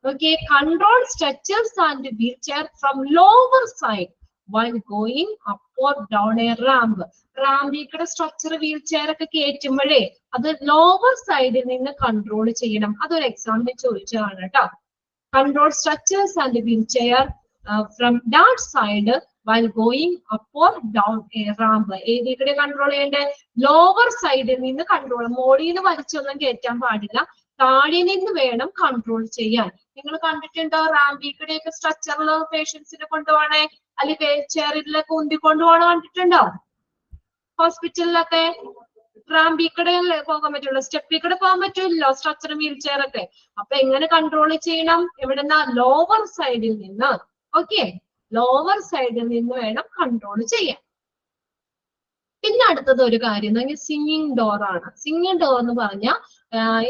okay, control structures and wheelchair from lower side while going up or down a ramp. റാമ്പിൽ സ്ട്രക്ചർ വീൽ ചെയർ ഒക്കെ കയറ്റുമ്പോഴേ അത് ലോവർ സൈഡിൽ നിന്ന് കൺട്രോൾ ചെയ്യണം. അതൊരു എക്സാമിന് ചോദിച്ചതാണ് കേട്ടോ. Control structures and wheelchair from that side while going up or down a ramp. ഏതിലൂടെ കൺട്രോൾ ചെയ്യേണ്ടത്? ലോവർ സൈഡിൽ നിന്ന് കൺട്രോൾ. മോളിൽ നിന്ന് വലിച്ചൊന്നും കയറ്റാൻ പാടില്ല, താഴെ നിന്ന് വേണം കൺട്രോൾ ചെയ്യാൻ. നിങ്ങൾ കണ്ടിട്ടുണ്ടോ റാമ്പിൽ കൂടെയൊക്കെ സ്ട്രക്ചറിൽ പേഷ്യൻസിനെ കൊണ്ടുപോകണേ, അല്ലെങ്കിൽ വീൽ ചെയറിലൊക്കെ ഉന്തിക്കൊണ്ടുപോകണ കണ്ടിട്ടുണ്ടോ? ഹോസ്പിറ്റലിലൊക്കെ റാമ്പിൽ കൂടെ പോകാൻ പറ്റുള്ളൂ, സ്റ്റെപ്പിൽ കൂടെ പോകാൻ പറ്റില്ലല്ലോ സ്ട്രക്ചർ വീൽ ചെയർ ഒക്കെ. അപ്പൊ എങ്ങനെ കൺട്രോൾ ചെയ്യണം? എവിടെന്നാ? ലോവർ സൈഡിൽ നിന്ന്. ഓക്കെ, ലോവർ സൈഡിൽ നിന്ന് വേണം കൺട്രോൾ ചെയ്യാൻ. പിന്നെ അടുത്തത് ഒരു കാര്യം സിംഗിങ് ഡോർ ആണ്. സിംഗിങ് ഡോർ എന്ന് പറഞ്ഞാൽ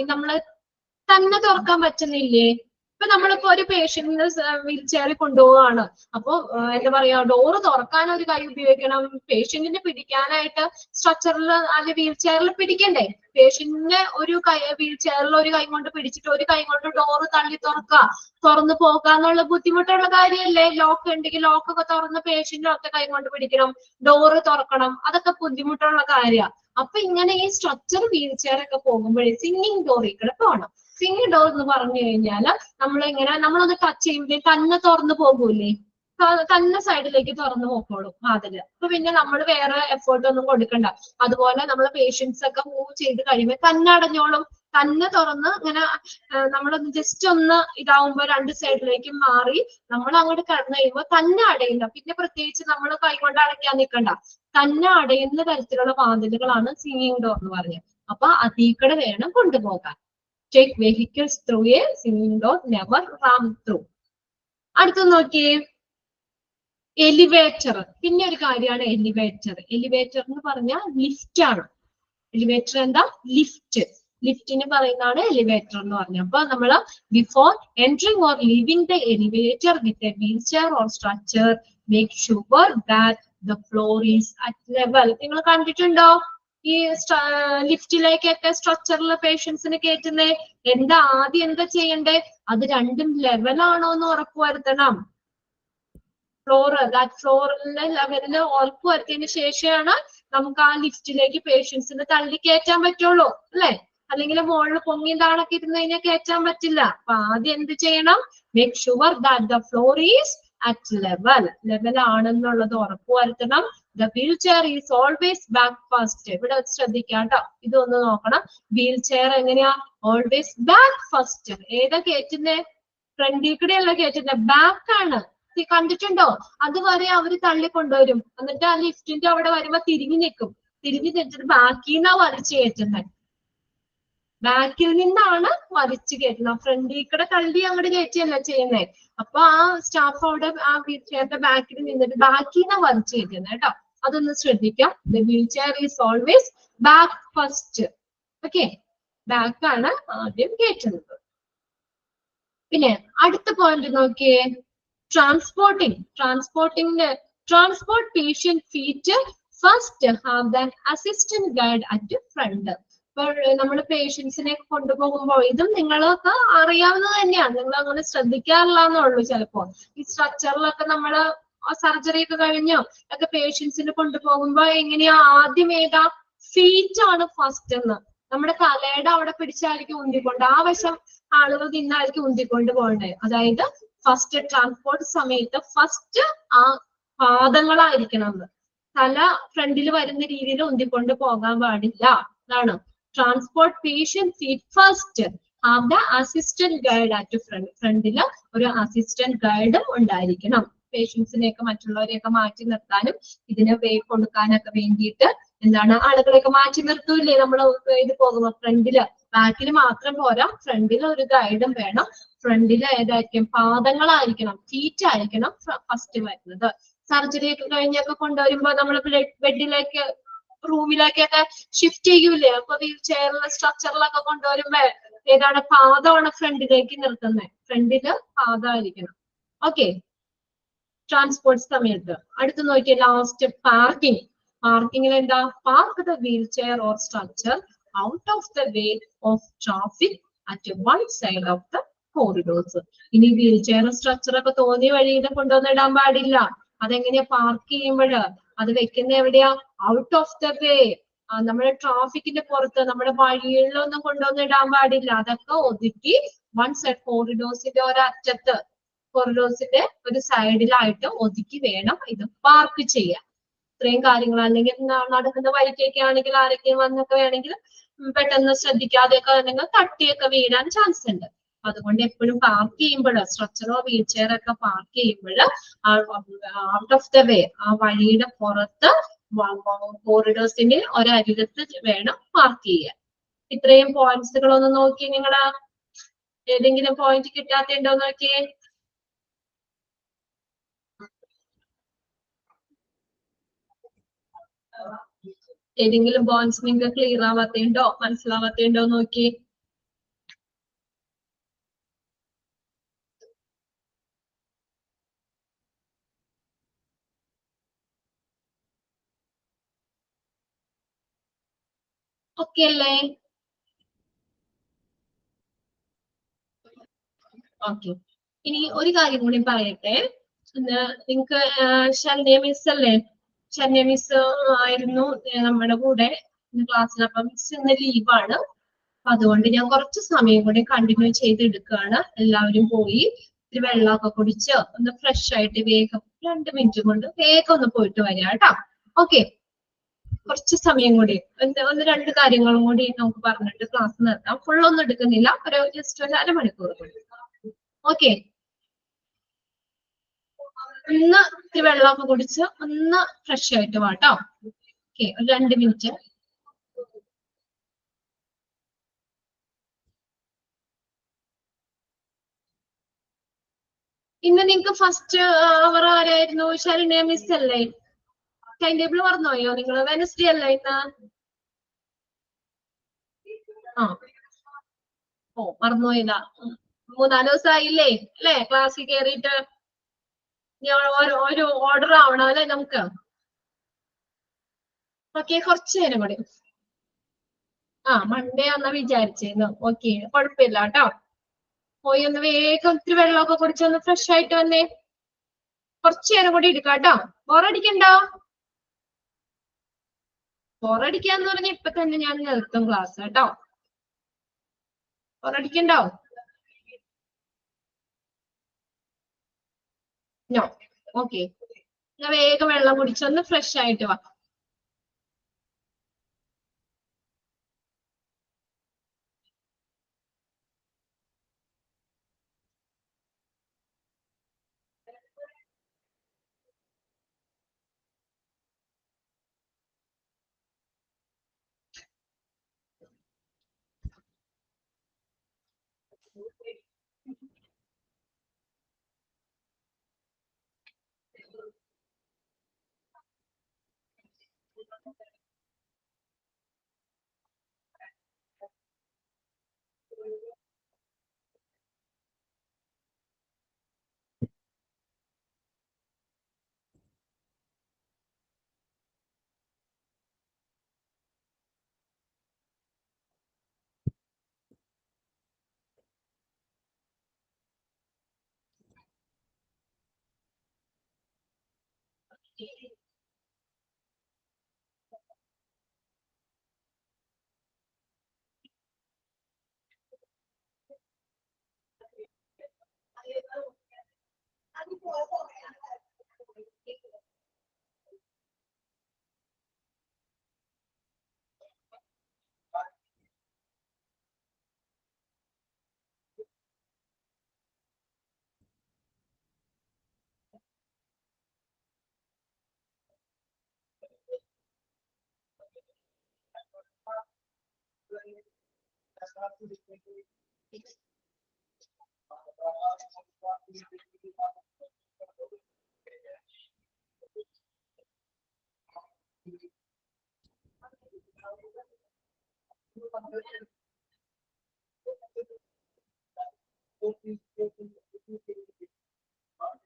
നമ്മള് തന്നെ തുറക്കാൻ പറ്റുന്നില്ലേ? ഇപ്പൊ നമ്മളിപ്പോ ഒരു പേഷ്യന്റിന് വീൽ ചെയറിൽ കൊണ്ടുപോവാണ്. അപ്പൊ എന്താ പറയാ, ഡോറ് തുറക്കാൻ ഒരു കൈ ഉപയോഗിക്കണം, പേഷ്യന്റിനെ പിടിക്കാനായിട്ട് സ്ട്രക്ചറിൽ അല്ലെ വീൽ ചെയറിൽ പിടിക്കണ്ടേ. പേഷ്യന്റിനെ ഒരു കൈ വീൽ ചെയറിൽ ഒരു കൈ കൊണ്ട് പിടിച്ചിട്ട് ഒരു കൈ കൊണ്ട് ഡോറ് തള്ളി തുറന്നു പോകാന്നുള്ള ബുദ്ധിമുട്ടുള്ള കാര്യമല്ലേ. ലോക്ക് ഉണ്ടെങ്കിൽ ലോക്കൊക്കെ തുറന്ന് പേഷ്യന്റ് ഒറ്റ കൈ കൊണ്ട് പിടിക്കണം, ഡോറ് തുറക്കണം, അതൊക്കെ ബുദ്ധിമുട്ടുള്ള കാര്യമാണ്. അപ്പൊ ഇങ്ങനെ ഈ സ്ട്രക്ചർ വീൽ ചെയർ ഒക്കെ പോകുമ്പോഴേ സിംഗിങ് ഡോറിൽ കൂടെ പോകണം. സിംഗിങ് ഡോർ എന്ന് പറഞ്ഞു കഴിഞ്ഞാല് നമ്മളൊന്ന് ടച്ച് ചെയ്യുമ്പോൾ തന്നെ തുറന്നു പോകൂലേ, തന്നെ സൈഡിലേക്ക് തുറന്നു പോക്കോളും വാതില്. അപ്പൊ പിന്നെ നമ്മൾ വേറെ എഫേർട്ട് ഒന്നും കൊടുക്കണ്ട. അതുപോലെ നമ്മളെ പേഷ്യൻസ് ഒക്കെ മൂവ് ചെയ്ത് കഴിയുമ്പോൾ തന്നെ അടഞ്ഞോളും, തന്നെ തുറന്ന് ഇങ്ങനെ നമ്മളൊന്ന് ജസ്റ്റ് ഒന്ന് ഇതാവുമ്പോ രണ്ട് സൈഡിലേക്കും മാറി നമ്മൾ അങ്ങോട്ട് കടന്നു കഴിയുമ്പോൾ തന്നെ അടയില്ല. പിന്നെ പ്രത്യേകിച്ച് നമ്മൾ കൈകൊണ്ട് അടയ്ക്കാൻ നിൽക്കണ്ട, തന്നെ അടയുന്ന തരത്തിലുള്ള വാതിലുകളാണ് സിംഗിങ് ഡോർ എന്ന് പറഞ്ഞത്. അപ്പൊ അതീക്കടെ വേണം കൊണ്ടുപോകാൻ. Take vehicles through a swinging door, never ram through. അടുത്ത നോക്കിയേ, എലിവേറ്റർ. പിന്നെ ഒരു കാര്യമാണ് എലിവേറ്റർ. എലിവേറ്റർ എന്ന് പറഞ്ഞാൽ ലിഫ്റ്റ് ആണ്. എലിവേറ്റർ എന്താ? ലിഫ്റ്റ്. ലിഫ്റ്റിന് പറയുന്നതാണ് എലിവേറ്റർ എന്ന് പറഞ്ഞത്. അപ്പൊ നമ്മള് before entering or leaving the elevator with a wheel chair or structure make sure that the floor is at level. നിങ്ങൾ കണ്ടിട്ടുണ്ടോ ഈ ലിഫ്റ്റിലേക്കൊക്കെ സ്ട്രക്ചറിലെ പേഷ്യൻസിന് കയറ്റുന്നേ? ആദ്യം എന്താ ചെയ്യണ്ടേ? അത് രണ്ടും ലെവലാണോ എന്ന് ഉറപ്പുവരുത്തണം. ഫ്ലോറിലെ ലെവലില് ഉറപ്പുവരുത്തിയതിനു ശേഷമാണ് നമുക്ക് ആ ലിഫ്റ്റിലേക്ക് പേഷ്യൻസിന് തള്ളി കയറ്റാൻ പറ്റുള്ളൂ, അല്ലെ? അല്ലെങ്കിൽ മുകളിൽ പൊങ്ങി താഴൊക്കെ ഇരുന്ന് കഴിഞ്ഞാൽ കയറ്റാൻ പറ്റില്ല. അപ്പൊ ആദ്യം എന്ത് ചെയ്യണം? Make sure that the floor is at level. Level ആണെന്നുള്ളത് ഉറപ്പുവരുത്തണം. The wheelchair is always back first. ഇവിടെ ശ്രദ്ധിക്കാം കേട്ടോ, ഇതൊന്ന് നോക്കണം. വീൽ ചെയർ എങ്ങനെയാ? Always back first. ഏതാ കയറ്റുന്നേ? ഫ്രണ്ടിൽ കൂടെയല്ല കയറ്റുന്നത്, ബാക്ക് ആണ്. കണ്ടിട്ടുണ്ടോ? അതുവരെ അവര് തള്ളിക്കൊണ്ടുവരും, എന്നിട്ട് ആ ലിഫ്റ്റിന്റെ അവിടെ വരുമ്പോ തിരിഞ്ഞു നിന്നിട്ട് ബാക്കിൽ നിന്നാ വലിച്ചു കയറ്റുന്നത്. ബാക്കിൽ നിന്നാണ് വലിച്ചു കയറ്റുന്നത്, ഫ്രണ്ടിൽ കൂടെ തള്ളി അങ്ങോട്ട് കയറ്റിയല്ല ചെയ്യുന്നത്. അപ്പൊ ആ സ്റ്റാഫ് അവിടെ ആ വീൽ ചെയറിന്റെ ബാക്കിൽ നിന്നിട്ട് ബാക്കിൽ നിന്നാ വലിച്ചു കയറ്റുന്നത് കേട്ടോ. അതൊന്ന് ശ്രദ്ധിക്കാം. The wheelchair is always back first. Okay, back ആണ് ആദ്യം കയറ്റുന്നത്. പിന്നെ അടുത്ത പോയിന്റ് നോക്കിയേ, transport patient feet first have the assistant guide at front. ഇപ്പോൾ നമ്മൾ പേഷ്യൻസിനെ കൊണ്ടുപോകുമ്പോൾ ഇതും നിങ്ങളൊക്കെ അറിയാവുന്നത് തന്നെയാണ്, നിങ്ങൾ അങ്ങനെ ശ്രദ്ധിക്കാറില്ലെന്നുള്ളൂ ചിലപ്പോ. ഈ സ്ട്രക്ചറിലൊക്കെ നമ്മള് സർജറി ഒക്കെ കഴിഞ്ഞോ ഒക്കെ പേഷ്യൻസിന് കൊണ്ടുപോകുമ്പോ എങ്ങനെയാ? ആദ്യം ഏതാ? ഫീറ്റ് ആണ് ഫസ്റ്റ് എന്ന്. നമ്മുടെ തലയുടെ അവിടെ പിടിച്ചായിരിക്കും ഉന്തിക്കൊണ്ട്, ആ വശം ആളുകൾ നിന്നായിരിക്കും ഉന്തിക്കൊണ്ട് പോകേണ്ടത്. അതായത് ഫസ്റ്റ് ട്രാൻസ്പോർട്ട് സമയത്ത് ഫസ്റ്റ് ആ പാദങ്ങളായിരിക്കണം എന്ന്. തല ഫ്രണ്ടിൽ വരുന്ന രീതിയിൽ ഉന്തിക്കൊണ്ട് പോകാൻ പാടില്ല. അതാണ് transport patient feet first have the assistant guide at front. ഫ്രണ്ടില് ഒരു അസിസ്റ്റന്റ് ഗൈഡും ഉണ്ടായിരിക്കണം. പേഷ്യൻസിനെയൊക്കെ മറ്റുള്ളവരെയൊക്കെ മാറ്റി നിർത്താനും ഇതിനെ കൊടുക്കാനൊക്കെ വേണ്ടിയിട്ട് എന്താണ്, ആളുകളെയൊക്കെ മാറ്റി നിർത്തൂല്ലേ നമ്മൾ ഇത് പോകുമ്പോ? ഫ്രണ്ടില്, ബാക്കിൽ മാത്രം പോരാ, ഫ്രണ്ടിൽ ഒരു ഗൈഡും വേണം. ഫ്രണ്ടിൽ ഏതായിരിക്കും? പാദങ്ങളായിരിക്കണം, ഫീറ്റ് ആയിരിക്കണം ഫസ്റ്റ് വരുന്നത്. സർജറി ഒക്കെ കഴിഞ്ഞൊക്കെ കൊണ്ടുവരുമ്പോ നമ്മൾ ബെഡിലേക്ക് റൂമിലേക്കൊക്കെ ഷിഫ്റ്റ് ചെയ്യൂലേ? അപ്പൊ വീൽ ചെയറിലെ സ്ട്രക്ചറിലൊക്കെ കൊണ്ടുവരുമ്പോ ഏതാണ്? പാദമാണ് ഫ്രണ്ടിലേക്ക് നിർത്തുന്നത്. ഫ്രണ്ടില് പാദമായിരിക്കണം. ഓക്കെ, ട്രാൻസ്പോർട്ട് സമയത്ത്. അടുത്ത് നോക്കിയ ലാസ്റ്റ് പാർക്കിംഗ്. പാർക്കിങ്ങിൽ എന്താ? Park the wheelchair or structure out of the way of traffic at one side of the corridors. ഇനി വീൽ ചെയർ സ്ട്രക്ചർ ഒക്കെ തോന്നിയ വഴിയിൽ കൊണ്ടുവന്നിടാൻ പാടില്ല. അതെങ്ങനെയാ? പാർക്ക് ചെയ്യുമ്പോഴ് അത് വെക്കുന്ന എവിടെയാ? ഔട്ട് ഓഫ് ദ വേ. നമ്മുടെ ട്രാഫിക്കിന്റെ പുറത്ത്, നമ്മുടെ വഴികളിലൊന്നും കൊണ്ടുവന്നിടാൻ പാടില്ല. അതൊക്കെ ഒതുക്കി വൺ സൈഡ് കോറിഡോർസിന്റെ ഒരറ്റത്ത്, കോറിഡോർസിന്റെ ഒരു സൈഡിലായിട്ട് ഒതുക്കി വേണം ഇത് പാർക്ക് ചെയ്യാൻ. ഇത്രയും കാര്യങ്ങൾ. അല്ലെങ്കിൽ നടക്കുന്ന വഴിക്കൊക്കെ ആണെങ്കിൽ ആരൊക്കെയും വന്നൊക്കെ വേണമെങ്കിൽ പെട്ടെന്ന് ശ്രദ്ധിക്കാതെയൊക്കെ നിങ്ങൾ തട്ടിയൊക്കെ വീഴാൻ ചാൻസ് ഉണ്ട്. അതുകൊണ്ട് എപ്പോഴും പാർക്ക് ചെയ്യുമ്പോൾ, സ്ട്രക്ചറോ വീൽ ചെയർ ഒക്കെ പാർക്ക് ചെയ്യുമ്പോൾ ഔട്ട് ഓഫ് ദ വേ, ആ വഴിയുടെ പുറത്ത് കോറിഡോർസിന്റെ ഒരരികത്ത് വേണം പാർക്ക് ചെയ്യാൻ. ഇത്രയും പോയിന്റ്സുകളൊന്ന് നോക്കി. നിങ്ങള് ഏതെങ്കിലും പോയിന്റ് കിട്ടാത്തുണ്ടോ നോക്കിയേ. ഏതെങ്കിലും പോയിന്റ്സ് നിങ്ങൾക്ക് ക്ലിയർ ആവാത്തുണ്ടോ, മനസ്സിലാവാത്തുണ്ടോ നോക്കി. ഓക്കെ അല്ലേ? ഓക്കെ. ഇനി ഒരു കാര്യം കൂടി പറയട്ടെ. നിങ്ങക്ക് ശരണ്യ മിസ് അല്ലേ? ശരണ്യ മിസ് ആയിരുന്നു നമ്മുടെ കൂടെ ക്ലാസ്സിൽ. അപ്പൊ മിസ് ഇന്ന് ലീവാണ്. അപ്പൊ അതുകൊണ്ട് ഞാൻ കുറച്ച് സമയം കൂടി കണ്ടിന്യൂ ചെയ്തെടുക്കുകയാണ്. എല്ലാവരും പോയി ഇത്തിരി വെള്ളമൊക്കെ കുടിച്ച് ഒന്ന് ഫ്രഷ് ആയിട്ട് വേഗം 2 മിനിറ്റ് കൊണ്ട് വേഗം ഒന്ന് പോയിട്ട് വരിക കേട്ടോ. ഓക്കെ, കുറച്ച് സമയം കൂടി ഒന്ന് 2 കാര്യങ്ങളും കൂടി നമുക്ക് പറഞ്ഞിട്ട് ക്ലാസ് നിർത്താം. ഫുൾ ഒന്നും എടുക്കുന്നില്ല, ഒരു ജസ്റ്റ് ഒരു അരമണിക്കൂർ കൂടി. ഓക്കെ, ഒന്ന് ഇത്തിരി വെള്ളമൊക്കെ കുടിച്ച് ഒന്ന് ഫ്രഷ് ആയിട്ട് വാട്ടോ. ഓക്കെ, ഒരു 2 മിനിറ്റ്. ഇന്ന് നിങ്ങക്ക് ഫസ്റ്റ് അവർ ആരായിരുന്നു? ശരണ്യ മിസ് അല്ലേ? ടൈം ടേബിൾ മറന്നുപോയോ നിങ്ങള്? വെനസ്ഡേ അല്ല ഇന്ന്? ആ, ഓ മറന്നുപോയതാ. 3-4 ദിവസമായില്ലേ അല്ലേ ക്ലാസ്സിൽ കയറിയിട്ട്? ഒരു ഓർഡർ ആവണം അല്ലെ നമുക്ക്? ഓക്കെ, കുറച്ചു നേരം കൂടി. മൺഡേ ആണെന്നാ വിചാരിച്ചിരുന്നു. ഓക്കെ, കുഴപ്പമില്ല കേട്ടോ. പോയി ഒന്ന് വേഗം ഇത്തിരി വെള്ളമൊക്കെ കുടിച്ച് ഒന്ന് ഫ്രഷ് ആയിട്ട് വന്നേ. കുറച്ചു നേരം കൂടി ഇരിക്കാം കേട്ടോ. ബോറടിക്കണ്ടോ? ബോറടിക്കാന്ന് പറഞ്ഞ ഇപ്പൊ തന്നെ ഞാൻ നിർത്തും ക്ലാസ് കേട്ടോ. ബോറടിക്കണ്ടോ? നോ. ഓക്കെ, വേഗം വെള്ളം കുടിച്ചൊന്ന് ഫ്രഷ് ആയിട്ട് വാ.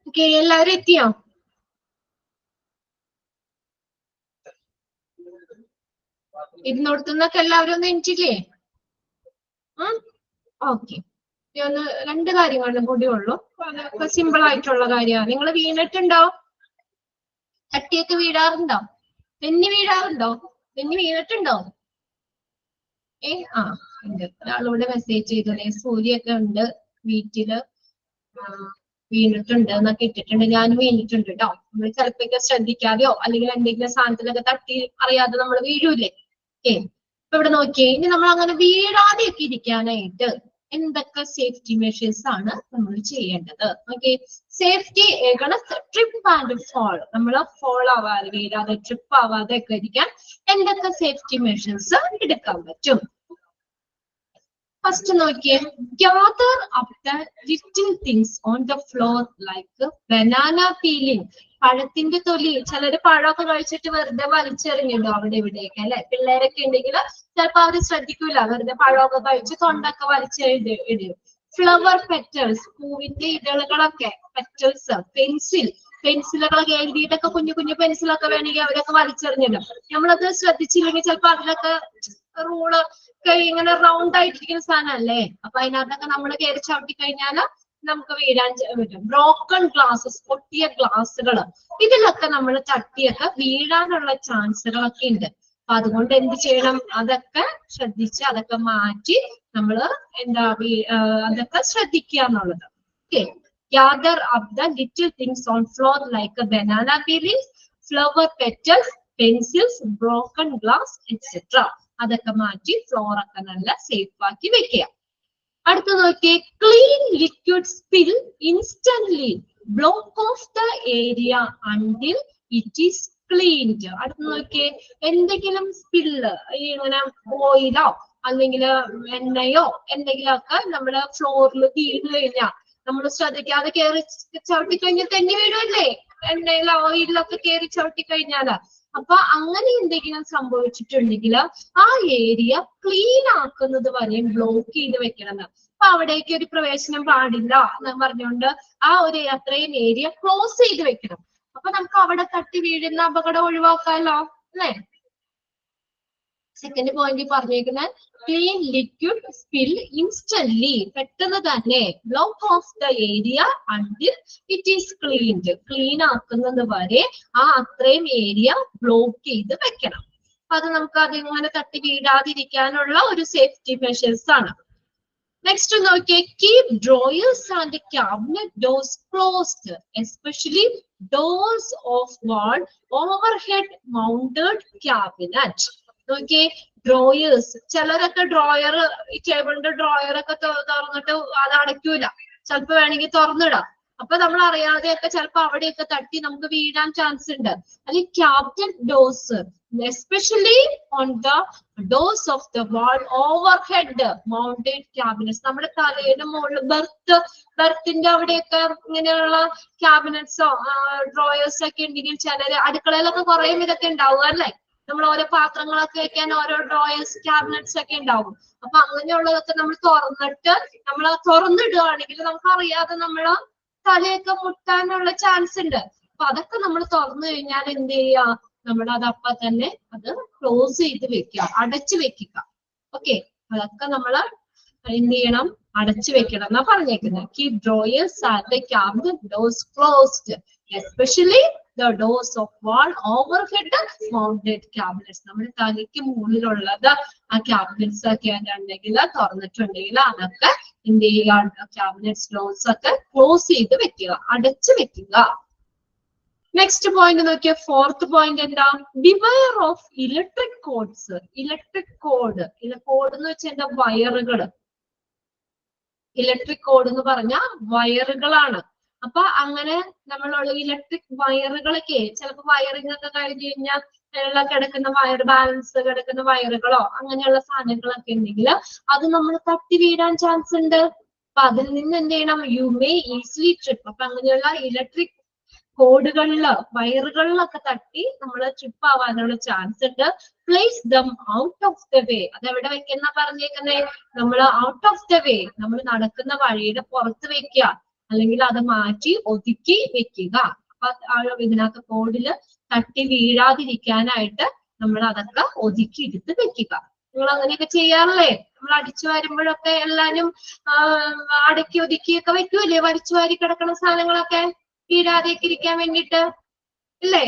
ഓക്കെ, എല്ലാവരും എത്തിയോ? ഇരുന്നോടത്തുനിന്നൊക്കെ എല്ലാവരും ഒന്ന് എണീറ്റില്ലേ? ഓക്കെ, ഒന്ന് 2 കാര്യങ്ങളും കൂടി ഉള്ളു. സിമ്പിൾ ആയിട്ടുള്ള കാര്യമാണ്. നിങ്ങൾ വീണിട്ടുണ്ടോ? തട്ടിയൊക്കെ വീഴാറുണ്ടോ? തെന്നി വീഴാറുണ്ടോ? തെന്നി വീണിട്ടുണ്ടോ? ഉണ്ട്. ഒരാളിവിടെ മെസ്സേജ് ചെയ്തോളേ, സൂര്യൊക്കെ ഉണ്ട് വീട്ടില് വീണിട്ടുണ്ട് എന്നൊക്കെ ഇട്ടിട്ടുണ്ട്. ഞാനും വീണിട്ടുണ്ട് കേട്ടോ. നമ്മൾ ചിലപ്പോഴൊക്കെ ശ്രദ്ധിക്കാതെയോ അല്ലെങ്കിൽ എന്തെങ്കിലും സാധനത്തിലൊക്കെ തട്ടി അറിയാതെ നമ്മൾ വീഴൂലേ? ഇപ്പൊ ഇവിടെ നോക്കിയേ, ഇനി നമ്മൾ അങ്ങനെ വീഴാതെയൊക്കെ ഇരിക്കാനായിട്ട് എന്തൊക്കെ സേഫ്റ്റി മെഷേഴ്സ് ആണ് നമ്മൾ ചെയ്യേണ്ടത്? Okay, safety trip and fall. നമ്മൾ ഫോൾ ആവാതെ വീഴാതെ ട്രിപ്പ് ആവാതെ ഒക്കെ ഇരിക്കാൻ എന്തൊക്കെ സേഫ്റ്റി മെഷേഴ്സ് എടുക്കാൻ പറ്റും? ഫസ്റ്റ് നോക്കിയേ, gather up the little things on the floor like banana peeling. പഴത്തിന്റെ തൊലി, ചിലര് പഴമൊക്കെ കഴിച്ചിട്ട് വെറുതെ വലിച്ചെറിഞ്ഞിടും അവിടെ ഇവിടെയൊക്കെ അല്ലെ. പിള്ളേരൊക്കെ ഉണ്ടെങ്കിൽ ചിലപ്പോ അവര് ശ്രദ്ധിക്കൂല, വെറുതെ പഴമൊക്കെ കഴിച്ച് തൊണ്ടൊക്കെ വലിച്ചെറിയും. ഫ്ലവർ പെറ്റൽസ്, പൂവിന്റെ ഇതളുകളൊക്കെ, പെറ്റൽസ്, പെൻസിൽ, പെൻസിലുകളൊക്കെ എഴുതിയിട്ടൊക്കെ കുഞ്ഞു കുഞ്ഞു പെൻസിലൊക്കെ വേണമെങ്കിൽ അവരൊക്കെ വലിച്ചെറിഞ്ഞിടും. നമ്മളത് ശ്രദ്ധിച്ചില്ലെങ്കിൽ ചിലപ്പോ അതിലൊക്കെ റൂള് ഇങ്ങനെ റൗണ്ട് ആയിട്ടിരിക്കുന്ന സാധനമല്ലേ, അപ്പൊ അതിനകത്തൊക്കെ നമ്മൾ കയറി ചവിട്ടി കഴിഞ്ഞാൽ നമുക്ക് വീഴാൻ പറ്റും. ബ്രോക്കൺ ഗ്ലാസസ്, പൊട്ടിയ ഗ്ലാസുകൾ, ഇതിലൊക്കെ നമ്മൾ തട്ടിയൊക്കെ വീഴാനുള്ള ചാൻസുകളൊക്കെ ഉണ്ട്. അപ്പൊ അതുകൊണ്ട് എന്ത് ചെയ്യണം, അതൊക്കെ ശ്രദ്ധിച്ച് അതൊക്കെ മാറ്റി നമ്മള് അതൊക്കെ ശ്രദ്ധിക്കുക എന്നുള്ളത്. Okay, gather up the little things on floor like a banana peelings, flower petals, pencils, broken glass, etc. അതൊക്കെ മാറ്റി ഫ്ലോർ ഒക്കെ നല്ല സേഫ് ആക്കി വെക്കുക. അടുത്ത നോക്കിയേ, clean liquid spill instantly, block of the area until it is cleaned. അടുത്ത നോക്കിയേ, എന്തെങ്കിലും സ്പില്ല് ഇങ്ങനെ ഓയിലോ അല്ലെങ്കിൽ എണ്ണയോ എന്തെങ്കിലും ഒക്കെ നമ്മുടെ ഫ്ലോറിൽ വീണ് കഴിഞ്ഞാൽ നമ്മൾ ശ്രദ്ധിക്കാതെ കയറി ചവിട്ടി കഴിഞ്ഞാൽ തെന്നി വീഴുമല്ലേ, എണ്ണയിലോ ഓയിലൊക്കെ കയറി ചവിട്ടി കഴിഞ്ഞാല്. അപ്പൊ അങ്ങനെ എന്തെങ്കിലും സംഭവിച്ചിട്ടുണ്ടെങ്കിൽ ആ ഏരിയ ക്ലീൻ ആക്കുന്നത് വരെയും ബ്ലോക്ക് ചെയ്ത് വെക്കണം. അപ്പൊ അവിടേക്ക് ഒരു പ്രവേശനം പാടില്ല എന്ന് പറഞ്ഞുകൊണ്ട് ആ ഒരു അത്രയും ഏരിയ ക്ലോസ് ചെയ്ത് വെക്കണം. അപ്പൊ നമുക്ക് അവിടെ തട്ടി വീഴുന്ന അപകടം ഒഴിവാക്കാമല്ലോ അല്ലെ. സെക്കൻഡ് പോയിന്റ് പറഞ്ഞേക്കുന്നത് ക്ലീൻ ലിക്വിഡ് സ്പിൽ ഇൻസ്റ്റന്റ്ലി, പെട്ടെന്ന് തന്നെ block of the area until it is cleaned, clean ആക്കുന്നത് വരെ ആ അത്രയും ഏരിയ ബ്ലോക്ക് ചെയ്ത് വെക്കണം. അപ്പൊ അത് നമുക്ക് അതിങ്ങനെ തട്ടി വീഴാതിരിക്കാനുള്ള ഒരു സേഫ്റ്റി മെഷേഴ്സ് ആണ്. നെക്സ്റ്റ് നോക്കിയേ, keep drawers and cabinet doors closed, especially doors of wall overhead mounted cabinet. നോക്കിയേ, ഡ്രോയേഴ്സ്, ചിലരൊക്കെ ഡ്രോയർ, ഈ ടേബിളിന്റെ ഡ്രോയർ ഒക്കെ തുറന്നിട്ട് അത് അടയ്ക്കൂല, ചിലപ്പോ വേണമെങ്കിൽ തുറന്നിടാം. അപ്പൊ നമ്മൾ അറിയാതെയൊക്കെ ചിലപ്പോ അവിടെയൊക്കെ തട്ടി നമുക്ക് വീഴാൻ ചാൻസ് ഉണ്ട്. അല്ലെങ്കിൽ cabinet doors, especially on the doors of the wall overhead mounted cabinets, നമ്മുടെ തലയുടെ മുകളിൽ ബെർത്തിന്റെ അവിടെയൊക്കെ ഇങ്ങനെയുള്ള ക്യാബിനറ്റ്സോ ഡ്രോയേഴ്സ് ഒക്കെ ഉണ്ടെങ്കിൽ ചിലര് അടുക്കളയിലൊക്കെ കുറെ ഇതൊക്കെ ഉണ്ടാവുക അല്ലേ, നമ്മൾ ഓരോ പാത്രങ്ങളൊക്കെ വെക്കാൻ ഓരോ ഡ്രോയേഴ്സ് ക്യാബിനറ്റ്സ് ഒക്കെ ഉണ്ടാവും. അപ്പൊ അങ്ങനെയുള്ളതൊക്കെ നമ്മൾ തുറന്നിടുകയാണെങ്കിൽ നമുക്ക് അറിയാതെ നമ്മള് തലയൊക്കെ മുട്ടാനുള്ള ചാൻസ് ഉണ്ട്. അപ്പൊ അതൊക്കെ നമ്മൾ തുറന്നു കഴിഞ്ഞാൽ എന്ത് ചെയ്യുക, നമ്മൾ അത് അപ്പൊ തന്നെ അത് ക്ലോസ് ചെയ്ത് വെക്കുക, അടച്ചു വെക്കുക. ഓക്കെ, അതൊക്കെ നമ്മൾ എന്ത് ചെയ്യണം, അടച്ചു വെക്കണം എന്നാ പറഞ്ഞേക്കുന്നത്. Keep drawers and the cabinet doors closed, especially the doors of wall overhead mounted cabinets. നമ്മുടെ തലയ്ക്ക് മുകളിലുള്ളത് ആ ക്യാബിനറ്റ്സ് ഒക്കെ ഉണ്ടെങ്കിൽ തുറന്നിട്ടുണ്ടെങ്കിൽ അതൊക്കെ എന്ത് ചെയ്യുക, ക്യാബിനറ്റ്സ് ഡോർസ് ഒക്കെ ക്ലോസ് ചെയ്ത് വെക്കുക, അടച്ചു വെക്കുക. നെക്സ്റ്റ് പോയിന്റ് നോക്കിയ ഫോർത്ത് പോയിന്റ് എന്താ, beware of electric cords. Electric cord എന്ന് വെച്ചാൽ എന്താ, വയറുകള്. ഇലക്ട്രിക് കോഡ് എന്ന് പറഞ്ഞാൽ വയറുകളാണ്. അപ്പൊ അങ്ങനെ നമ്മളുള്ള ഇലക്ട്രിക് വയറുകളൊക്കെ ചിലപ്പോ വയറിംഗ് ഒക്കെ കഴിഞ്ഞ് കഴിഞ്ഞാൽ കിടക്കുന്ന ബാലൻസ് കിടക്കുന്ന വയറുകളോ അങ്ങനെയുള്ള സാധനങ്ങളൊക്കെ ഉണ്ടെങ്കിൽ അത് നമ്മൾ തട്ടി വീഴാൻ ചാൻസ് ഉണ്ട്. അപ്പൊ അതിൽ നിന്ന് എന്ത് ചെയ്യണം, യു മേ ഈസിലി ട്രിപ്പ്. അപ്പൊ അങ്ങനെയുള്ള ഇലക്ട്രിക് കോഡുകളില് വയറുകളിലൊക്കെ തട്ടി നമ്മൾ ട്രിപ്പ് ആവാനുള്ള ചാൻസ് ഉണ്ട്. Place them out of the വേ. അത് എവിടെ വെക്കുന്ന പറഞ്ഞേക്കുന്നേ, നമ്മൾ ഔട്ട് ഓഫ് ദ വേ, നമ്മൾ നടക്കുന്ന വഴിയുടെ പുറത്ത് വെക്കുക, അല്ലെങ്കിൽ അത് മാറ്റി ഒതുക്കി വെക്കുക. അപ്പൊ ഇതിനകത്ത് കോഡില് തട്ടി വീഴാതിരിക്കാനായിട്ട് നമ്മൾ അതൊക്കെ ഒതുക്കി എടുത്ത് വെക്കുക. നിങ്ങൾ അങ്ങനെയൊക്കെ ചെയ്യാറില്ലേ? നമ്മൾ അടിച്ചു വരുമ്പോഴൊക്കെ എല്ലാരും അടക്കി ഒതുക്കിയൊക്കെ വെക്കൂലേ, വലിച്ചു വാരി കിടക്കുന്ന സാധനങ്ങളൊക്കെ വീഴാതെയൊക്കെ ഇരിക്കാൻ വേണ്ടിയിട്ട് ഇല്ലേ?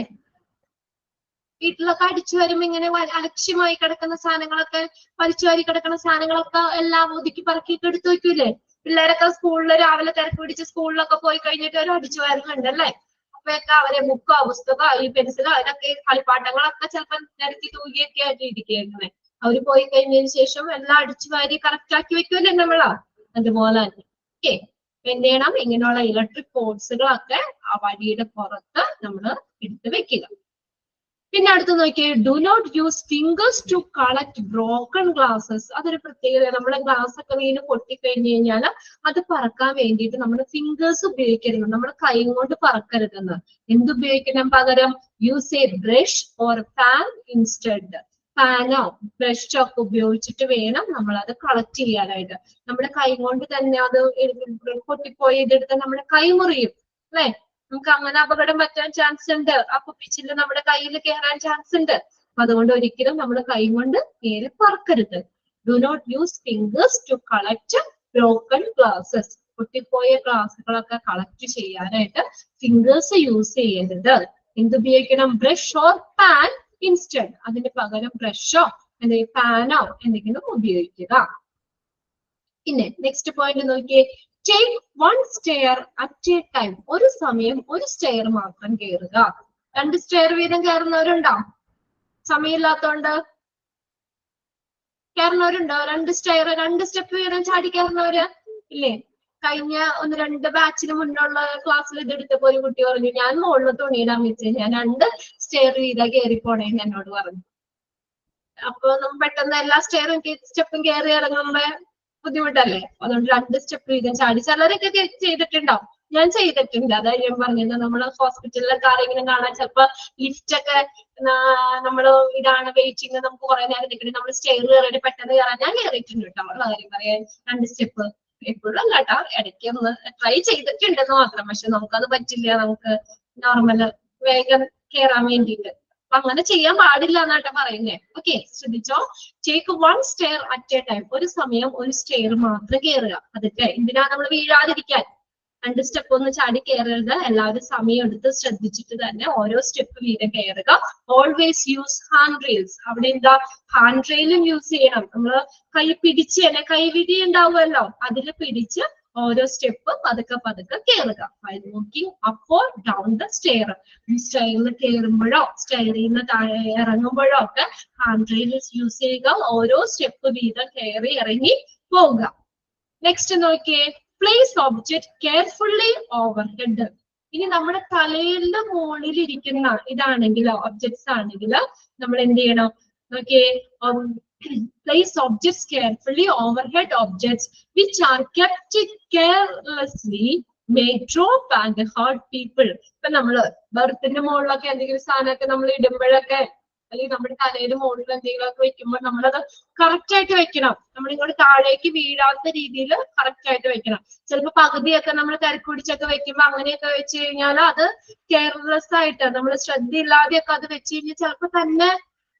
വീട്ടിലൊക്കെ അടിച്ചു വരുമ്പോ ഇങ്ങനെ അലക്ഷ്യമായി കിടക്കുന്ന സാധനങ്ങളൊക്കെ, വലിച്ചു വാരി കിടക്കുന്ന സാധനങ്ങളൊക്കെ എല്ലാം ഒതുക്കി പറക്കിയിട്ട് എടുത്തു വെക്കൂലേ? പിള്ളേരൊക്കെ സ്കൂളിൽ രാവിലെ തിരക്ക് പിടിച്ച് സ്കൂളിലൊക്കെ പോയി കഴിഞ്ഞിട്ട് ഒരു അടിച്ചു വരുന്നുണ്ടല്ലേ, അപ്പൊയൊക്കെ അവരെ ബുക്കോ പുസ്തകമോ ഈ പെൻസിലോ അതൊക്കെ കളിപ്പാട്ടങ്ങളൊക്കെ ചിലപ്പോൾ നിരത്തി തൂകിയൊക്കെ ആയിട്ട് ഇരിക്കുന്നത്. അവര് പോയി കഴിഞ്ഞതിന് ശേഷം എല്ലാം അടിച്ചു വാരി കറക്റ്റ് ആക്കി വെക്കൂലേ നമ്മളാ, അതുപോലെ തന്നെ. ഓക്കെ, എന്ത് ചെയ്യണം, ഇങ്ങനെയുള്ള ഇലക്ട്രിക് കോഡ്സുകളൊക്കെ ആ വഴിയുടെ പുറത്ത് നമ്മൾ എടുത്ത് വെക്കുക. പിന്നെ അടുത്ത് നോക്കിയേ, do not use fingers to collect broken glasses. അതൊരു പ്രത്യേകത. നമ്മുടെ ഗ്ലാസ് ഒക്കെ വീണ് പൊട്ടിക്കഴിഞ്ഞു കഴിഞ്ഞാൽ അത് പറക്കാൻ വേണ്ടിയിട്ട് നമ്മൾ ഫിംഗേഴ്സ് ഉപയോഗിക്കരുത്, നമ്മുടെ കൈ കൊണ്ട് പറക്കരുതെന്ന്. എന്തുപയോഗിക്കണം പകരം? Use a brush or pan instead. പാനോ ബ്രഷോ ഒക്കെ ഉപയോഗിച്ചിട്ട് വേണം നമ്മൾ അത് കളക്ട് ചെയ്യാനായിട്ട്. നമ്മുടെ കൈ കൊണ്ട് തന്നെ അത് പൊട്ടിപ്പോയി ഇതെടുത്ത് നമ്മുടെ കൈ മുറിയും അല്ലെ. നമുക്ക് അങ്ങനെ അപകടം പറ്റാൻ ചാൻസ് ഉണ്ട്. ആ കുപ്പിച്ചില്ല് നമ്മുടെ കയ്യിൽ കയറാൻ ചാൻസ് ഉണ്ട്. അതുകൊണ്ട് ഒരിക്കലും നമ്മൾ കൈ കൊണ്ട് നേരെ പറക്കരുത്. Do not use fingers to collect broken glasses. പൊട്ടിപ്പോയ ഗ്ലാസുകളൊക്കെ കളക്ട് ചെയ്യാനായിട്ട് ഫിംഗേഴ്സ് യൂസ് ചെയ്യരുത്. എന്തുപയോഗിക്കണം? Brush or pan instead. അതിന് പകരം ബ്രഷോ അല്ലെങ്കിൽ പാനോ എന്തെങ്കിലും ഉപയോഗിക്കുക. പിന്നെ നെക്സ്റ്റ് പോയിന്റ് നോക്കിയേ. Take one stair at a time. ഒരു സമയം ഒരു സ്റ്റെയർ മാത്രം കയറുക. 2 സ്റ്റെയർ വീതം കയറുന്നവരുണ്ടോ? സമയമില്ലാത്തോണ്ട് കയറുന്നവരുണ്ടോ? 2 സ്റ്റെയർ 2 സ്റ്റെപ്പ് വീതം ചാടി കയറുന്നവര് ഇല്ലേ? കഴിഞ്ഞ 1-2 ബാച്ചിന് മുന്നുള്ള ക്ലാസ്സിൽ ഇതെടുത്തപ്പോ ഒരു കുട്ടി പറഞ്ഞു, ഞാൻ മുകളിൽ തുണിയിടാൻ വെച്ച് ഞാൻ 2 സ്റ്റെയർ വീതം കയറിപ്പോണേന്ന് എന്നോട് പറഞ്ഞു. അപ്പൊ നമ്മൾ പെട്ടെന്ന് എല്ലാ സ്റ്റെപ്പും കയറി ഇറങ്ങുമ്പോ ബുദ്ധിമുട്ടല്ലേ? അതുകൊണ്ട് 2 സ്റ്റെപ്പ് വീതം ചാടി. ചിലരൊക്കെ ചെയ്തിട്ടുണ്ടാവും. ഞാൻ ചെയ്തിട്ടുണ്ട്. അതായത് ഞാൻ പറഞ്ഞത്, നമ്മള് ഹോസ്പിറ്റലിലൊക്കെ ആരെങ്കിലും കാണാൻ ചിലപ്പോ ലിഫ്റ്റ് ഒക്കെ നമ്മള് ഇതാണ് വെയിറ്റിംഗ്, നമുക്ക് കുറെ നേരം നിൽക്കണം, നമ്മൾ സ്റ്റെയർ കയറിയിട്ട് പെട്ടെന്ന് കയറാൻ ഞാൻ കയറിയിട്ടുണ്ട് കേട്ടോ. ഉള്ള കാര്യം പറയാൻ 2 സ്റ്റെപ്പ് എപ്പോഴും അല്ല കേട്ടോ, ഇടയ്ക്ക് ഒന്ന് ട്രൈ ചെയ്തിട്ടുണ്ടെന്ന് മാത്രം. പക്ഷെ നമുക്കത് പറ്റില്ല. നമുക്ക് നോർമല് വേഗം കയറാൻ വേണ്ടിയിട്ട് അപ്പൊ അങ്ങനെ ചെയ്യാൻ പാടില്ല എന്നാട്ടോ പറയുന്നേ. ഓക്കെ, ശ്രദ്ധിച്ചോ. Take one stair at a time. ഒരു സമയം ഒരു സ്റ്റെയർ മാത്രം കയറുക. അതൊക്കെ എന്തിനാ? നമ്മൾ വീഴാതിരിക്കാൻ. 2 സ്റ്റെപ്പ് ഒന്ന് ചാടി കയറരുത്. എല്ലാവരും സമയം എടുത്ത് ശ്രദ്ധിച്ചിട്ട് തന്നെ ഓരോ സ്റ്റെപ്പ് വീതം കയറുക. Always use hand rails. അവിടെ എന്താ? ഹാൻഡ് റെയിലും യൂസ് ചെയ്യണം. നമ്മള് കൈ പിടിച്ച് തന്നെ, കൈവിധി ഉണ്ടാവുമല്ലോ, അതിൽ പിടിച്ച് ഓരോ സ്റ്റെപ്പ് പതുക്കെ പതുക്കെ കയറുക. Walking up or down the stair. സ്റ്റെയറിൽ കയറുമ്പോഴോ സ്റ്റെയറിൽ നിന്ന് താഴെ ഇറങ്ങുമ്പോഴോ ഒക്കെ ഹാൻഡ് റെയിൽ യൂസ് ചെയ്യുക. ഓരോ സ്റ്റെപ്പ് വീതം കയറി ഇറങ്ങി പോവുക. നെക്സ്റ്റ് നോക്കിയേ. Place object carefully overhead. ഇനി നമ്മുടെ തലയുടെ മുകളിൽ ഇരിക്കുന്ന ഇതാണെങ്കിൽ, ഒബ്ജക്ട്സ് ആണെങ്കിൽ നമ്മൾ എന്ത് ചെയ്യണം? നോക്കിയേ. Place objects carefully. Overhead objects which are kept carelessly may drop and hurt people. ഇപ്പൊ നമ്മള് ബർത്തിന്റെ മുകളിലൊക്കെ എന്തെങ്കിലും സാധനമൊക്കെ നമ്മൾ ഇടുമ്പോഴൊക്കെ, അല്ലെങ്കിൽ നമ്മുടെ തലയുടെ മുകളിൽ എന്തെങ്കിലും ഒക്കെ വെക്കുമ്പോൾ നമ്മളത് കറക്റ്റ് ആയിട്ട് വെക്കണം. നമ്മളിങ്ങോട്ട് താഴേക്ക് വീഴാത്ത രീതിയിൽ കറക്റ്റ് ആയിട്ട് വെക്കണം. ചിലപ്പോ പകുതിയൊക്കെ നമ്മൾ കരക്ക് പിടിച്ചൊക്കെ വെക്കുമ്പോ അങ്ങനെയൊക്കെ വെച്ച് കഴിഞ്ഞാൽ അത് കെയർലെസ് ആയിട്ട് നമ്മൾ ശ്രദ്ധയില്ലാതെയൊക്കെ അത് വെച്ച് കഴിഞ്ഞാൽ ചിലപ്പോ തന്നെ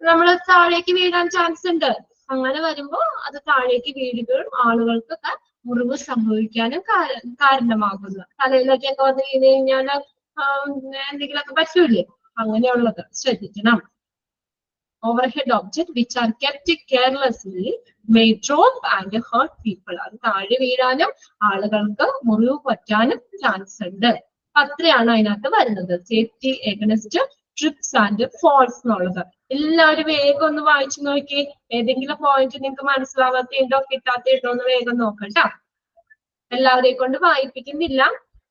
നമ്മൾ താഴേക്ക് വീഴാൻ ചാൻസ് ഉണ്ട്. അങ്ങനെ വരുമ്പോ അത് താഴേക്ക് വീഴുകയും ആളുകൾക്കൊക്കെ മുറിവ് സംഭവിക്കാനും കാരണമാകുന്നു. തലയിലൊക്കെയൊക്കെ വന്ന് വീണ് കഴിഞ്ഞാൽ എന്തെങ്കിലുമൊക്കെ പറ്റൂലേ? അങ്ങനെയുള്ളത് ശ്രദ്ധിക്കണം. Overhead objects which are kept carelessly may drop and hurt people. അത് താഴെ വീഴാനും ആളുകൾക്ക് മുറിവ് പറ്റാനും ചാൻസ് ഉണ്ട്. അത്രയാണ് അതിനകത്ത് വരുന്നത്. Safety against trips and falls എന്നുള്ളത്. എല്ലാവരും വേഗം ഒന്ന് വായിച്ചു നോക്കി. ഏതെങ്കിലും പോയിന്റ് നിങ്ങൾക്ക് മനസ്സിലാവാത്തയുണ്ടോ കിട്ടാത്തയുണ്ടോ എന്ന് വേഗം നോക്കട്ടോ. എല്ലാവരെയും കൊണ്ട് വായിപ്പിക്കുന്നില്ല,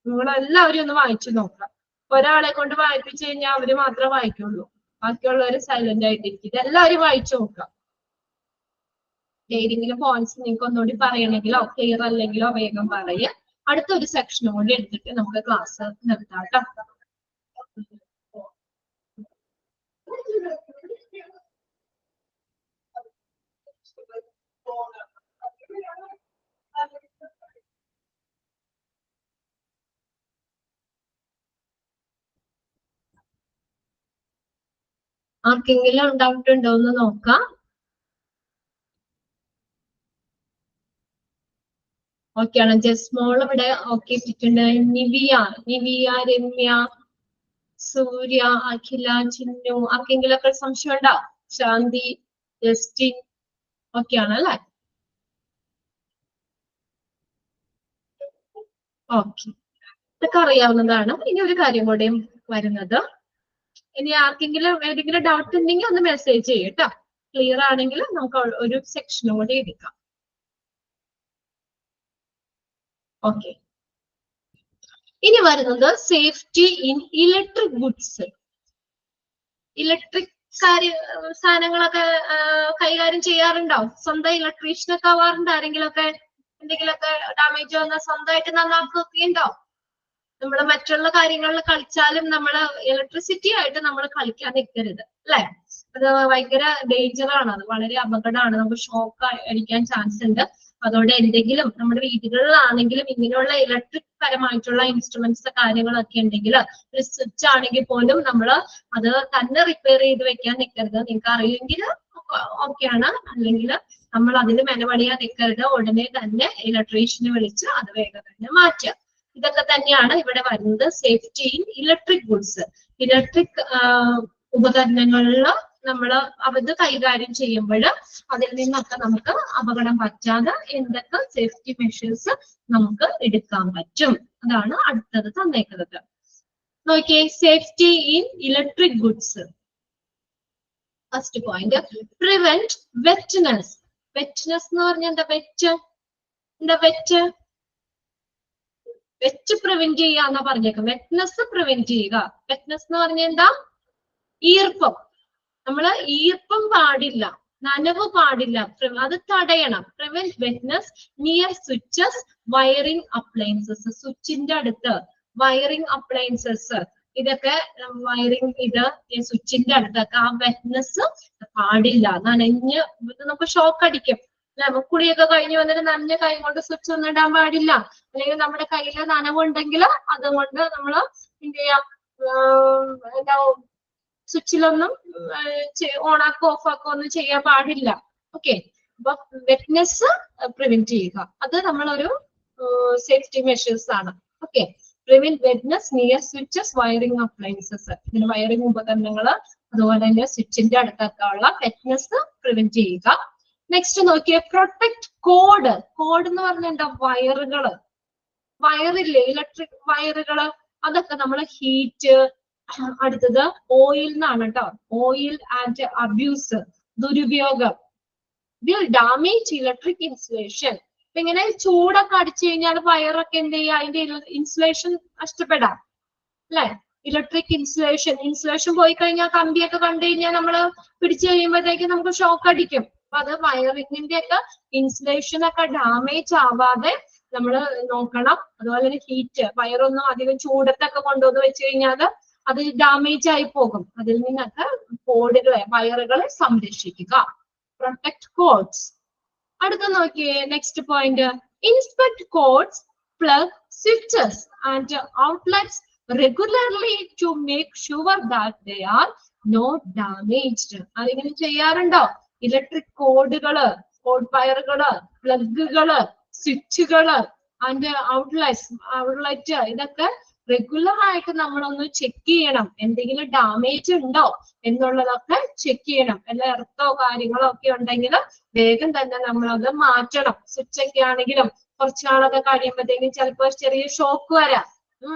നിങ്ങളെല്ലാവരും ഒന്ന് വായിച്ചു നോക്കാം. ഒരാളെ കൊണ്ട് വായിപ്പിച്ചു കഴിഞ്ഞാൽ അവര് മാത്രമേ വായിക്കുള്ളൂ, ബാക്കിയുള്ളവര് സൈലന്റ് ആയിട്ടിരിക്കും. ഇതെല്ലാവരും വായിച്ചു നോക്കാം. ഏതെങ്കിലും പോയിന്റ്സ് നിങ്ങൾക്ക് ഒന്നുകൂടി പറയണമെങ്കിലോ ക്ലിയർ അല്ലെങ്കിലോ വേഗം പറയുക. അടുത്തൊരു സെക്ഷനും കൂടി എടുത്തിട്ട് നമുക്ക് ക്ലാസ് നിർത്താം കേട്ടോ. ആർക്കെങ്കിലും ഡൗട്ട് ഉണ്ടോ എന്ന് നോക്കാം. ഓക്കെ ആണ്. ജസ്മോൾ ഇവിടെ ഓക്കെ ഇട്ടിട്ടുണ്ട്. നിവിയ, രമ്യ, സൂര്യ, അഖില, ചിന്നു, ആർക്കെങ്കിലും ഒക്കെ സംശയം ഉണ്ടോ? ശാന്തി, ജസ്റ്റിൻ ഓക്കെ ആണ് അല്ലെ? ഓക്കെ, ഇതൊക്കെ അറിയാവുന്നതാണ്. ഇനി ഒരു കാര്യം കൂടെയും വരുന്നത്. ഇനി ആർക്കെങ്കിലും ഏതെങ്കിലും ഡൗട്ട് ഉണ്ടെങ്കിൽ ഒന്ന് മെസ്സേജ് ചെയ്യട്ടോ. ക്ലിയർ ആണെങ്കിൽ നമുക്ക് ഒരു സെക്ഷനും കൂടി എടുക്കാം. ഓക്കെ, ഇനി വരുന്നത് safety in electric goods. Electric സാധനങ്ങളൊക്കെ കൈകാര്യം ചെയ്യാറുണ്ടോ? സ്വന്തം ഇലക്ട്രീഷ്യനൊക്കെ ആവാറുണ്ട് ആരെങ്കിലും ഒക്കെ? എന്തെങ്കിലുമൊക്കെ ഡാമേജ് വന്നാൽ സ്വന്തമായിട്ട് നന്നാക്കുകയൊക്കെ ഉണ്ടോ? നമ്മൾ മറ്റുള്ള കാര്യങ്ങളിൽ കളിച്ചാലും നമ്മൾ ഇലക്ട്രിസിറ്റി ആയിട്ട് നമ്മൾ കളിക്കാൻ നിൽക്കരുത് അല്ലെ? അത് ഭയങ്കര ഡേഞ്ചറാണ്, അത് വളരെ അപകടമാണ്. നമുക്ക് ഷോക്ക് അടിക്കാൻ ചാൻസ് ഉണ്ട്. അതോടെ എന്തെങ്കിലും നമ്മുടെ വീടുകളിലാണെങ്കിലും ഇങ്ങനെയുള്ള ഇലക്ട്രിക് പരമായിട്ടുള്ള ഇൻസ്ട്രുമെന്റ്സ് കാര്യങ്ങളൊക്കെ ഉണ്ടെങ്കിൽ ഒരു സ്വിച്ച് ആണെങ്കിൽ പോലും നമ്മൾ അത് തന്നെ റിപ്പയർ ചെയ്ത് വെക്കാൻ നിൽക്കരുത്. നിങ്ങൾക്ക് അറിയില്ലെങ്കിൽ ഓക്കെയാണ്, അല്ലെങ്കിൽ നമ്മൾ അതിന് മെനപണിയാൻ നിൽക്കരുത്. ഉടനെ തന്നെ ഇലക്ട്രീഷ്യനെ വിളിച്ച് അത് വേഗം തന്നെ മാറ്റുക. ഇതൊക്കെ തന്നെയാണ് ഇവിടെ വരുന്നത് safety in electric goods. Electric ഉപകരണങ്ങളിൽ നമ്മൾ അത് കൈകാര്യം ചെയ്യുമ്പോൾ അതിൽ നിന്നൊക്കെ നമുക്ക് അപകടം പറ്റാതെ എന്തൊക്കെ സേഫ്റ്റി മെഷേഴ്സ് നമുക്ക് എടുക്കാൻ പറ്റും, അതാണ് അടുത്തത് തന്നേക്കുന്നത്. നോക്കിയേ, safety in electric goods. First point, prevent wetness. Wetness എന്ന് പറഞ്ഞാൽ എന്താ? വെറ്റ് പ്രിവെന്റ് ചെയ്യുക എന്നാ പറഞ്ഞേക്കും. വെറ്റ്നെസ് പ്രിവെന്റ് ചെയ്യുക. വെറ്റ്നെസ് എന്ന് പറഞ്ഞാൽ എന്താ? ഈർപ്പം. നമ്മള് ഈർപ്പം പാടില്ല, നനവ് പാടില്ല, അത് തടയണം. Prevent wetness near switches, wiring appliances. സ്വിച്ചിന്റെ അടുത്ത് വയറിംഗ് അപ്ലയൻസസ്, ഇതൊക്കെ വയറിംഗ് ഇത് സ്വിച്ചിന്റെ അടുത്തൊക്കെ ആ വെറ്റ്നെസ് പാടില്ല. നനഞ്ഞ് നമുക്ക് ഷോക്ക് അടിക്കും. കുളിയൊക്കെ കഴിഞ്ഞ് വന്നിട്ട് നനഞ്ഞ കൈ കൊണ്ട് സ്വിച്ച് ഒന്നും ഇടാൻ പാടില്ല. അല്ലെങ്കിൽ നമ്മുടെ കയ്യിൽ നനവുണ്ടെങ്കിൽ അതുകൊണ്ട് നമ്മൾ എന്ത് ചെയ്യാം, എന്താ സ്വിച്ചിലൊന്നും ഓണാക്കോ ഓഫാക്കോ ഒന്നും ചെയ്യാൻ പാടില്ല. ഓക്കെ, അപ്പൊ വെറ്റ്നെസ് പ്രിവെന്റ് ചെയ്യുക, അത് നമ്മളൊരു സേഫ്റ്റി മെഷേഴ്സ് ആണ്. Okay, prevent wetness near switches, wiring appliances. ഇതിന് വയറിംഗ് ഉപകരണങ്ങൾ അതുപോലെ തന്നെ സ്വിച്ചിന്റെ അടുത്തൊക്കെ ഉള്ള വെറ്റ്നെസ് പ്രിവെന്റ് ചെയ്യുക. നെക്സ്റ്റ് നോക്കിയേ, പ്രൊട്ടക്ട് കോഡ്. കോഡ് എന്ന് പറഞ്ഞാൽ എന്താ? വയറില്ലേ, ഇലക്ട്രിക് വയറുകള്, അതൊക്കെ നമ്മൾ ഹീറ്റ്. അടുത്തത് ഓയിൽ എന്നാണ് കേട്ടോ. ഓയിൽ ആൻഡ് അബ്യൂസ്, ദുരുപയോഗം. Will damage electric insulation. ഇപ്പൊ ഇങ്ങനെ ചൂടൊക്കെ അടിച്ചു കഴിഞ്ഞാൽ വയറൊക്കെ എന്ത് ചെയ്യുക, അതിന്റെ ഇൻസുലേഷൻ നഷ്ടപ്പെടാം അല്ലെ? ഇലക്ട്രിക് ഇൻസുലേഷൻ പോയി കഴിഞ്ഞാൽ കമ്പിയൊക്കെ കണ്ടു കഴിഞ്ഞാൽ നമ്മൾ പിടിച്ചു കഴിയുമ്പോഴത്തേക്ക് നമുക്ക് ഷോക്ക് അടിക്കും. അപ്പൊ അത് വയറിങ്ങിന്റെ ഒക്കെ ഇൻസുലേഷൻ ഒക്കെ ഡാമേജ് ആവാതെ നമ്മൾ നോക്കണം. അതുപോലെ തന്നെ ഹീറ്റ്, വയറൊന്നും അധികം ചൂടത്തൊക്കെ കൊണ്ടുവന്ന് വെച്ച് കഴിഞ്ഞാൽ അത് ഡാമേജ് ആയി പോകും. അതിൽ നിന്നൊക്കെ വയറുകളെ സംരക്ഷിക്കുക. Protect cords. അടുത്ത നോക്കിയേ, next point, inspect cords, plug, switches and outlets regularly to make sure that they are not damaged. അതിങ്ങനെ ചെയ്യാറുണ്ടോ? ഇലക്ട്രിക് കോഡുകള്, കോഡ് വയറുകള്, പ്ലഗുകള്, സ്വിച്ചുകള് ആൻഡ് ഔട്ട്ലെറ്റ് ഇതൊക്കെ റെഗുലർ ആയിട്ട് നമ്മളൊന്ന് ചെക്ക് ചെയ്യണം. എന്തെങ്കിലും ഡാമേജ് ഉണ്ടോ എന്നുള്ളതൊക്കെ ചെക്ക് ചെയ്യണം. വല്ല എർത്തോ കാര്യങ്ങളോ ഒക്കെ ഉണ്ടെങ്കിൽ വേഗം തന്നെ നമ്മളത് മാറ്റണം. സ്വിച്ച് ഒക്കെ ആണെങ്കിലും കുറച്ച് നാളൊക്കെ കഴിയുമ്പോഴത്തേക്കും ചിലപ്പോൾ ചെറിയ ഷോക്ക് വരാം,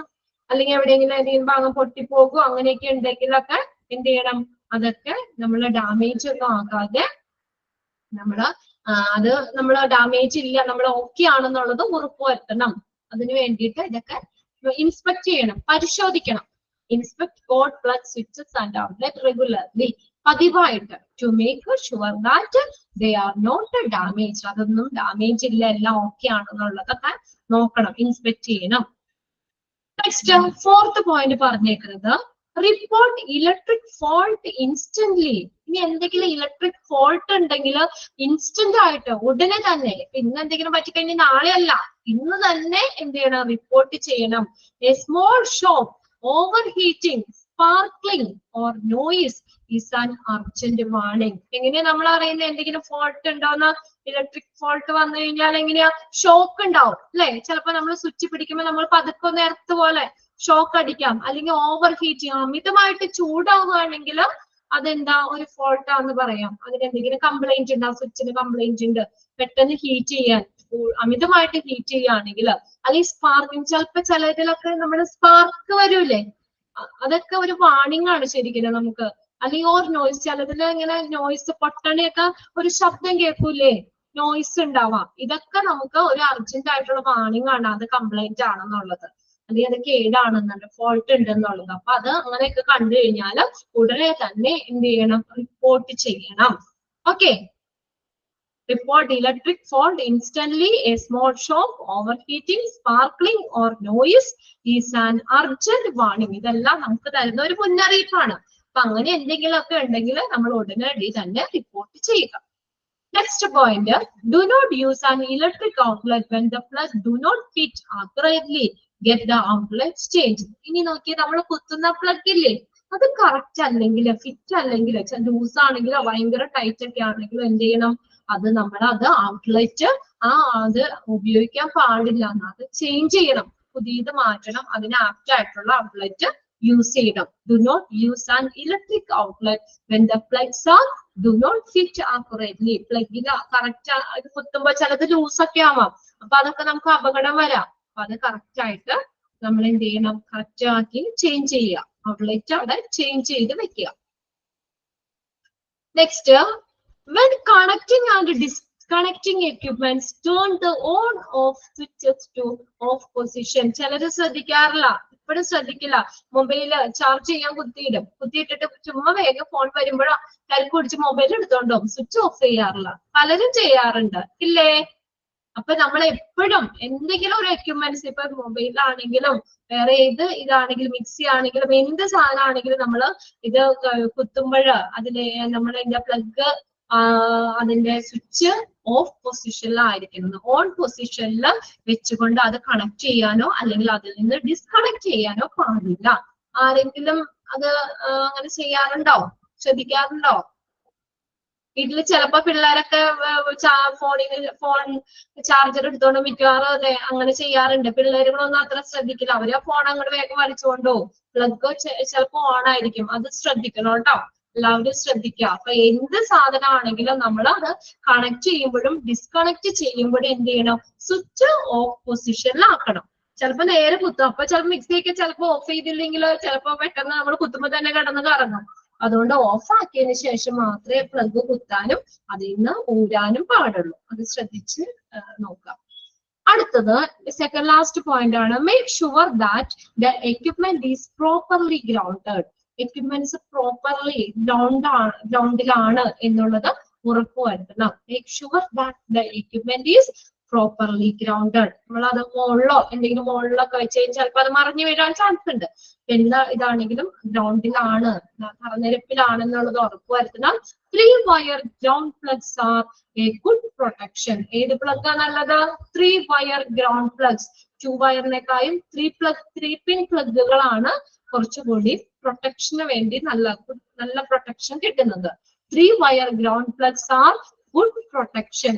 അല്ലെങ്കിൽ എവിടെയെങ്കിലും ഏതെങ്കിലും ഭാഗം പൊട്ടിപ്പോകും. അങ്ങനെയൊക്കെ ഉണ്ടെങ്കിലൊക്കെ എന്ത് ചെയ്യണം? അതൊക്കെ നമ്മൾ ഡാമേജ് ഒന്നും ആകാതെ നമ്മൾ ഡാമേജ് ഇല്ല, നമ്മൾ ഓക്കെ ആണെന്നുള്ളത് ഉറപ്പുവരുത്തണം. അതിനു വേണ്ടിയിട്ട് ഇതൊക്കെ ഇൻസ്പെക്ട് ചെയ്യണം, പരിശോധിക്കണം. Inspect cord, plug, switches and outlet regularly, പതിവായിട്ട്, to make sure that they are not damage. അതൊന്നും ഡാമേജ് ഇല്ല, എല്ലാം ഓക്കെ ആണെന്നുള്ളതൊക്കെ നോക്കണം, ഇൻസ്പെക്ട് ചെയ്യണം. നെക്സ്റ്റ് ഫോർത്ത് പോയിന്റ് പറഞ്ഞേക്കുന്നത്, റിപ്പോർട്ട് ഇലക്ട്രിക് ഫോൾട്ട് ഇൻസ്റ്റന്റ്ലി. ഇനി എന്തെങ്കിലും ഇലക്ട്രിക് ഫോൾട്ട് ഉണ്ടെങ്കിൽ ഇൻസ്റ്റന്റ് ആയിട്ട് ഉടനെ തന്നെ, ഇന്ന് എന്തെങ്കിലും പറ്റിക്കഴിഞ്ഞാൽ നാളെ അല്ല, ഇന്ന് തന്നെ എന്ത് ചെയ്യണം? റിപ്പോർട്ട് ചെയ്യണം. A small shock, over heating, sparkling or noise is an urgent warning. എങ്ങനെയാ നമ്മൾ അറിയുന്നത് എന്തെങ്കിലും ഫോൾട്ട് ഉണ്ടോന്ന്? ഇലക്ട്രിക് ഫോൾട്ട് വന്നു കഴിഞ്ഞാൽ എങ്ങനെയാ? ഷോക്ക് ഉണ്ടാവും അല്ലെ? ചിലപ്പോ നമ്മൾ സ്വിച്ച് പിടിക്കുമ്പോൾ നമ്മൾ പതുക്കെ നേരത്തെ പോലെ ഷോക്ക് അടിക്കാം. അല്ലെങ്കിൽ ഓവർ ഹീറ്റിംഗ്, അമിതമായിട്ട് ചൂടാവുകയാണെങ്കിൽ അതെന്താ? ഒരു ഫോൾട്ടാന്ന് പറയാം. അതിനെന്തെങ്കിലും കംപ്ലൈന്റ് ഉണ്ടാവും, സ്വിച്ചിന് കംപ്ലൈന്റ് ഉണ്ട്, പെട്ടെന്ന് ഹീറ്റ് ചെയ്യാൻ, അമിതമായിട്ട് ഹീറ്റ് ചെയ്യുകയാണെങ്കിൽ. അല്ലെങ്കിൽ സ്പാർക്കിംഗ്, ചിലപ്പോ ചിലതിലൊക്കെ നമ്മുടെ സ്പാർക്ക് വരൂലേ, അതൊക്കെ ഒരു വാർണിംഗ് ആണ് ശരിക്കും നമുക്ക്. അല്ലെങ്കിൽ ഓർ നോയിസ്, ചിലതിൽ ഇങ്ങനെ നോയിസ്, പൊട്ടണയൊക്കെ ഒരു ശബ്ദം കേൾക്കൂലേ, നോയിസ് ഉണ്ടാവാം. ഇതൊക്കെ നമുക്ക് ഒരു അർജന്റ് ആയിട്ടുള്ള വാർണിംഗ് ആണ്, അത് കംപ്ലൈന്റ് ആണെന്നുള്ളത്, അല്ലെങ്കിൽ അത് കേടാണെന്നുണ്ട്, ഫോൾട്ട് ഉണ്ടെന്നുള്ളത്. അപ്പൊ അത് അങ്ങനെയൊക്കെ കണ്ടു കഴിഞ്ഞാൽ ഉടനെ തന്നെ എന്ത് ചെയ്യണം? റിപ്പോർട്ട് ചെയ്യണം. Okay, report electric fault instantly. A small shock, overheating, sparkling or noise is an urgent warning. ഇതെല്ലാം നമുക്ക് തരുന്ന ഒരു മുന്നറിയിപ്പാണ്. അപ്പൊ അങ്ങനെ എന്തെങ്കിലുമൊക്കെ ഉണ്ടെങ്കിൽ നമ്മൾ ഉടനടി തന്നെ റിപ്പോർട്ട് ചെയ്യുക. Next point, do not use an electric outlet when the plug do not fit accurately. Get the outlets changed. ഇനി നോക്കി നമ്മൾ കുത്തുന്ന പ്ലഗ് ഇല്ലേ, അത് കറക്റ്റ് അല്ലെങ്കിൽ ഫിറ്റ് അല്ലെങ്കിൽ ലൂസ് ആണെങ്കിലോ ഭയങ്കര ടൈറ്റ് ഒക്കെ ആണെങ്കിലോ എന്ത് ചെയ്യണം, അത് നമ്മൾ അത് ഔട്ട്ലെറ്റ് അത് ഉപയോഗിക്കാൻ പാടില്ല, അത് ചേഞ്ച് ചെയ്യണം, പുതിയത് മാറ്റണം, അതിന് ആപ്റ്റ് ആയിട്ടുള്ള ഔട്ട്ലെറ്റ് യൂസ് ചെയ്യണം. Do not use an electric outlet when the plugs do not fit accurately. പ്ലഗിന് കറക്റ്റ് കുത്തുമ്പോ ചിലത് ലൂസ് ഒക്കെ ആവാം, അപ്പൊ അതൊക്കെ നമുക്ക് അപകടം വരാം. അപ്പൊ അത് കറക്റ്റ് ആയിട്ട് നമ്മൾ എന്ത് ചെയ്യണം, കറക്റ്റ് ആക്കി ചേഞ്ച് ചെയ്യുക, ഔട്ട്ലെറ്റ് അവിടെ ചേഞ്ച് ചെയ്ത് വെക്കുക. Next, when connecting and disconnecting equipments, turn the on off switches to off position. ചിലര് ശ്രദ്ധിക്കാറില്ല, ഇപ്പോഴും ശ്രദ്ധിക്കില്ല, മൊബൈല് ചാർജ് ചെയ്യാൻ കുത്തിയിട്ടിട്ട് ചുമ്മാ വേഗം ഫോൺ വരുമ്പോഴോ കൈക്ക് പിടിച്ച് മൊബൈൽ എടുത്തോണ്ടോ സ്വിച്ച് ഓഫ് ചെയ്യാറില്ല, പലരും ചെയ്യാറുണ്ട് ഇല്ലേ. അപ്പൊ നമ്മൾ എപ്പോഴും എന്തെങ്കിലും ഒരു എക്യുപ്മെന്റ്സ്, ഇപ്പൊ മൊബൈലാണെങ്കിലും വേറെ ഏത് ഇതാണെങ്കിലും മിക്സി ആണെങ്കിലും എന്ത് സാധനം ആണെങ്കിലും നമ്മൾ ഇത് കുത്തുമ്പോൾ അതിലെ നമ്മളതിന്റെ പ്ലഗ് അതിന്റെ സ്വിച്ച് ഓഫ് പൊസിഷനിലായിരിക്കുന്നത്. ഓൺ പൊസിഷനിൽ വെച്ചുകൊണ്ട് അത് കണക്ട് ചെയ്യാനോ അല്ലെങ്കിൽ അതിൽ നിന്ന് ഡിസ്കണക്ട് ചെയ്യാനോ പാടില്ല. ആരെങ്കിലും അത് അങ്ങനെ ചെയ്യാറുണ്ടോ, ശ്രദ്ധിക്കാറുണ്ടോ? വീട്ടില് ചിലപ്പോ പിള്ളേരൊക്കെ ഫോൺ ചാർജർ എടുത്തോണ്ട് മിക്കവാറും അതെ അങ്ങനെ ചെയ്യാറുണ്ട്. പിള്ളേരുകളൊന്നും അത്ര ശ്രദ്ധിക്കില്ല, അവര് ആ ഫോൺ അങ്ങോട്ട് വേഗം വലിച്ചുകൊണ്ടോ, പ്ലഗ് ചിലപ്പോ ഓൺ ആയിരിക്കും, അത് ശ്രദ്ധിക്കണം കേട്ടോ, എല്ലാവരും ശ്രദ്ധിക്കുക. അപ്പൊ എന്ത് സാധനമാണെങ്കിലും നമ്മൾ അത് കണക്ട് ചെയ്യുമ്പോഴും ഡിസ്കണക്ട് ചെയ്യുമ്പോഴും എന്ത് ചെയ്യണം, സ്വിച്ച് ഓഫ് പൊസിഷനിലാക്കണം. ചിലപ്പോ നേരെ കുത്തും, അപ്പൊ ചിലപ്പോ മിക്സിയൊക്കെ ചിലപ്പോ ഓഫ് ചെയ്തില്ലെങ്കിലോ ചിലപ്പോ പെട്ടെന്ന് നമ്മൾ കുത്തുമ്പോ തന്നെ കിടന്ന് കറങ്ങും. അതുകൊണ്ട് ഓഫ് ആക്കിയതിനു ശേഷം മാത്രമേ പ്ലഗ് കുത്താനും അതിൽ നിന്ന് ഊരാനും പാടുള്ളൂ, അത് ശ്രദ്ധിച്ച് നോക്കാം. അടുത്തത് സെക്കൻഡ് ലാസ്റ്റ് പോയിന്റ് ആണ്, make sure that the equipment is properly grounded. Equipments properly ഗ്രൗണ്ടിലാണ് എന്നുള്ളത് ഉറപ്പുവരുത്തണം. Make sure that the equipment is properly grounded. നമ്മൾ അത് മുകളിലോ എന്തെങ്കിലും മുകളിലൊക്കെ വെച്ച് കഴിഞ്ഞാൽ ചിലപ്പോൾ അത് മറിഞ്ഞു വീഴാൻ ചാൻസ് ഉണ്ട്. എന്താ ഇതാണെങ്കിലും ഗ്രൗണ്ടിലാണ്, തറനിരപ്പിലാണെന്നുള്ളത് ഉറപ്പുവരുത്തണം. 3 wire ground plugs are a good protection. ഏത് പ്ലഗ് ആണ് നല്ലത്? 3 wire ground plugs. 2 വയറിനേക്കാളും 3 pin പ്ലഗുകളാണ് കുറച്ചുകൂടി പ്രൊട്ടക്ഷന് വേണ്ടി നല്ല പ്രൊട്ടക്ഷൻ കിട്ടുന്നത്. 3 wire ground plugs are good protection.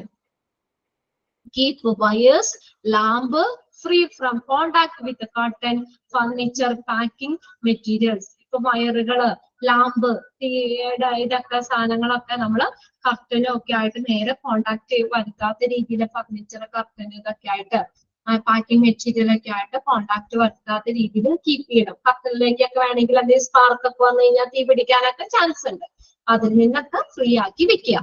Keep wires, lamp free from contact with the curtain, furniture, packing materials. ഇപ്പൊ വയറുകള്, ലാമ്പ്, ഇതൊക്കെ സാധനങ്ങളൊക്കെ നമ്മൾ കർട്ടനും ഒക്കെ ആയിട്ട് നേരെ കോണ്ടാക്ട് വരുത്താത്ത രീതിയിൽ ഫർണിച്ചർ, കർട്ടൻ ഇതൊക്കെ ആയിട്ട് പാക്കിംഗ് മെറ്റീരിയൽ ഒക്കെ ആയിട്ട് കോണ്ടാക്ട് വരുത്താത്ത രീതിയിൽ കീപ്പ് ചെയ്യണം. കർട്ടനിലേക്കൊക്കെ വേണമെങ്കിൽ എന്തെങ്കിലും സ്പാർക്ക് ഒക്കെ വന്നു കഴിഞ്ഞാൽ തീ പിടിക്കാനൊക്കെ ചാൻസ് ഉണ്ട്, അതിൽ നിന്നൊക്കെ ഫ്രീ ആക്കി വെക്കുക.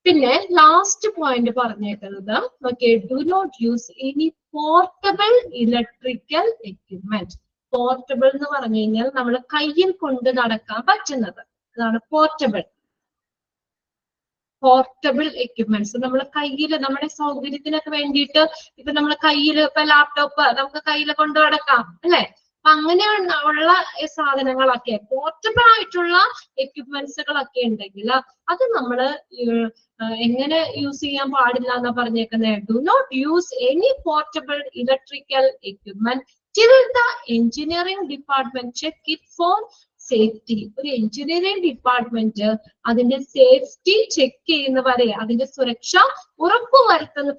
പിന്നെ ലാസ്റ്റ് പോയിന്റ് പറഞ്ഞേക്കുന്നത് okay, do not use any portable electrical equipment. Portable എന്ന് പറഞ്ഞു കഴിഞ്ഞാൽ നമ്മൾ കയ്യിൽ കൊണ്ട് നടക്കാൻ പറ്റുന്നത്, അതാണ് പോർട്ടബിൾ. പോർട്ടബിൾ എക്യുപ്മെന്റ്സ് നമ്മൾ കയ്യിൽ നമ്മുടെ സൗകര്യത്തിനൊക്കെ വേണ്ടിയിട്ട് ഇപ്പൊ നമ്മൾ കയ്യിൽ ഇപ്പൊ ലാപ്ടോപ്പ് നമുക്ക് കയ്യിൽ കൊണ്ട് നടക്കാം അല്ലെ. അപ്പൊ അങ്ങനെയുള്ള സാധനങ്ങളൊക്കെ പോർട്ടബിൾ ആയിട്ടുള്ള എക്യുപ്മെന്റ്സുകളൊക്കെ ഉണ്ടെങ്കിൽ അത് നമ്മള് എങ്ങനെ യൂസ് ചെയ്യാൻ പാടില്ല എന്നാ പറഞ്ഞേക്കുന്നത്. Do not use any portable electrical equipment till the engineering department check it for safety. ഒരു എഞ്ചിനീയറിംഗ് ഡിപ്പാർട്ട്മെന്റ് അതിന്റെ സേഫ്റ്റി ചെക്ക് ചെയ്യുന്നവരെ, അതിന്റെ സുരക്ഷ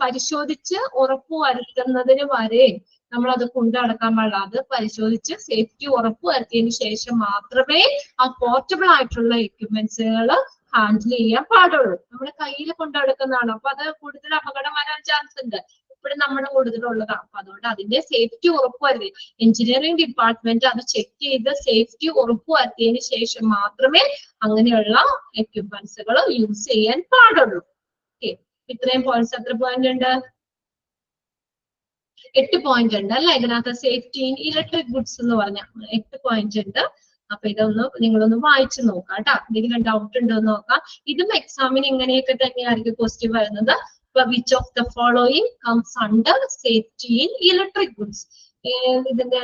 പരിശോധിച്ച് ഉറപ്പുവരുത്തുന്നതിന് വരെ നമ്മൾ അത് കൊണ്ടു നടക്കാൻ പാടില്ല. അത് പരിശോധിച്ച് സേഫ്റ്റി ഉറപ്പുവരുത്തിയതിനു ശേഷം മാത്രമേ ആ പോർട്ടബിൾ ആയിട്ടുള്ള എക്യുപ്മെന്റ്സുകൾ ഹാൻഡിൽ ചെയ്യാൻ പാടുള്ളൂ. നമ്മുടെ കയ്യിൽ കൊണ്ടു നടക്കുന്നതാണ്, അപ്പൊ അത് കൂടുതൽ അപകടം വരാൻ ചാൻസ് ഉണ്ട്, ഇപ്പോഴും നമ്മുടെ കൂടുതലുള്ളതാണ്. അപ്പൊ അതുകൊണ്ട് അതിന്റെ സേഫ്റ്റി ഉറപ്പുവരുത്തി എഞ്ചിനീയറിംഗ് ഡിപ്പാർട്ട്മെന്റ് അത് ചെക്ക് ചെയ്ത് സേഫ്റ്റി ഉറപ്പുവരുത്തിയതിനു ശേഷം മാത്രമേ അങ്ങനെയുള്ള എക്യുപ്മെന്റ്സുകൾ യൂസ് ചെയ്യാൻ പാടുള്ളൂ. ഓക്കെ, ഇത്രയും പോയിന്റ്സ്. എത്ര പോയിന്റ് ഉണ്ട്? 8 പോയിന്റ് ഉണ്ട് അല്ലെ ഇതിനകത്ത്. സേഫ്റ്റി ഇൻ ഇലക്ട്രിക് ഗുഡ്സ് എന്ന് പറഞ്ഞ 8 പോയിന്റ് ഉണ്ട്. അപ്പൊ ഇതൊന്ന് നിങ്ങളൊന്ന് വായിച്ചു നോക്കാം കേട്ടോ, എന്തെങ്കിലും ഡൗട്ട് ഉണ്ടോ എന്ന് നോക്കാം. ഇതും എക്സാമിന് ഇങ്ങനെയൊക്കെ തന്നെയായിരിക്കും ക്വസ്റ്റ്യൻ വരുന്നത്. Which of the following comes under safety in electric goods? ഇതിന്റെ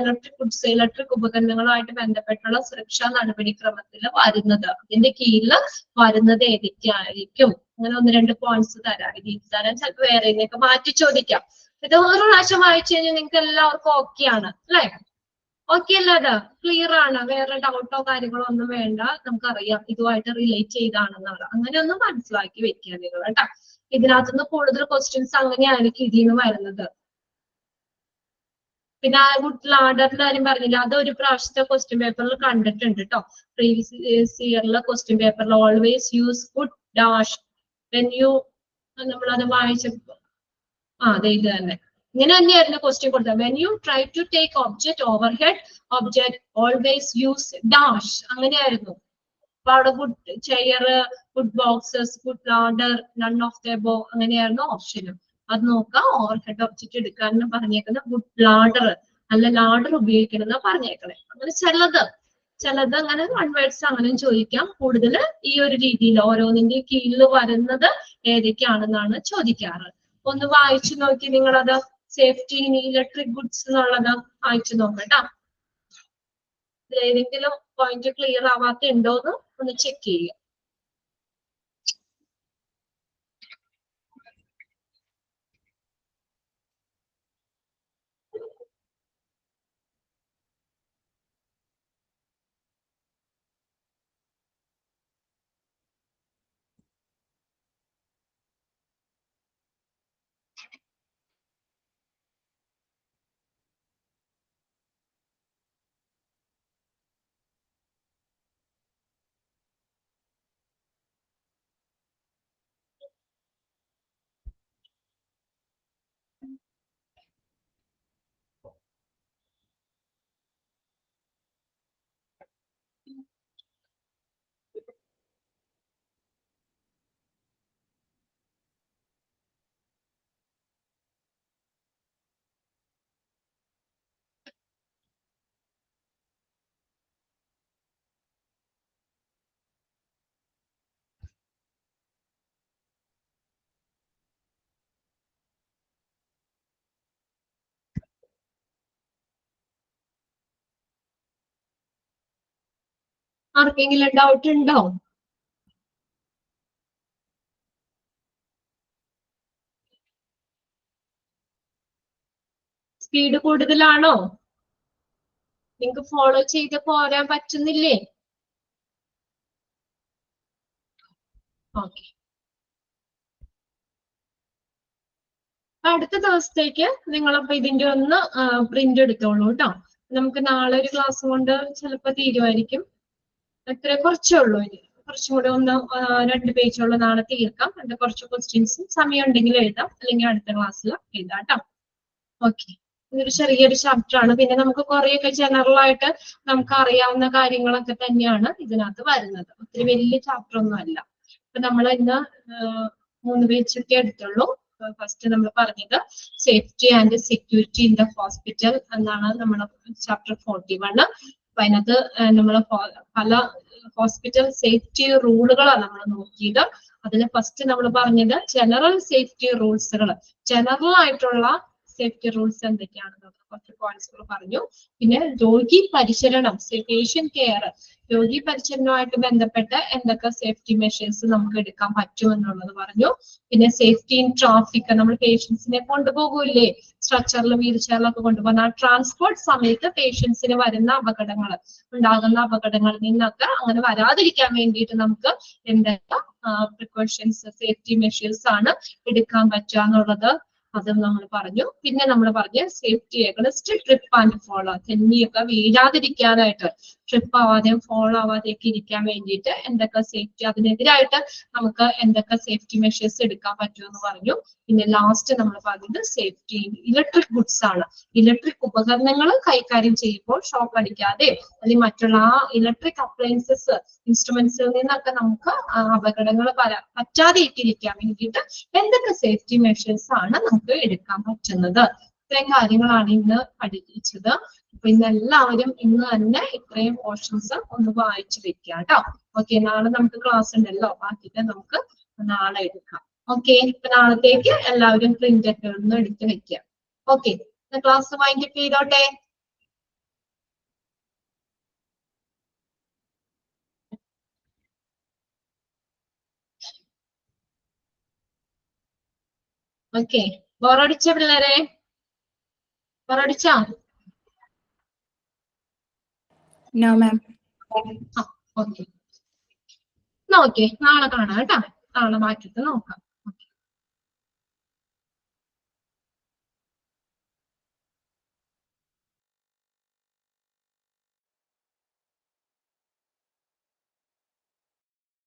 ഇലക്ട്രിക് ഉപകരണങ്ങളുമായിട്ട് ബന്ധപ്പെട്ടുള്ള സുരക്ഷാ നടപടിക്രമത്തിൽ വരുന്നത്, അതിന്റെ കീഴിൽ വരുന്നത് ഏതൊക്കെയായിരിക്കും? അങ്ങനെ 1-2 പോയിന്റ്സ് തരാം. ഇത് തരാൻ ചിലപ്പോൾ വേറെ ഇതിനൊക്കെ മാറ്റി ചോദിക്കാം. ഇത് ഒരു പ്രാവശ്യം വായിച്ചു കഴിഞ്ഞാൽ നിങ്ങൾക്ക് എല്ലാവർക്കും ഓക്കെ ആണ് അല്ലെ? ഓക്കെ അല്ലേ? അത് ക്ലിയർ ആണ്, വേറെ ഡൗട്ടോ കാര്യങ്ങളോ ഒന്നും വേണ്ട. നമുക്കറിയാം ഇതുമായിട്ട് റിലേറ്റ് ചെയ്താണെന്നാണ്. അങ്ങനെ ഒന്ന് മനസ്സിലാക്കി വെക്കുക നിങ്ങൾ കേട്ടോ. ഇതിനകത്തുനിന്ന് കൂടുതൽ ക്വസ്റ്റ്യൻസ് അങ്ങനെയായിരിക്കും ഇതിൽ നിന്ന് വരുന്നത്. പിന്നെ ഗുഡ് ലാഡറിന്റെ കാര്യം പറഞ്ഞില്ല, അത് ഒരു പ്രാവശ്യത്തെ ക്വസ്റ്റ്യൻ പേപ്പറിൽ കണ്ടിട്ടുണ്ട് കേട്ടോ. പ്രീവിയസ് ഇയറിലെ ക്വസ്റ്റ്യൻ പേപ്പറിൽ always use good dash when you, നമ്മളത് വായിച്ചപ്പോ അതെ ഇത് തന്നെ ഇങ്ങനെ തന്നെയായിരുന്നു ക്വസ്റ്റ്യൻ കൊടുത്തത്. When you try to take object overhead object always use dash, അങ്ങനെയായിരുന്നു. അപ്പൊ അവിടെ good chair, good boxes, good ladder, none of the above അങ്ങനെയായിരുന്നു ഓപ്ഷനും. അത് നോക്കാം. ഓവർ ഹെഡ് ഒബ്ജക്ട് എടുക്കാനും പറഞ്ഞേക്കുന്നത് ഗുഡ് ലാഡർ, നല്ല ലാഡർ ഉപയോഗിക്കണം എന്നാ പറഞ്ഞേക്കണേ. അങ്ങനെ ചിലത് അങ്ങനെ 1 വേർഡ്സ് അങ്ങനെ ചോദിക്കാം. കൂടുതൽ ഈ ഒരു രീതിയിൽ ഓരോന്നിന്റെ കീഴിൽ വരുന്നത് ഏതൊക്കെയാണെന്നാണ് ചോദിക്കാറ്. ഒന്ന് വായിച്ചു നോക്കി നിങ്ങളത്. സേഫ്റ്റി ഇൻ ഇലക്ട്രിക് ഗുഡ്സ് എന്നുള്ളത് വായിച്ചു നോക്കട്ടോ. ഏതെങ്കിലും പോയിന്റ് ക്ലിയർ ആവാത്ത ഉണ്ടോന്ന് ഒന്ന് ചെക്ക് ചെയ്യുക. ആർക്കെങ്കിലും ഡൗട്ട് ഉണ്ടോ? സ്പീഡ് കൂടുതലാണോ? നിങ്ങൾക്ക് ഫോളോ ചെയ്ത് പോരാൻ പറ്റുന്നില്ലേ? ഓക്കെ, അടുത്ത ദിവസത്തേക്ക് നിങ്ങളപ്പോ ഇതിന്റെ ഒന്ന് പ്രിന്റ് എടുത്തോളൂ കേട്ടോ. നമുക്ക് നാളെ ഒരു ക്ലാസ് കൊണ്ട് ചിലപ്പോ തീരുമായിരിക്കും. എത്ര കുറച്ചേ ഉള്ളൂ, ഇനി കുറച്ചും കൂടെ ഒന്ന് 2 പേജുള്ള നാളെ തീർക്കാം. അതിന്റെ കുറച്ച് ക്വസ്റ്റ്യൻസ് സമയം ഉണ്ടെങ്കിൽ എഴുതാം, അല്ലെങ്കിൽ അടുത്ത ക്ലാസ്സിൽ എഴുതാം കേട്ടോ. ഓക്കെ, ഇതൊരു ചെറിയൊരു ചാപ്റ്റർ ആണ്. പിന്നെ നമുക്ക് കുറെയൊക്കെ ജനറൽ ആയിട്ട് നമുക്ക് അറിയാവുന്ന കാര്യങ്ങളൊക്കെ തന്നെയാണ് ഇതിനകത്ത് വരുന്നത്. ഒത്തിരി വലിയ ചാപ്റ്റർ ഒന്നും അല്ല. അപ്പൊ നമ്മൾ ഇന്ന് 3 പേജൊക്കെ എടുത്തുള്ളൂ. ഫസ്റ്റ് നമ്മൾ പറഞ്ഞത് safety and security in the hospital എന്നാണ് നമ്മുടെ ചാപ്റ്റർ 41. അപ്പൊ അതിനകത്ത് നമ്മൾ പല ഹോസ്പിറ്റൽ സേഫ്റ്റി റൂളുകളാണ് നമ്മൾ നോക്കിയത്. അതിൽ ഫസ്റ്റ് നമ്മൾ പറഞ്ഞത് ജനറൽ സേഫ്റ്റി റൂൾസുകൾ, ജനറൽ ആയിട്ടുള്ള സേഫ്റ്റി റൂൾസ് എന്തൊക്കെയാണെന്ന് കുറച്ച് പോയിന്റ്സുകൾ പറഞ്ഞു. പിന്നെ രോഗി പരിചരണം, പേഷ്യന്റ് കെയർ, രോഗി പരിചരണവുമായിട്ട് ബന്ധപ്പെട്ട് എന്തൊക്കെ സേഫ്റ്റി മെഷേഴ്സ് നമുക്ക് എടുക്കാൻ പറ്റും എന്നുള്ളത് പറഞ്ഞു. പിന്നെ സേഫ്റ്റി ഇൻ ട്രാഫിക്, നമ്മൾ പേഷ്യൻസിനെ കൊണ്ടുപോകൂലേ സ്ട്രക്ചറിൽ വീൽ ചെയറിലൊക്കെ കൊണ്ടുപോകുന്ന ആ ട്രാൻസ്പോർട്ട് സമയത്ത് പേഷ്യൻസിന് വരുന്ന അപകടങ്ങൾ, ഉണ്ടാകുന്ന അപകടങ്ങളിൽ നിന്നൊക്കെ അങ്ങനെ വരാതിരിക്കാൻ വേണ്ടിയിട്ട് നമുക്ക് എന്തൊക്കെ പ്രിക്കോഷൻസ്, സേഫ്റ്റി മെഷേഴ്സ് ആണ് എടുക്കാൻ പറ്റുക എന്നുള്ളത് അതും നമ്മൾ പറഞ്ഞു. പിന്നെ നമ്മൾ പറഞ്ഞ safety against trip and fall, തെന്നിയൊക്കെ വീഴാതിരിക്കാനായിട്ട്, ട്രിപ്പ് ആവാതെയും ഫോളോ ആവാതെയൊക്കെ ഇരിക്കാൻ വേണ്ടിയിട്ട് എന്തൊക്കെ സേഫ്റ്റി, അതിനെതിരായിട്ട് നമുക്ക് എന്തൊക്കെ സേഫ്റ്റി മെഷേഴ്സ് എടുക്കാൻ പറ്റുമെന്ന് പറഞ്ഞു. പിന്നെ ലാസ്റ്റ് നമ്മൾ പറഞ്ഞത് സേഫ്റ്റി ഇലക്ട്രിക് ഗുഡ്സ് ആണ്. ഇലക്ട്രിക് ഉപകരണങ്ങൾ കൈകാര്യം ചെയ്യുമ്പോൾ ഷോക്ക് അടിക്കാതെ അല്ലെങ്കിൽ മറ്റുള്ള ആ ഇലക്ട്രിക് അപ്ലയൻസസ് ഇൻസ്ട്രുമെന്റ്സിൽ നിന്നൊക്കെ നമുക്ക് അപകടങ്ങൾ പറ്റാതെ ഇരിക്കാൻ വേണ്ടിയിട്ട് എന്തൊക്കെ സേഫ്റ്റി മെഷേഴ്സ് ആണ് നമുക്ക് എടുക്കാൻ പറ്റുന്നത്. ഇത്രയും കാര്യങ്ങളാണ് ഇന്ന് പഠിപ്പിച്ചത്. അപ്പൊ ഇന്ന് എല്ലാവരും ഇന്ന് തന്നെ ഇത്രയും പോർഷൻസ് ഒന്ന് വായിച്ചു വെക്കുക കേട്ടോ. ഓക്കെ, നാളെ നമുക്ക് ക്ലാസ് ഉണ്ടല്ലോ, ബാക്കിയിട്ട് നമുക്ക് നാളെ എടുക്കാം. ഓക്കെ, ഇപ്പൊ നാളത്തേക്ക് എല്ലാവരും പ്രിന്റ് ഒക്കെ ഒന്ന് എടുത്ത് വെക്കുക. ഓക്കെ. ക്ലാസ് വൈൻഡപ്പ് ചെയ്തോട്ടെ. ഓക്കെ, ബോറടിച്ച പിള്ളേരെ? ബോറടിച്ചാ? No ma'am. ഓക്കെ, എന്നാ ഓക്കെ, നാളെ കാണാം കേട്ടോ. നാളെ ബാക്കിയിട്ട് നോക്കാം.